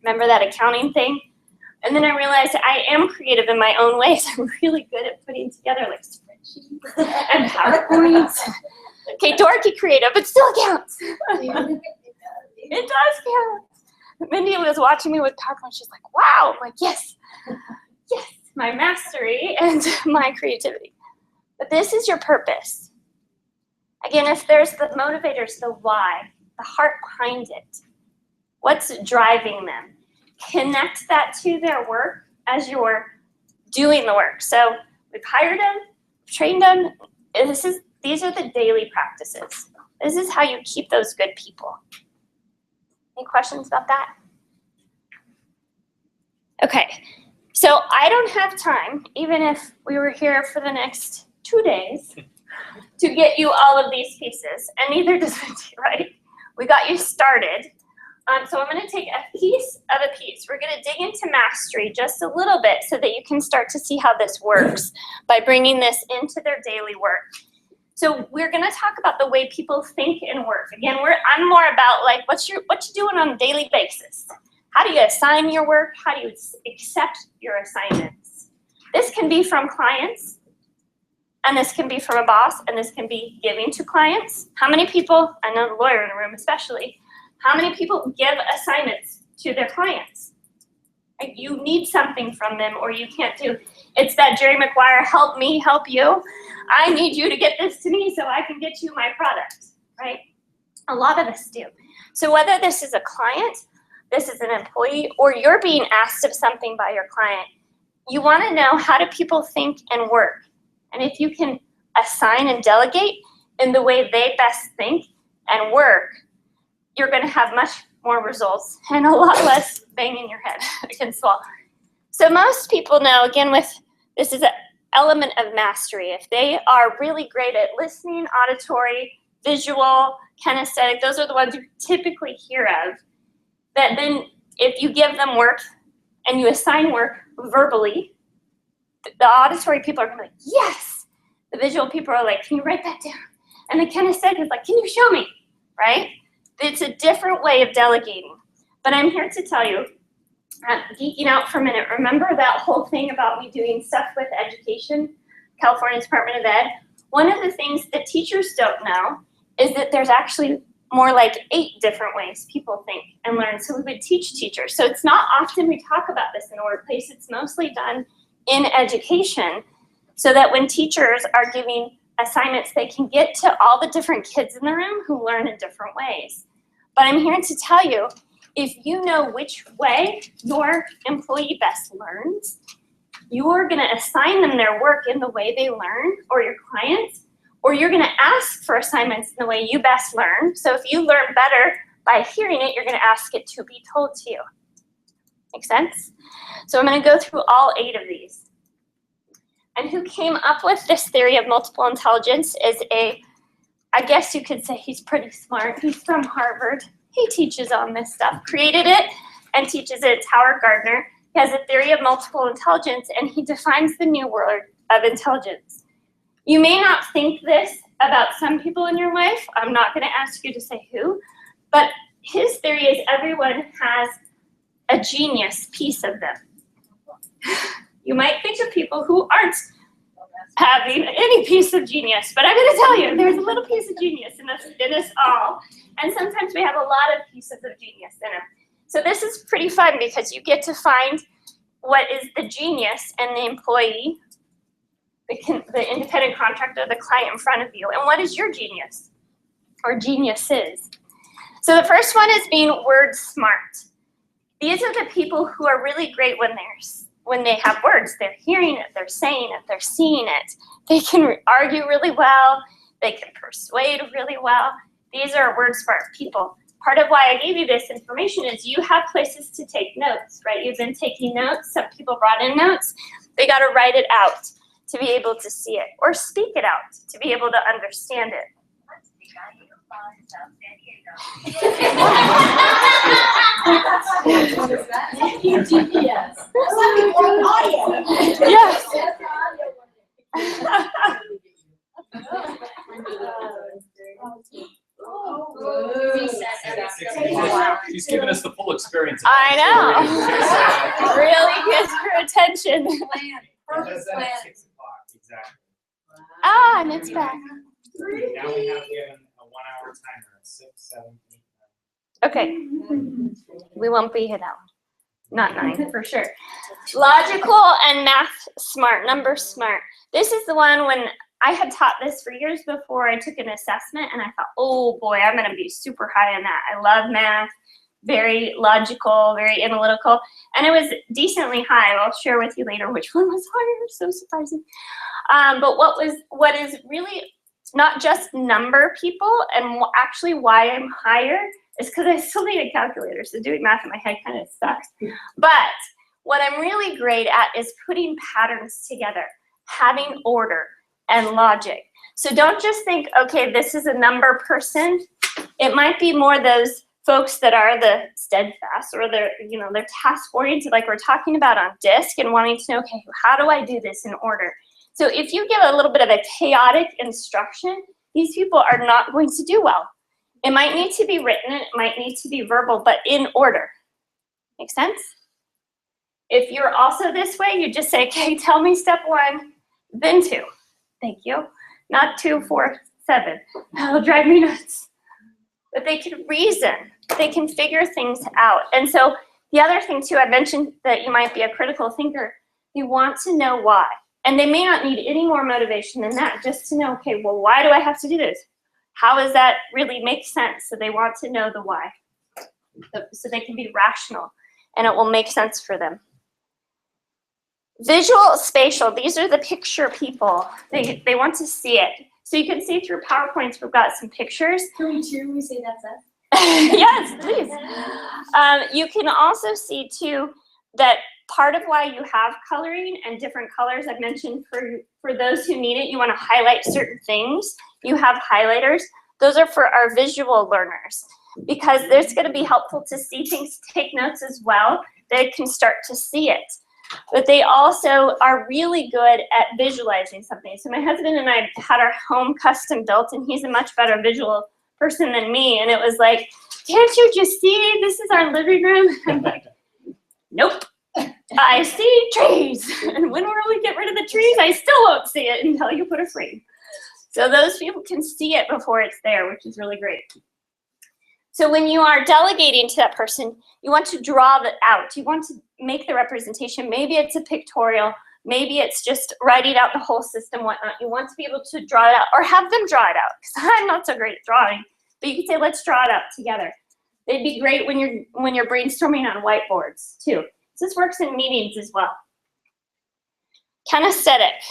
Remember that accounting thing? And then I realized I am creative in my own ways. I'm really good at putting together like spreadsheets and PowerPoints. Okay, dorky creative, but still counts. It does count. Mindy was watching me with PowerPoint. She's like, wow. I'm like, yes, yes, my mastery and my creativity. But this is your purpose. Again, if there's the motivators, the why, the heart behind it, what's driving them? Connect that to their work as you're doing the work. So we've hired them, trained them. These are the daily practices. This is how you keep those good people. Any questions about that? Okay, so I don't have time, even if we were here for the next 2 days, to get you all of these pieces, and neither does Mindy, right? We got you started. So I'm going to take a piece of a piece. We're going to dig into mastery just a little bit so that you can start to see how this works by bringing this into their daily work. So we're going to talk about the way people think and work. Again, I'm more about like what you doing on a daily basis. How do you assign your work? How do you accept your assignments? This can be from clients, and this can be from a boss, and this can be giving to clients. How many people, I know the lawyer in the room especially, how many people give assignments to their clients? Like you need something from them or you can't do. It's that Jerry Maguire, help me, help you. I need you to get this to me so I can get you my product, right? A lot of us do. So whether this is a client, this is an employee, or you're being asked of something by your client, you want to know how do people think and work. And if you can assign and delegate in the way they best think and work, you're going to have much more results and a lot less banging your head against the wall. So most people know, again, this is an element of mastery. If they are really great at listening, auditory, visual, kinesthetic, those are the ones you typically hear of, that then if you give them work and you assign work verbally, the auditory people are going to be like, yes. The visual people are like, can you write that down? And the kinesthetic is like, can you show me, right? It's a different way of delegating. But I'm here to tell you, geeking out for a minute, remember that whole thing about me doing stuff with education, California Department of Ed? One of the things that teachers don't know is that there's actually more like 8 different ways people think and learn. So we would teach teachers. So it's not often we talk about this in the workplace. It's mostly done in education so that when teachers are giving assignments, they can get to all the different kids in the room who learn in different ways. But I'm here to tell you, if you know which way your employee best learns, you're going to assign them their work in the way they learn, or your clients, or you're going to ask for assignments in the way you best learn. So if you learn better by hearing it, you're going to ask it to be told to you. Make sense? So I'm going to go through all 8 of these. And who came up with this theory of multiple intelligence is I guess you could say he's pretty smart. He's from Harvard. He teaches on this stuff, created it and teaches it. It's Howard Gardner. He has a theory of multiple intelligence, and he defines the new word of intelligence. You may not think this about some people in your life. I'm not going to ask you to say who, but his theory is everyone has a genius piece of them. You might think of people who aren't having any piece of genius, but I'm going to tell you, there's a little piece of genius in us all, and sometimes we have a lot of pieces of genius in them. So this is pretty fun because you get to find what is the genius and the employee, the independent contractor, the client in front of you, and what is your genius or geniuses. So the first one is being word smart. These are the people who are really great when they have words. They're hearing it, they're saying it, they're seeing it. They can argue really well, they can persuade really well. These are word smart people. part of why I gave you this information is you have places to take notes, right? You've been taking notes. Some people brought in notes. They got to write it out to be able to see it, or speak it out to be able to understand it. What is that? GPS. Yes. She's giving us the full experience. I know. Really gets her attention. Because then at 6 o'clock, exactly. Ah, and it's back. Now we have given a 1 hour timer at 6, 7, 8, 9. Okay. We won't be here that long. Not 9 for sure. Logical and math smart, number smart. This is the one when I had taught this for years before I took an assessment, and I thought, oh boy, I'm going to be super high in that. I love math, very logical, very analytical, and it was decently high. I'll share with you later which one was higher, so surprising. But what is really not just number people, and actually why I'm higher is because I still need a calculator, so doing math in my head kind of sucks. But what I'm really great at is putting patterns together, having order and logic. So don't just think, okay, this is a number person. It might be more those folks that are the steadfast, or they're task oriented, like we're talking about on DISC, and wanting to know, okay, how do I do this in order? So if you give a little bit of a chaotic instruction, these people are not going to do well. It might need to be written, it might need to be verbal, but in order. Make sense? If you're also this way, you just say, okay, tell me step 1, then 2. Thank you. Not 2, 4, 7. That'll drive me nuts. But they can reason. They can figure things out. And so the other thing too, I mentioned that you might be a critical thinker. You want to know why. And they may not need any more motivation than that, just to know, okay, well, why do I have to do this? How does that really make sense? So they want to know the why. So they can be rational, and it will make sense for them. Visual, spatial, these are the picture people. They want to see it. So you can see through PowerPoints, we've got some pictures. Can we cheer when we say that's us? Yes, please. You can also see too that part of why you have coloring and different colors, I've mentioned for those who need it, you want to highlight certain things. You have highlighters. Those are for our visual learners, because there's going to be helpful to see things, take notes as well. They can start to see it. But they also are really good at visualizing something. So my husband and I had our home custom built, and he's a much better visual person than me. And it was like, can't you just see this is our living room? I'm like, nope. I see trees. And when will we get rid of the trees? I still won't see it until you put a frame. So those people can see it before it's there, which is really great. So when you are delegating to that person, you want to draw that out. You want to make the representation. Maybe it's a pictorial. Maybe it's just writing out the whole system, whatnot. You want to be able to draw it out, or have them draw it out, because I'm not so great at drawing. But you can say, let's draw it out together. They'd be great when you're brainstorming on whiteboards too. This works in meetings as well. Kinesthetic.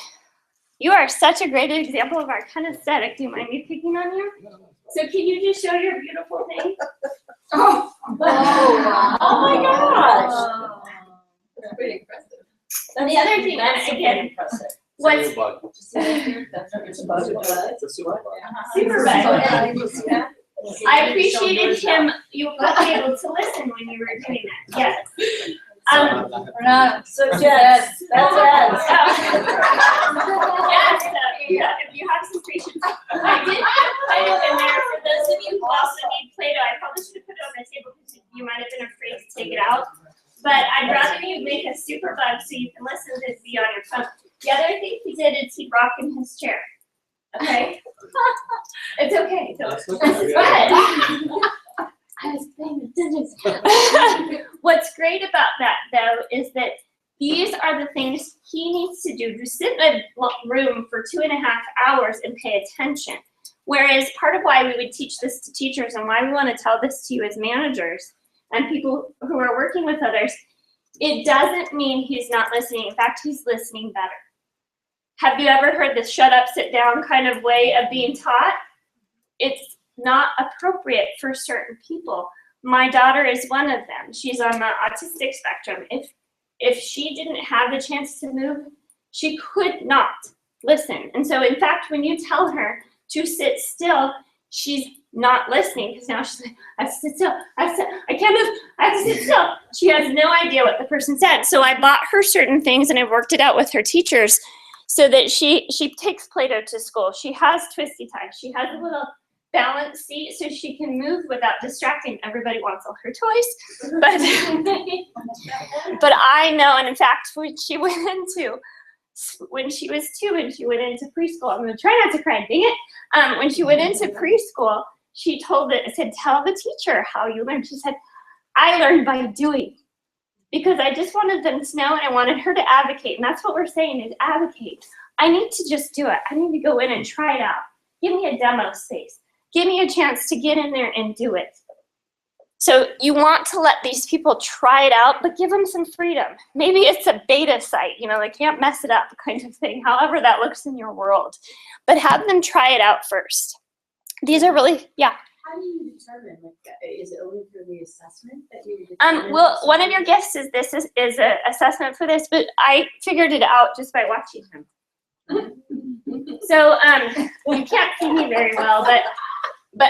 You are such a great example of our kinesthetic. Do you mind me picking on you? So can you just show your beautiful thing? Oh my gosh. That's pretty impressive. And the other thing, That's and again, impressive. what's It's a bug. It's a bug. It's a super bug. super bad. I appreciated him, you were be able to listen when you were doing that. Yes. We're not. So yes, that's yes. Yes, if you have some patience. I did put Play-Doh in there. For those of you who also need Play-Doh, I probably should have put it on my table because you might have been afraid to take it out. But I'd rather you make a super bug so you can listen to this be on your phone. The other thing he did is he rocked in his chair. Okay? It's okay. But I was paying attention. What's great about that, though, is that these are the things he needs to do to sit in a room for 2.5 hours and pay attention. Whereas part of why we would teach this to teachers and why we want to tell this to you as managers and people who are working with others, it doesn't mean he's not listening. In fact, he's listening better. Have you ever heard the shut up, sit down kind of way of being taught? not appropriate for certain people. My daughter is one of them. She's on the autistic spectrum. If she didn't have the chance to move, she could not listen. And so in fact, when you tell her to sit still, she's not listening, because now she's like, I have to sit still, I can't move, I have to sit still. She has no idea what the person said. So I bought her certain things and I worked it out with her teachers so that she takes Play-Doh to school. She has twisty ties. She has a little balance seat so she can move without distracting. Everybody wants all her toys, but I know, and in fact, when she was 2 and she went into preschool, I'm gonna try not to cry, dang it. When she went into preschool, she said, tell the teacher how you learned. She said, I learned by doing, because I just wanted them to know and I wanted her to advocate. And that's what we're saying is advocate. I need to just do it. I need to go in and try it out. Give me a demo space. Give me a chance to get in there and do it. So you want to let these people try it out, but give them some freedom. Maybe it's a beta site, they can't mess it up kind of thing, however that looks in your world. But have them try it out first. These are really, yeah. How do you determine, is it only through the assessment that you Well, one of your gifts is an assessment for this, but I figured it out just by watching him. So you can't see me very well, but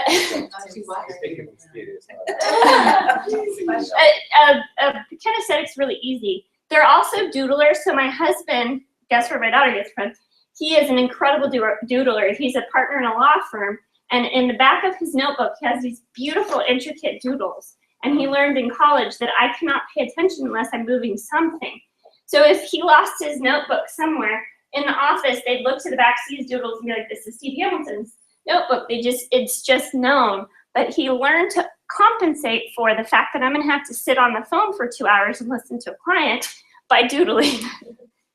kinesthetic's really easy. They're also doodlers. So my husband, guess where my daughter gets from? He is an incredible doodler. He's a partner in a law firm. And in the back of his notebook, he has these beautiful, intricate doodles. And he learned in college that I cannot pay attention unless I'm moving something. So if he lost his notebook somewhere in the office, they'd look to the back, see his doodles, and be like, this is Steve Hamilton's notebook. It's just known. But he learned to compensate for the fact that I'm gonna have to sit on the phone for 2 hours and listen to a client by doodling.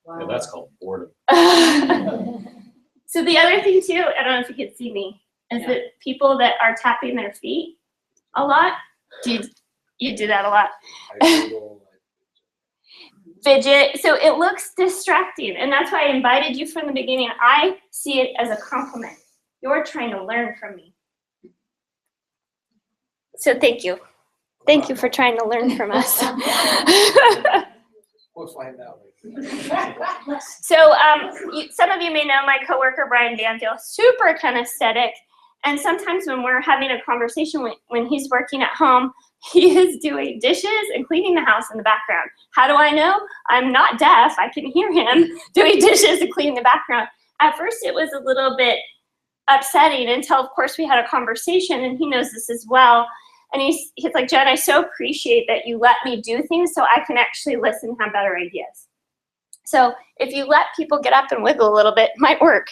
Yeah, that's called boredom. So the other thing too, I don't know if you can see me, is that people that are tapping their feet a lot, you do that a lot. Fidget, so it looks distracting, and that's why I invited you from the beginning. I see it as a compliment. You're trying to learn from me. So thank you. Thank you for trying to learn from us. We'll find out. So some of you may know my coworker, Brian Banfield, super kinesthetic. And sometimes when we're having a conversation when he's working at home, he is doing dishes and cleaning the house in the background. How do I know? I'm not deaf. I can hear him doing dishes and cleaning the background. At first, it was a little bit upsetting until, of course, we had a conversation, and he knows this as well. And he's like, Jen, I so appreciate that you let me do things so I can actually listen and have better ideas. So if you let people get up and wiggle a little bit, it might work.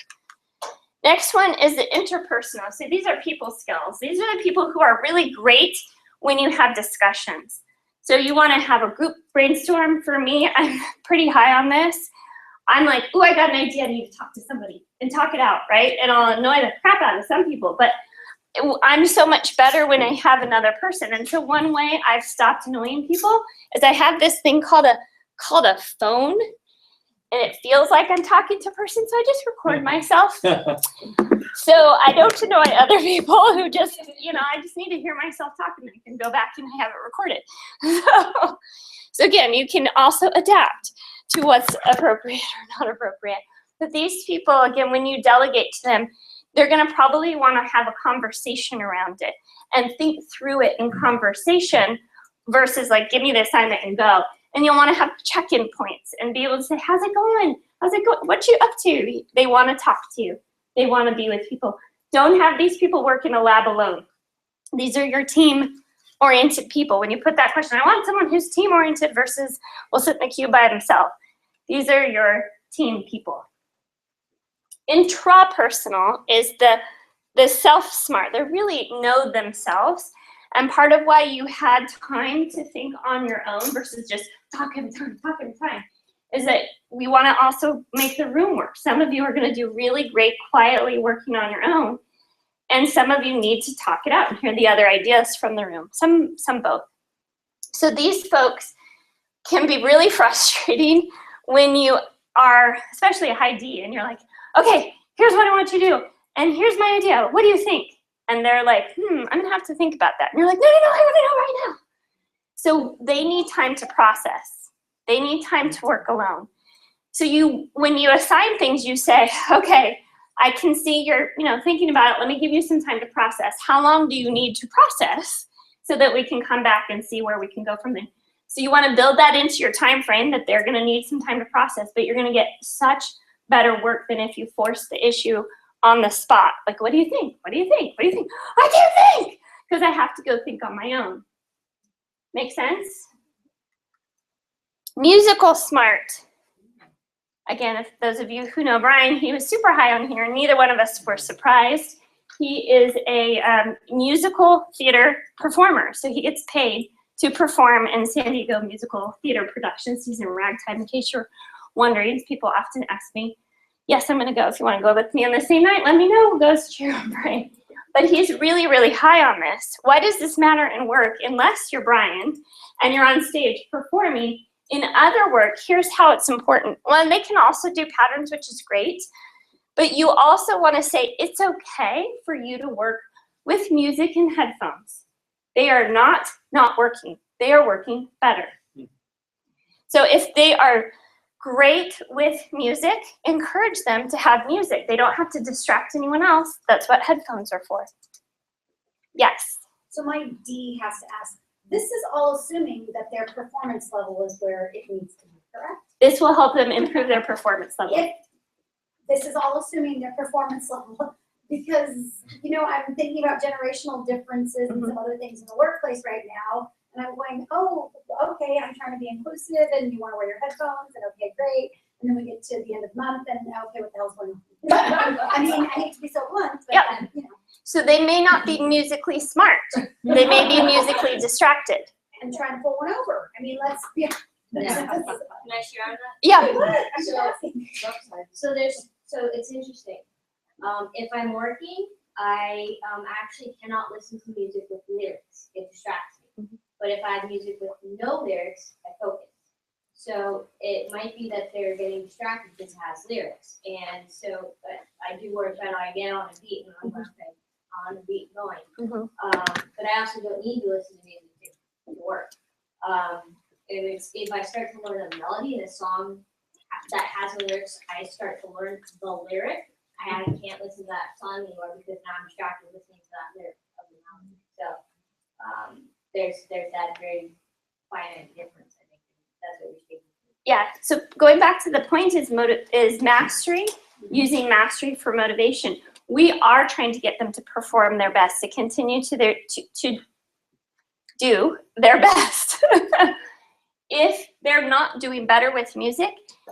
Next one is the interpersonal. So these are people skills. These are the people who are really great when you have discussions. So you want to have a group brainstorm. For me, I'm pretty high on this. I'm like, oh, I got an idea. I need to talk to somebody and talk it out, right? And I'll annoy the crap out of some people. But I'm so much better when I have another person. And so one way I've stopped annoying people is I have this thing called a phone. And it feels like I'm talking to a person, so I just record myself. So I don't annoy other people who just, I just need to hear myself talking. I can go back and I have it recorded. So again, you can also adapt to what's appropriate or not appropriate. But these people, again, when you delegate to them, they're going to probably want to have a conversation around it and think through it in conversation versus like, give me the assignment and go. And you'll want to have check-in points and be able to say, how's it going? How's it going? What you up to? They want to talk to you. They want to be with people. Don't have these people work in a lab alone. These are your team-oriented people. When you put that question, I want someone who's team-oriented versus will sit in the queue by themselves. These are your team people. Intrapersonal is the self-smart. They really know themselves. And part of why you had time to think on your own versus just talk every time is that we want to also make the room work. Some of you are going to do really great quietly working on your own, and some of you need to talk it out and hear the other ideas from the room. Some both. So these folks can be really frustrating when you are, especially a high D, and you're like, okay, here's what I want you to do, and here's my idea. What do you think? And they're like, I'm gonna have to think about that. And you're like, no, I want to know right now. So they need time to process. They need time to work alone. So when you assign things, you say, okay, I can see you're, thinking about it. Let me give you some time to process. How long do you need to process so that we can come back and see where we can go from there? So you want to build that into your time frame that they're going to need some time to process, but you're going to get such better work than if you force the issue on the spot. Like, what do you think? What do you think? What do you think? I can't think because I have to go think on my own. Make sense? Musical smart. Again, if those of you who know Brian, he was super high on here, and neither one of us were surprised. He is a musical theater performer, so he gets paid to perform in San Diego musical theater productions. He's in Ragtime, in case you're wondering. People often ask me, yes, I'm going to go. If you want to go with me on the same night, let me know who goes to cheer on Brian. But he's really, really high on this. Why does this matter in work? Unless you're Brian and you're on stage performing, in other work, here's how it's important. One, they can also do patterns, which is great. But you also want to say it's okay for you to work with music and headphones. They are not working. They are working better. So if they are great with music, encourage them to have music. They don't have to distract anyone else. That's what headphones are for. Yes? So my D has to ask, this is all assuming that their performance level is where it needs to be, correct? This will help them improve their performance level. If this is all assuming their performance level, because, I'm thinking about generational differences and some other things in the workplace right now, and I'm going, oh, okay, I'm trying to be inclusive, and you want to wear your headphones, and okay, great. And then we get to the end of the month, and okay, what the hell's going on? I mean, I hate to be so blunt, but then, So they may not be musically smart. They may be musically distracted. And trying to pull one over. I mean, let's be. Can I share on that? Yeah. So it's interesting. If I'm working, I actually cannot listen to music with lyrics. It distracts me. But if I have music with no lyrics, I focus. So it might be that they're getting distracted because it has lyrics. And so I do work better. I get on a beat and I'm on a beat going. But I also don't need to listen to music to work. If I start to learn a melody in a song that has lyrics, I start to learn the lyric. I can't listen to that song anymore because now I'm distracted listening to that lyric of the melody. So there's that very finite difference. I think that's what we're speaking to. Yeah. So going back to the point is mastery, using mastery for motivation. We are trying to get them to perform their best, to continue to do their best. If they're not doing better with music,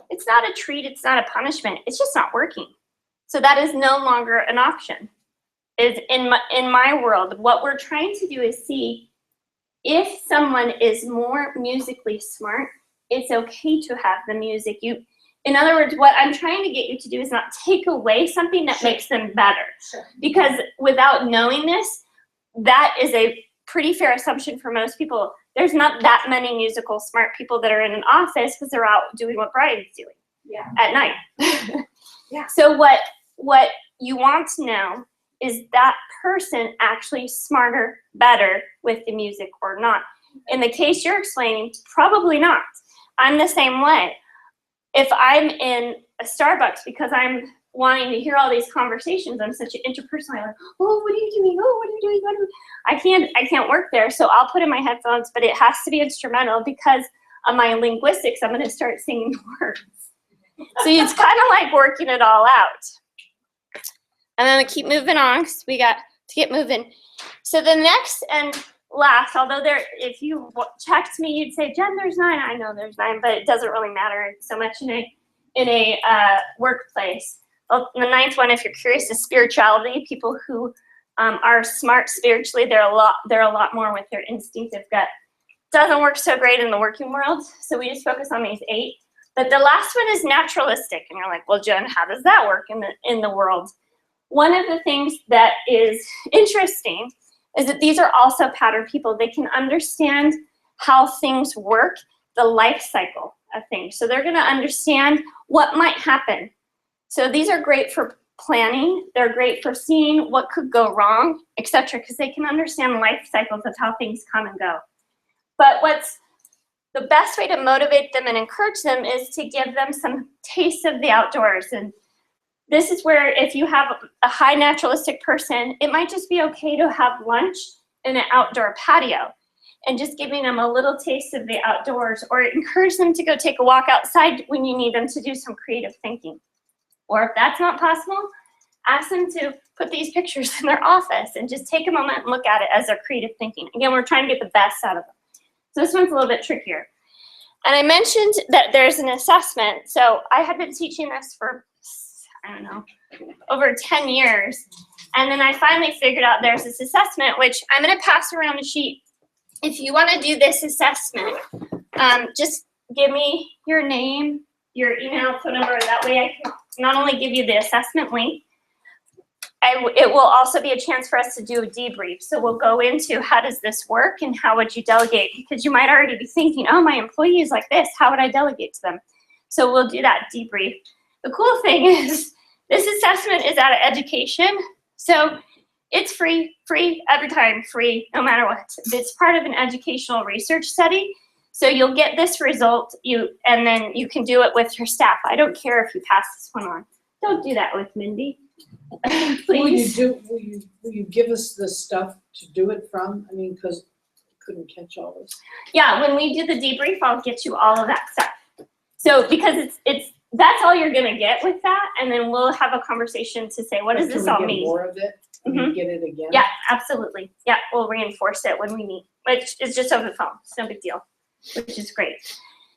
it's not a treat, it's not a punishment, it's just not working. So that is no longer an option. Is in my world, what we're trying to do is see if someone is more musically smart, it's okay to have the music. In other words, what I'm trying to get you to do is not take away something that makes them better. Because without knowing this, that is a pretty fair assumption for most people. There's not that many musical smart people that are in an office because they're out doing what Brian's doing at night. So what you want to know is that person actually smarter, better with the music or not. In the case you're explaining, probably not. I'm the same way. If I'm in a Starbucks because I'm wanting to hear all these conversations, I'm such an interpersonal, I'm like, oh, what are you doing? Oh, what are you doing? What are you doing? I can't work there, so I'll put in my headphones, but it has to be instrumental because of my linguistics, I'm gonna start singing the words. So it's kind of like working it all out. And then we keep moving on because we got to get moving. So the next and last, although if you checked me, you'd say, Jen, there's 9. I know there's 9, but it doesn't really matter so much in a workplace. Well, the 9th one, if you're curious, is spirituality. People who are smart spiritually, they're a lot more with their instinctive gut. Doesn't work so great in the working world, so we just focus on these 8. But the last one is naturalistic, and you're like, well, Jen, how does that work in the world? One of the things that is interesting is that these are also pattern people. They can understand how things work, the life cycle of things. So they're going to understand what might happen. So these are great for planning. They're great for seeing what could go wrong, etc., because they can understand life cycles of how things come and go. But what's the best way to motivate them and encourage them is to give them some taste of the outdoors. And this is where if you have a high naturalistic person, it might just be okay to have lunch in an outdoor patio and just giving them a little taste of the outdoors, or encourage them to go take a walk outside when you need them to do some creative thinking. Or if that's not possible, ask them to put these pictures in their office and just take a moment and look at it as their creative thinking. Again, we're trying to get the best out of them. So this one's a little bit trickier. And I mentioned that there's an assessment. So I had been teaching this for, I don't know, over 10 years. And then I finally figured out there's this assessment, which I'm going to pass around a sheet. If you want to do this assessment, just give me your name, your email, phone number. That way I can not only give you the assessment link, it will also be a chance for us to do a debrief. So we'll go into how does this work and how would you delegate? Because you might already be thinking, oh, my employee is like this. How would I delegate to them? So we'll do that debrief. The cool thing is this assessment is out of education. So it's free every time, free, no matter what. It's part of an educational research study. So you'll get this result, and then you can do it with your staff. I don't care if you pass this one on. Don't do that with Mindy. Please. Will you give us the stuff to do it from? I mean, because I couldn't catch all this. Yeah, when we do the debrief, I'll get you all of that stuff. So because that's all you're gonna get with that, and then we'll have a conversation to say, what does this all mean? Can we get more of it? Can we get it again? Yeah, absolutely. Yeah, we'll reinforce it when we meet, which is just over the phone. It's no big deal, which is great.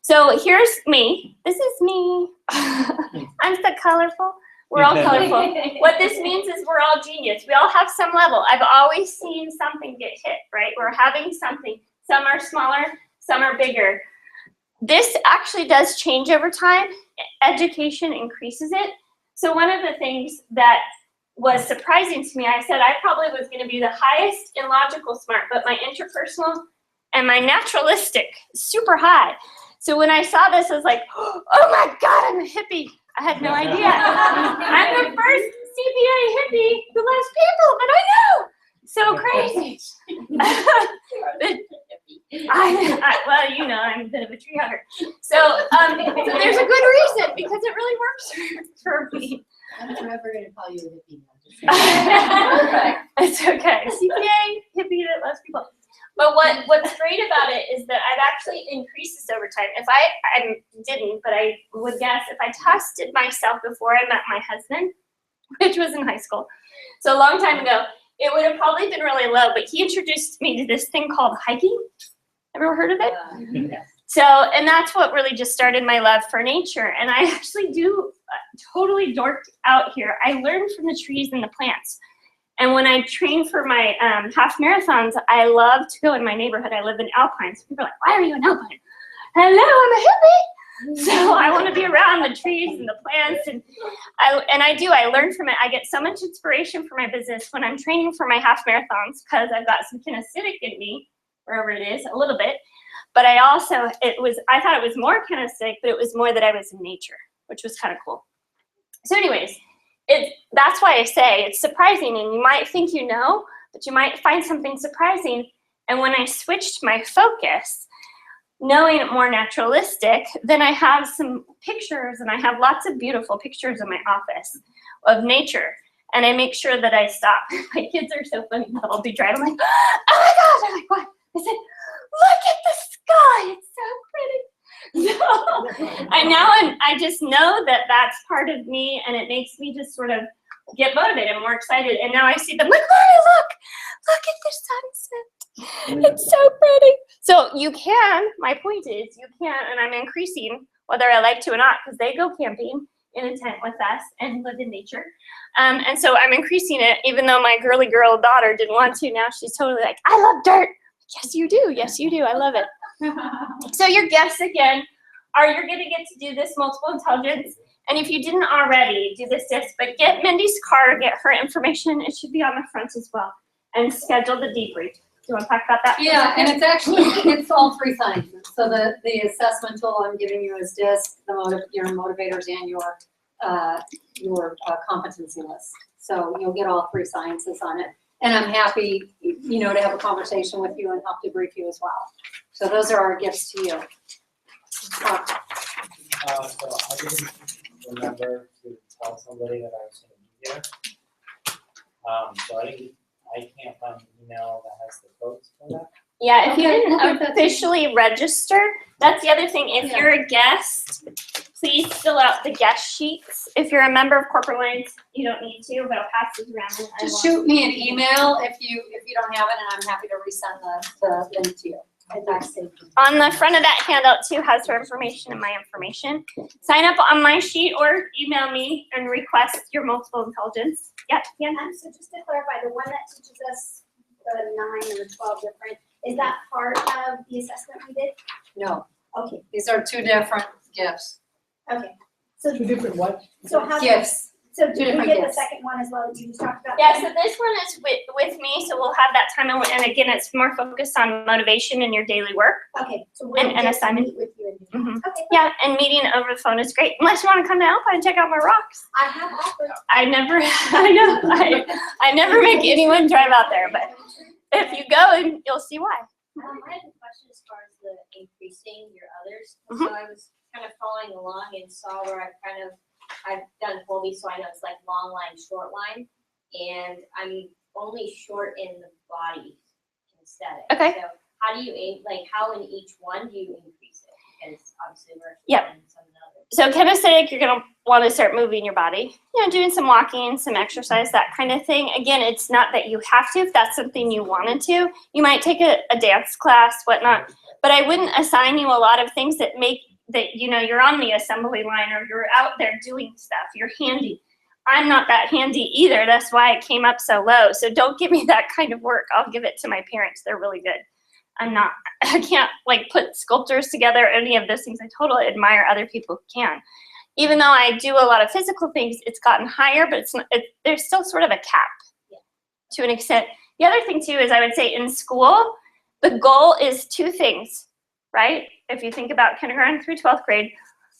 So here's me. This is me. I'm so colorful. We're all colorful. What this means is we're all genius. We all have some level. I've always seen something get hit, right? We're having something. Some are smaller, some are bigger. This actually does change over time. Education increases it. So one of the things that was surprising to me, I said I probably was going to be the highest in logical smart, but my interpersonal and my naturalistic, super high. So when I saw this, I was like, oh my God, I'm a hippie. I had no idea. I'm the first CPA hippie who loves people, but I know. So crazy. Well, you know, I'm a bit of a tree hugger. So there's a good reason, because it really works for me. I'm never going to call you a hippie now. It's okay. CPA, hippie that loves people. But what's great about it is that I've actually increased this over time. If I didn't, but I would guess if I tested myself before I met my husband, which was in high school, so a long time ago, it would have probably been really low, but he introduced me to this thing called hiking. Ever heard of it? Yes. So, and that's what really just started my love for nature. And I actually do totally dorked out here. I learned from the trees and the plants. And when I train for my half marathons, I love to go in my neighborhood. I live in Alpine. So people are like, why are you in Alpine? Hello, I'm a hippie. So I want to be around the trees and the plants. And I learn from it. I get so much inspiration for my business when I'm training for my half marathons, because I've got some kinesthetic in me, wherever it is, a little bit. But I thought it was more kinesthetic, but it was more that I was in nature, which was kind of cool. So anyways, that's why I say it's surprising, and you might think you know, but you might find something surprising. And when I switched my focus, knowing it more naturalistic, then I have some pictures, and I have lots of beautiful pictures in my office of nature. And I make sure that I stop. My kids are so funny. I'll be driving, I'm like, oh my gosh. I'm like, what? I said, look at the sky. It's so pretty. So I just know that that's part of me, and it makes me just sort of get motivated and more excited. And now I see them like, Lori, look at the sunset. It's so pretty. So you can, my point is, you can, and I'm increasing whether I like to or not, because they go camping in a tent with us and live in nature. And so I'm increasing it, even though my girly girl daughter didn't want to. Now she's totally like, I love dirt. Yes, you do. Yes, you do. I love it. So your guests, again, are you're going to get to do this multiple intelligence. And if you didn't already, do this, but get Mindy's card, get her information. It should be on the front as well. And schedule the debrief. Do you want to talk about that? Yeah, and it's all 3 things. So the assessment tool I'm giving you is DISC, your motivators, and your your competency list. So you'll get all 3 sciences on it. And I'm happy, you know, to have a conversation with you and help debrief you as well. So those are our gifts to you. So I didn't remember to tell somebody that I was gonna be here. So I can't find an email that has the codes for that. Yeah, if you Okay, we'll didn't get that to you. officially register, that's the other thing. If Yeah. you're a guest, please fill out the guest sheets. If you're a member of Corporate Lines, you don't need to, but I'll pass these around. And I Just will- shoot me an email if you don't have it, and I'm happy to resend the link to you. On the front of that handout too has her information and my information. Sign up on my sheet or email me and request your multiple intelligence. Yeah, yeah. So just to clarify, the one that teaches us the 9 and the 12 different, is that part of the assessment we did? No, Okay, these are 2 different gifts. okay. So, 2 different what? so how? Gifts. So 2 did we different get the gifts. second one as well that you just talked about? Yeah, so this one is with me, so we'll have that time, and again, it's more focused on motivation in your daily work. Okay, so we'll And get to assignment. meet with you and do Mhm. that. Okay. Yeah, and meeting over the phone is great, unless you want to come to Alpine and check out my rocks. I have offered. I never, I know, I never make anyone drive out there, but if you go, and you'll see why. I had a question as far as the increasing your others. Mhm. So I was kind of following along and saw where I've done Colby, so I know it's like long line, short line. And I'm only short in the body kinesthetic. Okay. So how do you, how in each one do you increase it? Because obviously we're Yep. in some of the others. So kinesthetic, you're gonna want to start moving your body, doing some walking, some exercise, that kind of thing. Again, it's not that you have to. If that's something you wanted to, you might take a dance class, whatnot. But I wouldn't assign you a lot of things that make that you're on the assembly line or you're out there doing stuff. You're handy. I'm not that handy either. That's why it came up so low. So don't give me that kind of work. I'll give it to my parents. They're really good. I can't put sculptures together, or any of those things. I totally admire other people who can. Even though I do a lot of physical things, it's gotten higher, but there's still sort of a cap to an extent. The other thing too is I would say in school, the goal is 2 things, right? If you think about kindergarten through 12th grade,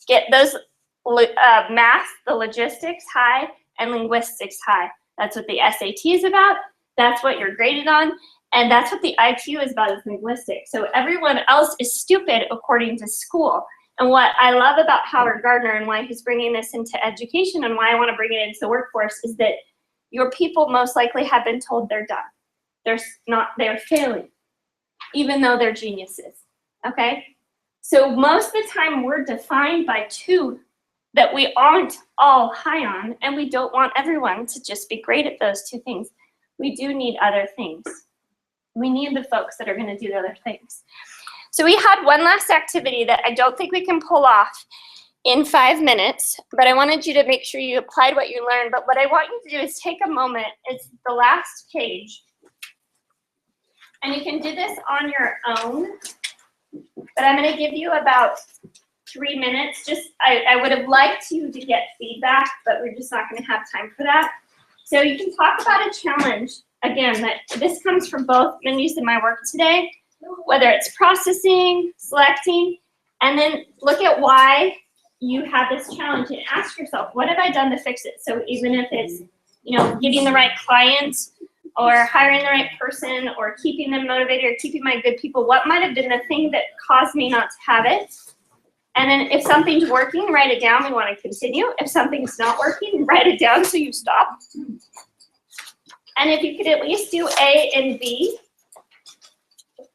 get those math, the logistics high, and linguistics high. That's what the SAT is about. That's what you're graded on. And that's what the IQ is about, is linguistics. So everyone else is stupid according to school. And what I love about Howard Gardner and why he's bringing this into education and why I want to bring it into the workforce is that your people most likely have been told they're done. They're failing, even though they're geniuses, okay? So most of the time we're defined by 2 that we aren't all high on, and we don't want everyone to just be great at those 2 things. We do need other things. We need the folks that are going to do the other things. So we had one last activity that I don't think we can pull off in 5 minutes, but I wanted you to make sure you applied what you learned. But what I want you to do is take a moment. It's the last page. And you can do this on your own, but I'm going to give you about 3 minutes. I would have liked you to get feedback, but we're just not going to have time for that. So you can talk about a challenge. Again, that this comes from both Mindy's and my work today, whether it's processing, selecting, and then look at why you have this challenge and ask yourself, what have I done to fix it? So even if it's, getting the right clients or hiring the right person or keeping them motivated or keeping my good people, what might have been the thing that caused me not to have it? And then if something's working, write it down. We want to continue. If something's not working, write it down so you stop. And if you could at least do A and B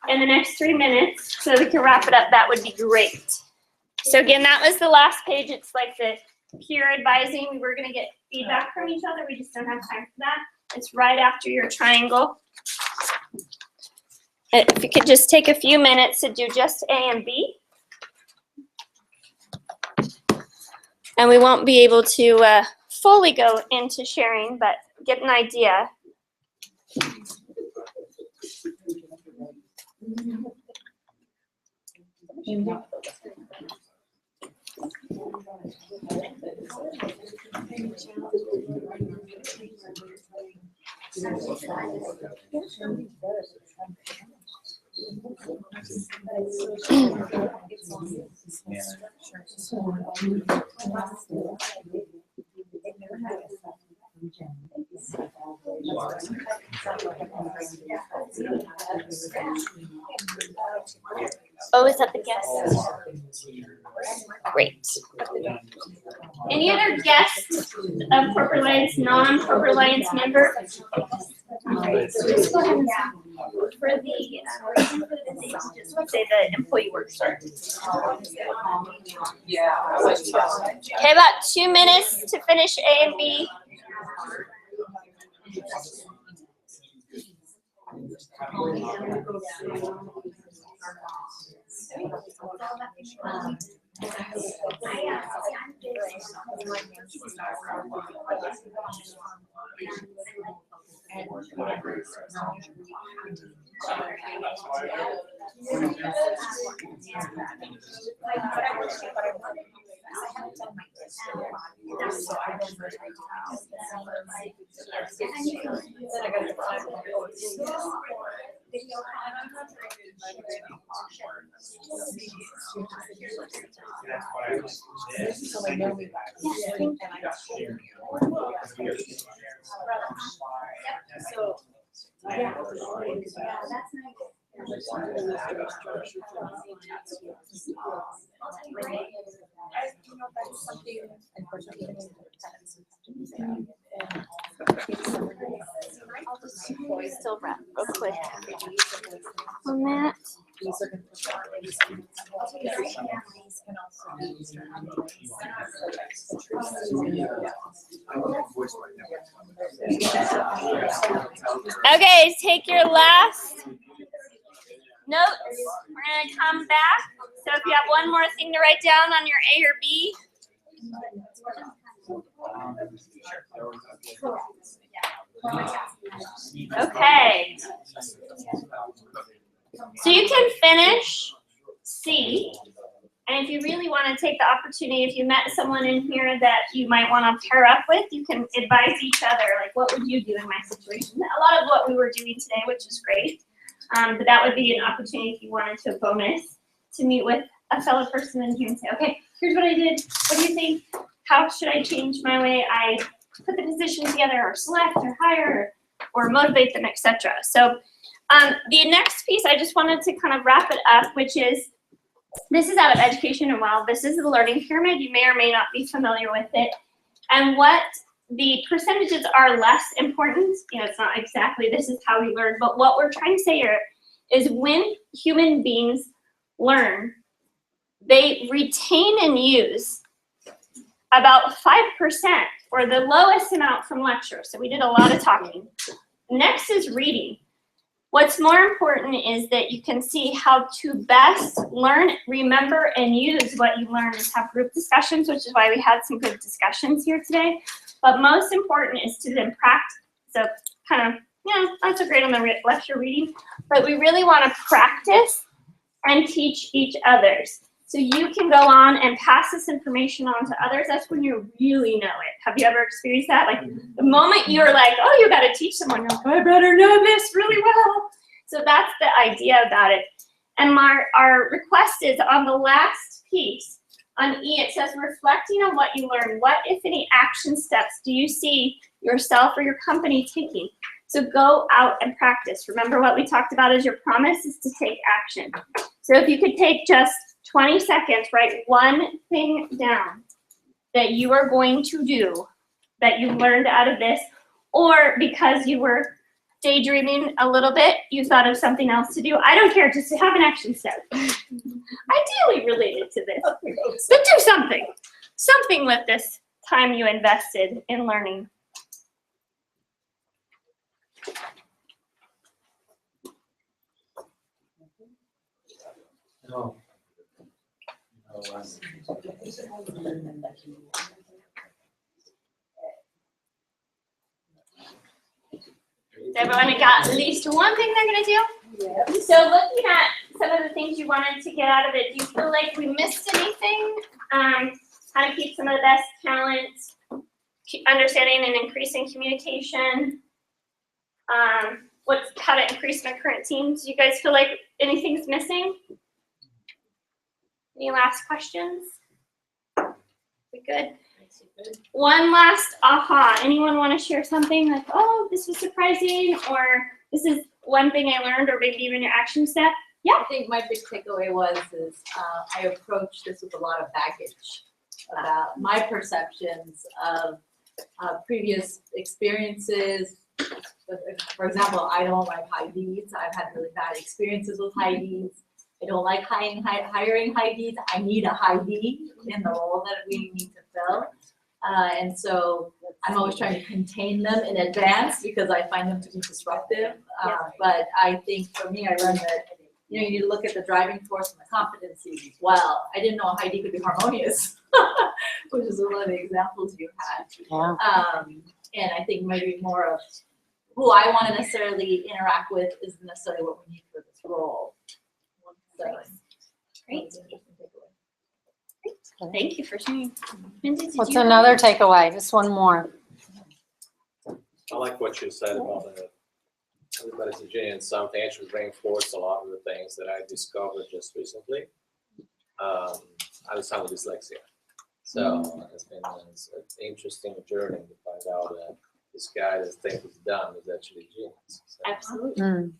in the next 3 minutes so we can wrap it up, that would be great. So again, that was the last page. It's like the peer advising. We were going to get feedback from each other. We just don't have time for that. It's right after your triangle. If you could just take a few minutes to do just A and B. And we won't be able to fully go into sharing, but get an idea. Oh, is that the guest? Great. Any other guests of Corporate Alliance, non-Corporate Alliance member? For the, just say the employee work start. Okay, about 2 minutes to finish A and B. I'll just still wrap real quick on that. Okay, take your last notes. We're gonna come back. So if you have one more thing to write down on your A or B. Okay. So you can finish C. And if you really want to take the opportunity, if you met someone in here that you might want to pair up with, you can advise each other, like, what would you do in my situation? A lot of what we were doing today, which is great. But that would be an opportunity if you wanted to bonus to meet with a fellow person in here and say, okay, here's what I did. What do you think? How should I change my way I put the position together, or select, or hire, or motivate them, etc. So the next piece, I just wanted to kind of wrap it up, which is, this is out of Education and Well. This is the learning pyramid. You may or may not be familiar with it. And what the percentages are less important. You know, it's not exactly this is how we learn, but what we're trying to say here is when human beings learn, they retain and use about 5%, or the lowest amount from lecture. So we did a lot of talking. Next is reading. What's more important is that you can see how to best learn, remember, and use what you learn, is have group discussions, which is why we had some good discussions here today. But most important is to then practice. So kind of, that's a great on the lecture reading, but we really want to practice and teach each others. So you can go on and pass this information on to others. That's when you really know it. Have you ever experienced that? Like the moment you're like, oh, you got to teach someone, you're like, I better know this really well. So that's the idea about it. And our request is on the last piece, on E, it says reflecting on what you learned. What, if any, action steps do you see yourself or your company taking? So go out and practice. Remember what we talked about as your promise is to take action. So if you could take just 20 seconds, write one thing down that you are going to do that you learned out of this, or because you were daydreaming a little bit, you thought of something else to do. I don't care, just to have an action step. Ideally related to this, but do something with this time you invested in learning. No. Everyone got at least one thing they're going to do? Yep. So looking at some of the things you wanted to get out of it, do you feel like we missed anything? How to keep some of the best talent, understanding and increasing communication, how to increase my current teams. Do you guys feel like anything's missing? Any last questions? We good? one last aha. Anyone want to share something like, oh, this was surprising, or this is one thing I learned, or maybe even your action step? Yeah. I think my big takeaway was I approached this with a lot of baggage about my perceptions of previous experiences. For example, I don't like high needs. I've had really bad experiences with high needs. I don't like hiring high needs. I need a high need in the role that we need to fill. And so I'm always trying to contain them in advance because I find them to be disruptive. But I think for me, I learned that you need to look at the driving force and the competencies as well. I didn't know Heidi could be harmonious, which is one of the examples you had. Yeah. And I think maybe more of who I want to necessarily interact with isn't necessarily what we need for this role. So, Great. Thank you for sharing. Mindy, did What's you have- another takeaway? Just one more. I like what you said about everybody's a G, and some things should reinforce a lot of the things that I discovered just recently. I have some dyslexia, so it's been an interesting journey to find out that this guy that thinks he's dumb is actually a genius. So. Absolutely. Mm.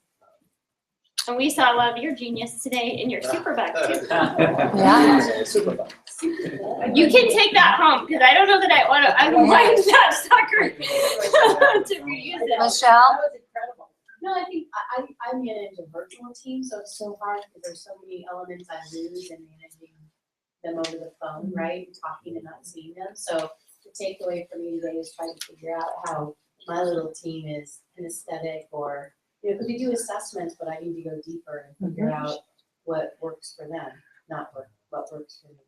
And we saw a lot of your genius today in your super bug too. Yeah. Super bug. You can take that home because I don't know that I want to. I would like that sucker to reuse it. Michelle? That was incredible. No, I think I manage a virtual team, so it's so hard because there's so many elements I lose in managing them over the phone, right? Talking and not seeing them. So the takeaway for me today is trying to figure out how my little team is kinesthetic, or because we do assessments, but I need to go deeper and figure out what works for them, not what works for me.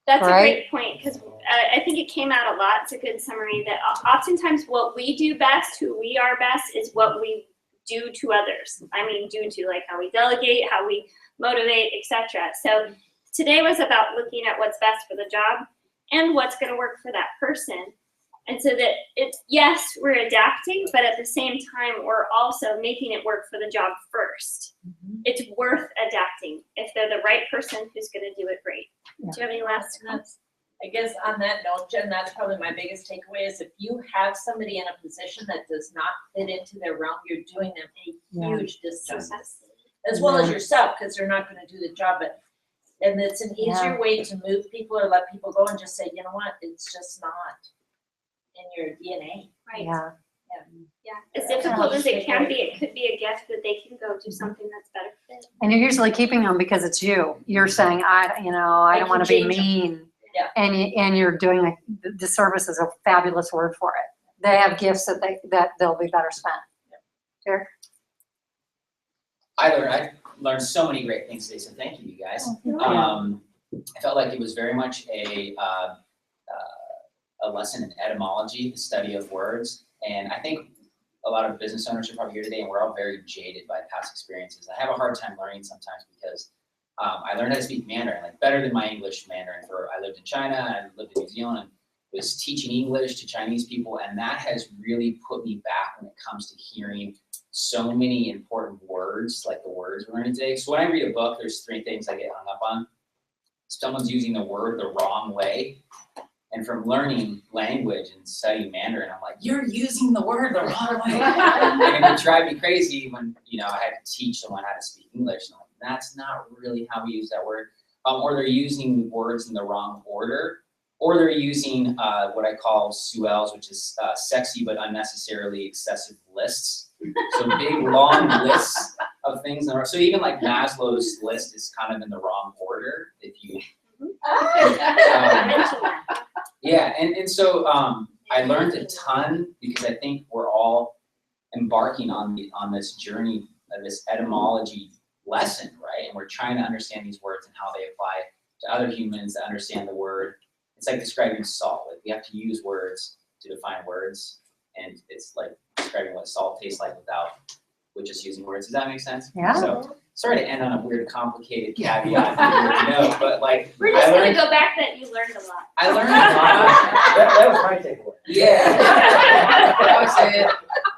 That's Right. a great point because I think it came out a lot. It's a good summary that oftentimes what we do best, who we are best, is what we do to others. I mean, due to like how we delegate, how we motivate, etc. So today was about looking at what's best for the job and what's going to work for that person. And so that it's, yes, we're adapting, but at the same time, we're also making it work for the job first. It's worth adapting if they're the right person who's going to do it great. Do you have any last comments? I guess on that note, Jen, that's probably my biggest takeaway is if you have somebody in a position that does not fit into their realm, you're doing them a huge disservice. As well as yourself, because they're not gonna do the job, and it's an easier way to move people or let people go and just say, you know what, it's just not in your DNA. Right. Yeah. As difficult as it can be, it could be a gift that they can go do something that's better fit. And you're usually keeping them because it's you. You're saying, I don't want to be mean. Yeah. And you're doing the service is a fabulous word for it. They have gifts that they'll be better spent. Derek? I learned so many great things today, so thank you, guys. I felt like it was very much a lesson in etymology, the study of words. And I think a lot of business owners are probably here today, and we're all very jaded by past experiences. I have a hard time learning sometimes because I learned how to speak Mandarin, like better than my English Mandarin. I lived in China, I lived in New Zealand, and was teaching English to Chinese people, and that has really put me back when it comes to hearing so many important words, like the words we're learning today. So when I read a book, there's 3 things I get hung up on. Someone's using the word the wrong way. And from learning language and studying Mandarin, I'm like, you're using the word the wrong way. And it would drive me crazy when, I had to teach someone how to speak English. And I'm like, that's not really how we use that word. Or they're using words in the wrong order. Or they're using what I call SULs, which is sexy but unnecessarily excessive lists. So big, long lists of things. So even like Maslow's list is kind of in the wrong order. If you yeah, and so I learned a ton because I think we're all embarking on this journey of this etymology lesson, right? And we're trying to understand these words and how they apply to other humans that understand the word. It's like describing salt. Like we have to use words to define words, and it's like describing what salt tastes like with just using words. Does that make sense? Yeah. So sorry to end on a weird, complicated caveat, but like We're just going to go back that you learned a lot. I learned a lot. That was my takeaway. Yeah, that was it.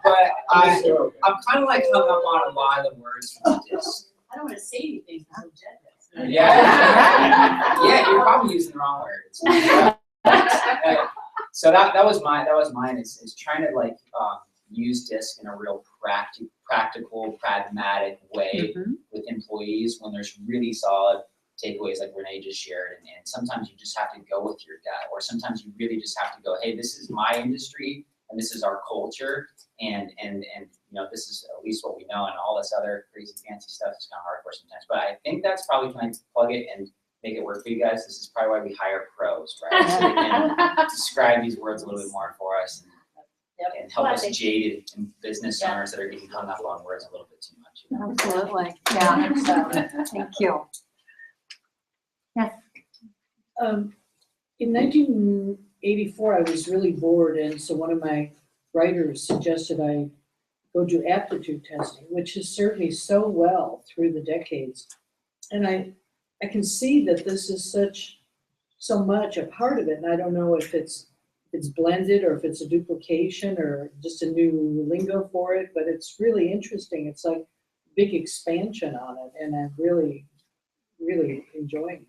But I'm kind of like hung up on a lot of the words from this. I don't want to say anything, because I'm jealous. Yeah. Yeah, you're probably using the wrong words. So that was mine is trying to like use DISC in a real practical, pragmatic way with employees when there's really solid takeaways like Renee just shared, and sometimes you just have to go with your gut, or sometimes you really just have to go, hey, this is my industry and this is our culture, and you know, this is at least what we know, and all this other crazy fancy stuff is kind of hardcore sometimes. But I think that's probably, can I plug it and make it work for you guys? This is probably why we hire pros, right? So they can describe these words a little bit more for us and help us jaded and business owners that are getting hung up on words a little bit too much. You know? Absolutely, yeah, thank you. Yes. In 1984, I was really bored, and so one of my writers suggested I go do aptitude testing, which has served me so well through the decades. And I can see that this is so much a part of it, and I don't know if it's blended or if it's a duplication or just a new lingo for it, but it's really interesting. It's like big expansion on it, and I'm really, really enjoying it.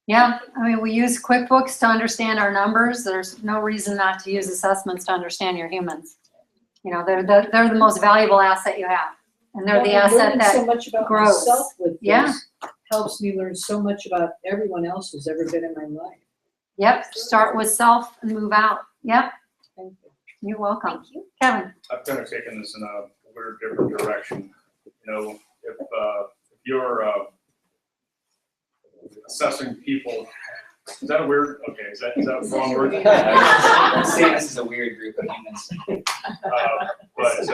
Yeah, I mean, we use QuickBooks to understand our numbers. There's no reason not to use assessments to understand your humans. You know, they're the most valuable asset you have, and they're the Well, I'm asset learning that so much about grows. myself with this. Yeah. Helps me learn so much about everyone else who's ever been in my life. Yep, start with self and move out. Yep. Thank you. You're welcome. Thank you. Kevin. I've kind of taken this in a weird different direction. You know, if you're assessing people, is that a weird, okay, is that the wrong word? I'm saying this is a weird group of humans. But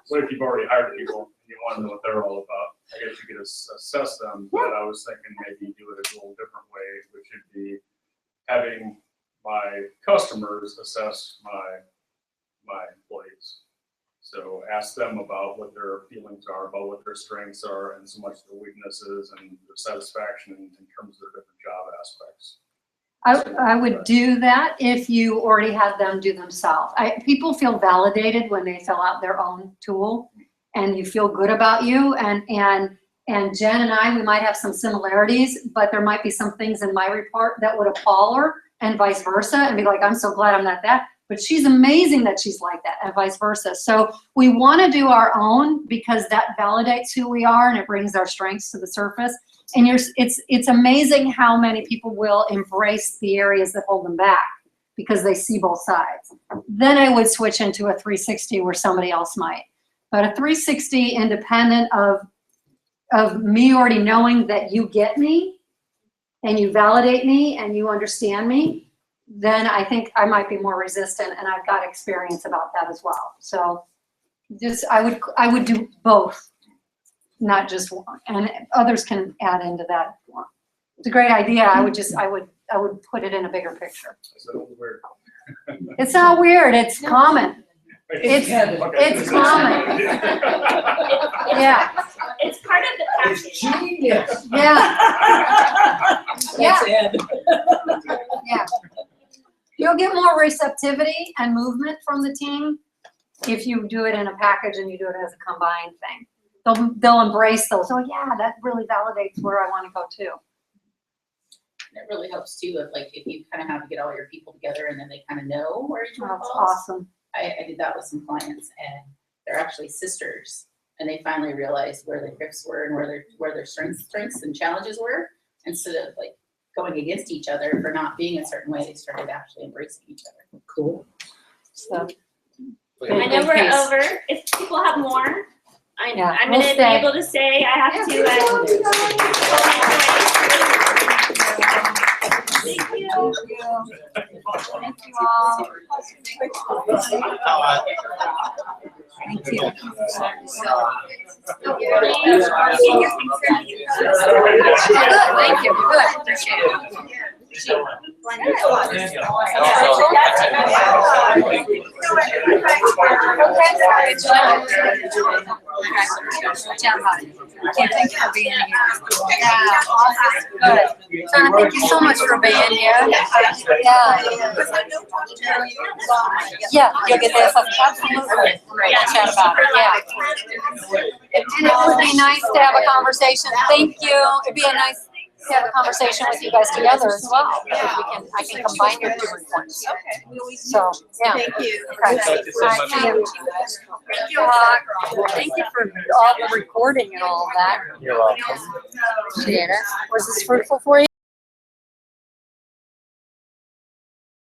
what if you've already hired people and you want to know what they're all about? I guess you could assess them, but I was thinking maybe do it a little different way, which would be having my customers assess my employees. So ask them about what their feelings are, about what their strengths are, and so much their weaknesses and their satisfaction in terms of their different job aspects. I would do that if you already had them do themselves. People feel validated when they fill out their own tool, and you feel good about you. And Jen and I, we might have some similarities, but there might be some things in my report that would appall her, and vice versa, and be like, I'm so glad I'm not that. But she's amazing that she's like that, and vice versa. So we want to do our own because that validates who we are and it brings our strengths to the surface. And it's amazing how many people will embrace the areas that hold them back because they see both sides. Then I would switch into a 360 where somebody else might. But a 360 independent of me already knowing that you get me and you validate me and you understand me, then I think I might be more resistant, and I've got experience about that as well. So just I would do both, not just one, and others can add into that if you want. It's a great idea. I would put it in a bigger picture. Is that weird? It's not weird, it's common. It's common. Yeah. It's part of the package. Genius. Yeah. Yeah. Ed. Yeah. You'll get more receptivity and movement from the team if you do it in a package and you do it as a combined thing. They'll embrace those. Oh yeah, that really validates where I want to go too. It really helps too if you kind of have to get all your people together and then they kind of know where each one That's falls. awesome. I did that with some clients, and they're actually sisters, and they finally realized where their gifts were and where their strengths and challenges were. Instead of like going against each other for not being a certain way, they started actually embracing each other. Cool. So I know we're over. If people have more, I'm we'll going to be stay. able to say I have to. Thank you. Thank you all. Thank you. Thank you. Good. Appreciate it. Thank you for being here. Yeah, awesome. Good. Tana, thank you so much for being here. Yeah. Yeah, you'll get this. Absolutely. Great. Chat about it. Yeah. And it would be nice to have a conversation. Thank you. It'd be a nice have a conversation with you guys together as well. I can combine your two reports. Okay. So, yeah. Thank you. Okay. Thank you so much. Thank you for all the recording and all of that. You're welcome. Appreciate it. Was this fruitful for you?